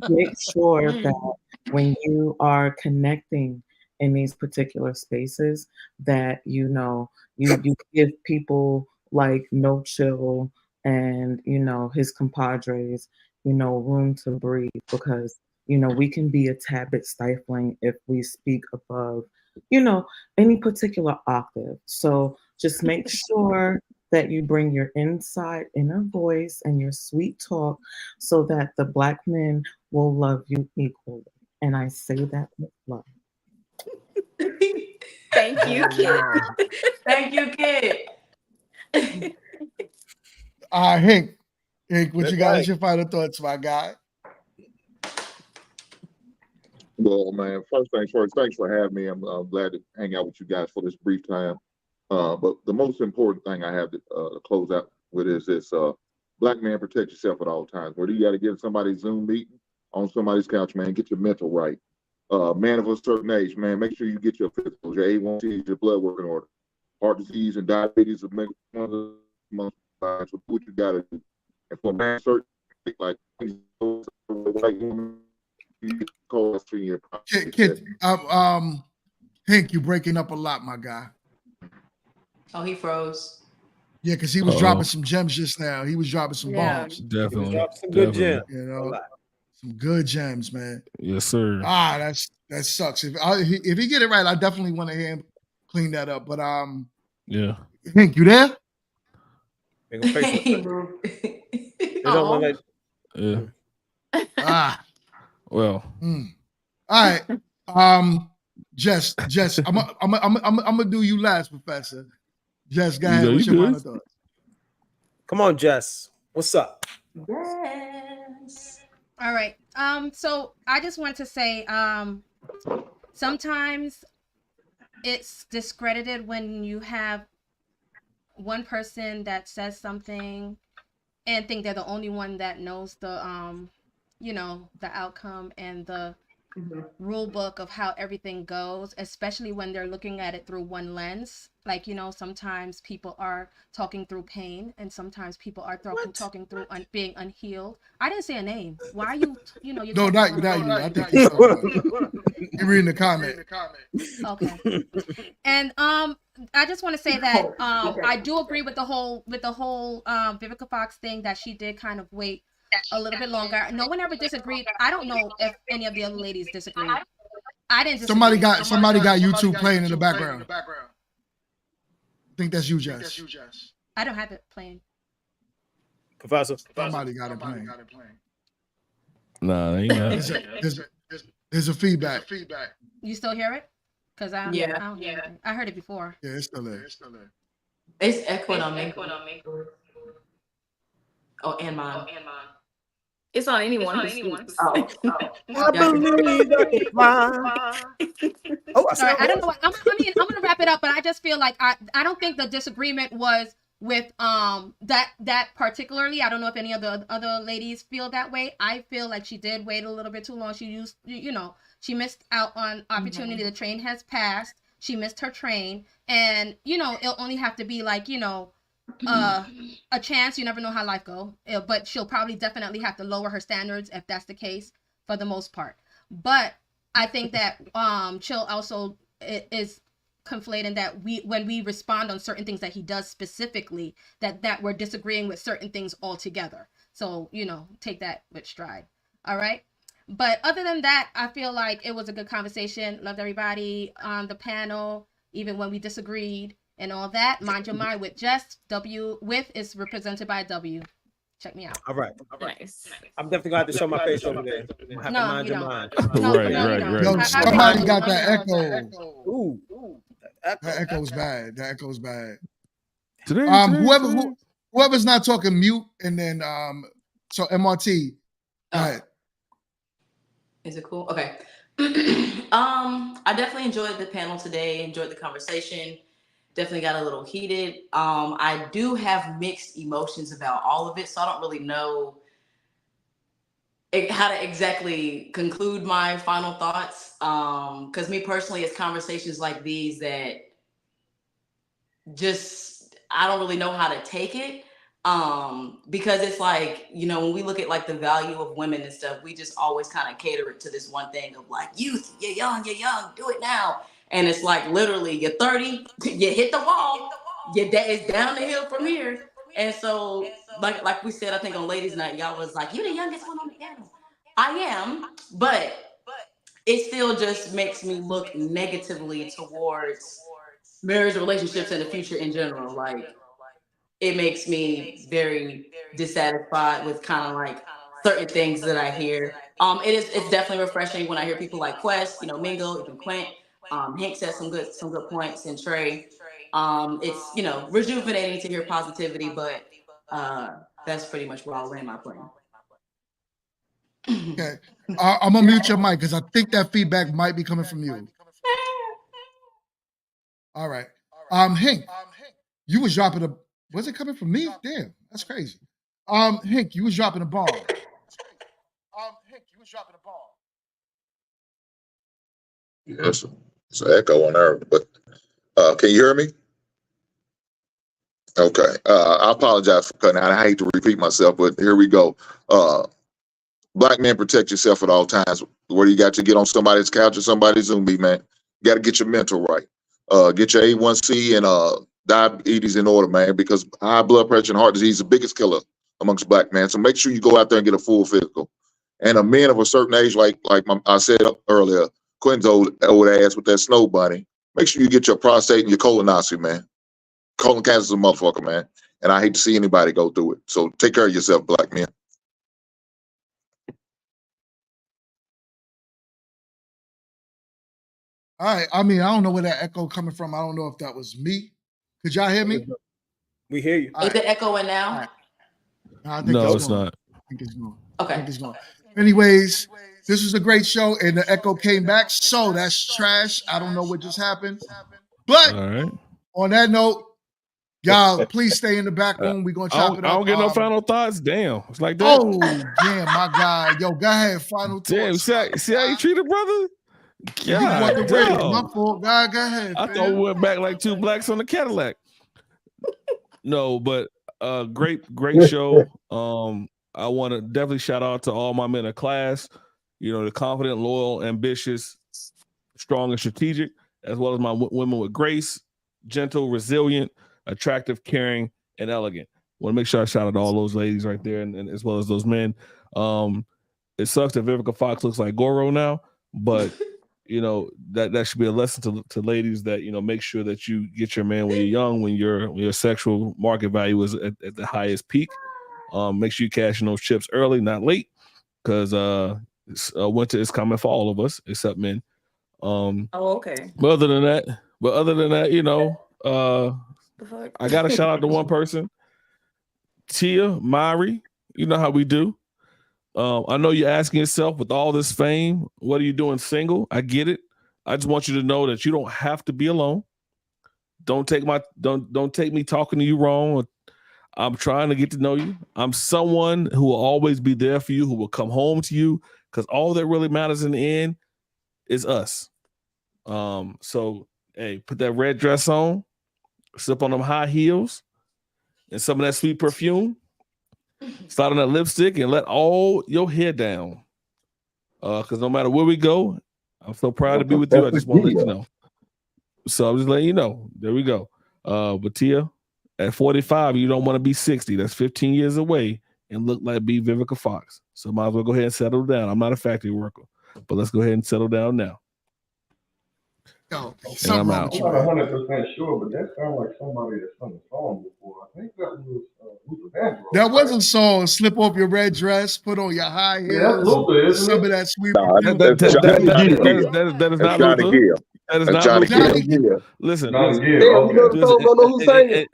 make sure that when you are connecting in these particular spaces that, you know, you give people like No Chill and, you know, his compadres, you know, room to breathe, because, you know, we can be a tad bit stifling if we speak above, you know, any particular octave. So just make sure that you bring your inner voice and your sweet talk so that the Black men will love you equally. And I say that with love. Thank you, Kid. Thank you, Kid. Hank, what you got? What's your final thoughts, my guy? Well, man, first things first, thanks for having me. I'm glad to hang out with you guys for this brief time. But the most important thing I have to close out with is this: Black man, protect yourself at all times. Whether you got to get somebody's Zoom meeting on somebody's couch, man, get your mental right. Man of a certain age, man, make sure you get your physicals, your A1Cs, your blood work in order. Heart disease and diabetes are one of the most so what you got to do. And for a man, certain like white woman, Hank, you breaking up a lot, my guy. Oh, he froze. Yeah, because he was dropping some gems just now. He was dropping some bombs. Definitely. Some good gems. You know, some good gems, man. Yes, sir. That sucks. If he get it right, I definitely want to hear him clean that up. But yeah. Hank, you there? Well. All right. Jess, I'm gonna do you last, Professor. Jess, go ahead. What's your final thoughts? Come on, Jess. What's up? Yes. All right. So I just want to say, sometimes it's discredited when you have one person that says something and think they're the only one that knows the you know, the outcome and the rule book of how everything goes, especially when they're looking at it through one lens. Like, you know, sometimes people are talking through pain, and sometimes people are talking through being unhealed. I didn't say a name. Why are you, you know, you're no, not you. I think you're reading the comment. Okay. And I just want to say that I do agree with the whole Vivica Fox thing, that she did kind of wait a little bit longer. No one ever disagreed. I don't know if any of the other ladies disagreed. I didn't disagree. Somebody got YouTube playing in the background. I think that's you, Jess. I don't have it playing. Professor. Somebody got it playing. Nah, ain't there's a feedback. You still hear it? Because I don't hear it. I heard it before. Yeah, it's still there. It's echoing on me. Oh, and mine. It's on anyone. Oh. I believe that it's mine. All right, I don't know. I'm gonna wrap it up, but I just feel like I don't think the disagreement was with that particularly. I don't know if any of the other ladies feel that way. I feel like she did wait a little bit too long. She used, you know, she missed out on opportunity. The train has passed. She missed her train, and you know, it'll only have to be like, you know, a chance. You never know how life go, but she'll probably definitely have to lower her standards if that's the case for the most part. But I think that Chill also is conflating that when we respond on certain things that he does specifically, that we're disagreeing with certain things altogether. So, you know, take that with stride. All right. But other than that, I feel like it was a good conversation. Loved everybody on the panel, even when we disagreed and all that. Mind your mind with Jess. With is represented by W. Check me out. All right. Nice. I'm definitely gonna have to show my face over there. I'm gonna have to mind your mind. Right. Yo, somebody got that echo. Ooh. That echo's bad. Today. Whoever's not talking, mute, and then so MRT. Go ahead. Is it cool? Okay. I definitely enjoyed the panel today. Enjoyed the conversation. Definitely got a little heated. I do have mixed emotions about all of it, so I don't really know how to exactly conclude my final thoughts. Because me personally, it's conversations like these that just I don't really know how to take it. Because it's like, you know, when we look at like the value of women and stuff, we just always kind of cater it to this one thing of like, youth, you're young, do it now. And it's like literally you're 30, you hit the wall, it's down the hill from here. And so like we said, I think on Ladies Night, y'all was like, you're the youngest one on the panel. I am, but it still just makes me look negatively towards marriage relationships in the future in general. Like, it makes me very dissatisfied with kind of like certain things that I hear. It's definitely refreshing when I hear people like Quest, you know, Mingo, even Quint. Hank said some good points, and Trey. It's, you know, rejuvenating to hear positivity, but that's pretty much where I'll land my plane. Okay, I'm gonna mute your mic because I think that feedback might be coming from you. All right, Hank, you was dropping a. Was it coming from me? Damn, that's crazy. Hank, you was dropping a bomb. Yes, it's an echo on there, but can you hear me? Okay. I apologize for cutting out. I hate to repeat myself, but here we go. Black men, protect yourself at all times. Whether you got to get on somebody's couch or somebody's Zoom meet, man, you got to get your mental right. Get your A1C and diabetes in order, man, because high blood pressure and heart disease is the biggest killer amongst black men. So make sure you go out there and get a full physical. And a men of a certain age, like I said earlier, Quinn's old ass with that snow bunny, make sure you get your prostate and your colonoscopy, man. Colon cancer is a motherfucker, man. And I hate to see anybody go through it. So take care of yourself, black men. All right. I mean, I don't know where that echo coming from. I don't know if that was me. Could y'all hear me? We hear you. Is it echoing now? Right. I think No, it's it's gone. not. I think it's gone. Okay. I think it's gone. Anyways, this was a great show, and the echo came back. So that's trash. I don't know what just happened. But All right. on that note, y'all, please stay in the back room. We're gonna chop it up. I don't get no final thoughts. Damn, it's like that. Oh, damn, my guy. Yo, go ahead. Final Damn, thoughts. see how you treat a brother? You want the God, ridge. My fault. Go ahead. I thought we went back like two blacks on the Cadillac. No, but great show. I want to definitely shout out to all my men in class. You know, the confident, loyal, ambitious, strong, and strategic, as well as my women with grace, gentle, resilient, attractive, caring, and elegant. Want to make sure I shout out all those ladies right there, and as well as those men. It sucks that Vivica Fox looks like Goro now, but you know that should be a lesson to ladies that, you know, make sure that you get your man when you're young, when your sexual market value is at the highest peak. Make sure you cash in those chips early, not late, because winter is coming for all of us except men. Okay. But other than that, you know, I got to shout out to one person, Tia Mari. You know how we do. I know you're asking yourself, with all this fame, what are you doing single? I get it. I just want you to know that you don't have to be alone. Don't take me talking to you wrong. I'm trying to get to know you. I'm someone who will always be there for you, who will come home to you, because all that really matters in the end is us. So hey, put that red dress on, slip on them high heels, and some of that sweet perfume. Start on that lipstick and let all your hair down. Because no matter where we go, I'm so proud to be with you. I just want to let you know. So I'm just letting you know. There we go. But Tia, at 45, you don't want to be 60. That's 15 years away and look like be Vivica Fox. So might as well go ahead and settle down. I'm not a factory worker, but let's go ahead and settle down now. Yo, and I'm out. I'm not 100% sure, but that sounds like somebody that's sung a song before. I think that was Luther Vandross. That was a song. Slip off your red dress, put on your high heels. Yeah, that's Luther, isn't some it? of that sweet. That is not Johnny Luther. Gill. That is That's not Johnny Luther. Gill. Listen, Johnny Gill. Damn, you know the song, don't know who sang it.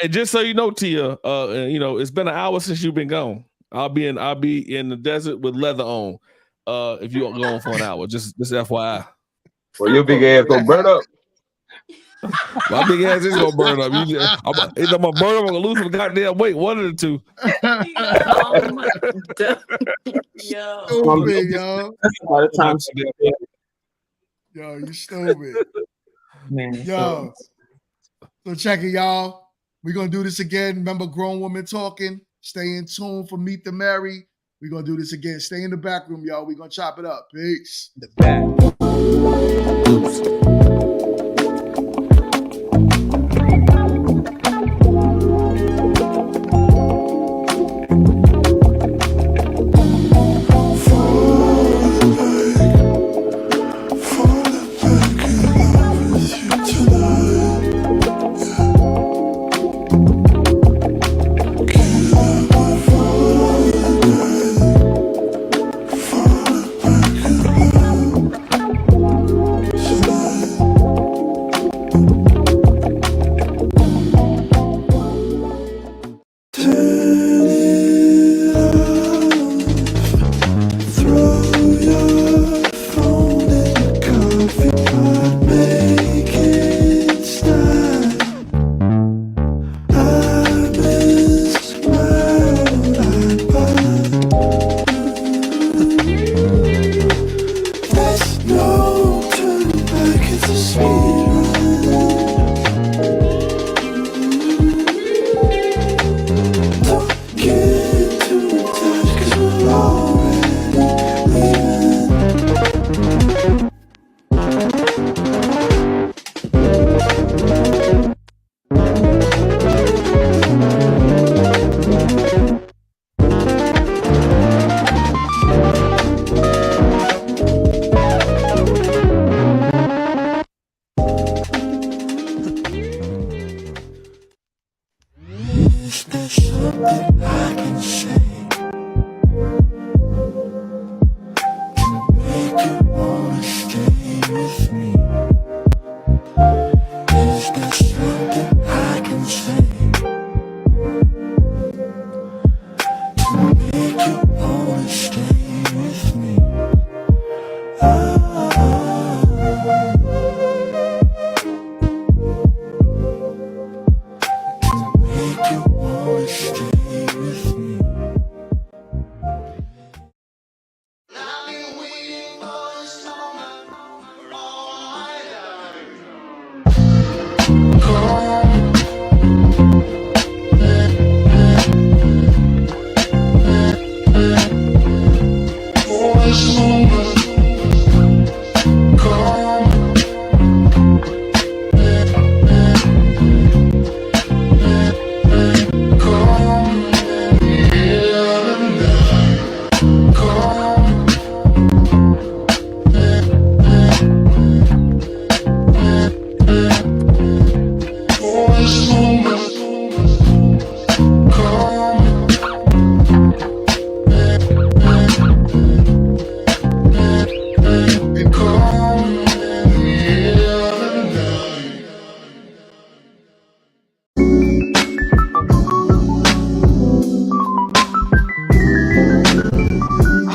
And just so you know, Tia, you know, it's been an hour since you've been gone. I'll be in the desert with leather on. If you go on for an hour, just FYI. Well, your big ass gonna burn up. My big ass is gonna burn up. I'm gonna burn up. I'm gonna lose some goddamn weight. One of the two. Stupid, yo. That's a lot of times. Yo, you stupid. Man, Yo. So check it, y'all. We're going to do this again. Remember, Grown Woman Talking. Stay in tune for Meet the Mary. We're going to do this again. Stay in the back room, y'all. We're going to chop it up. Peace. The back.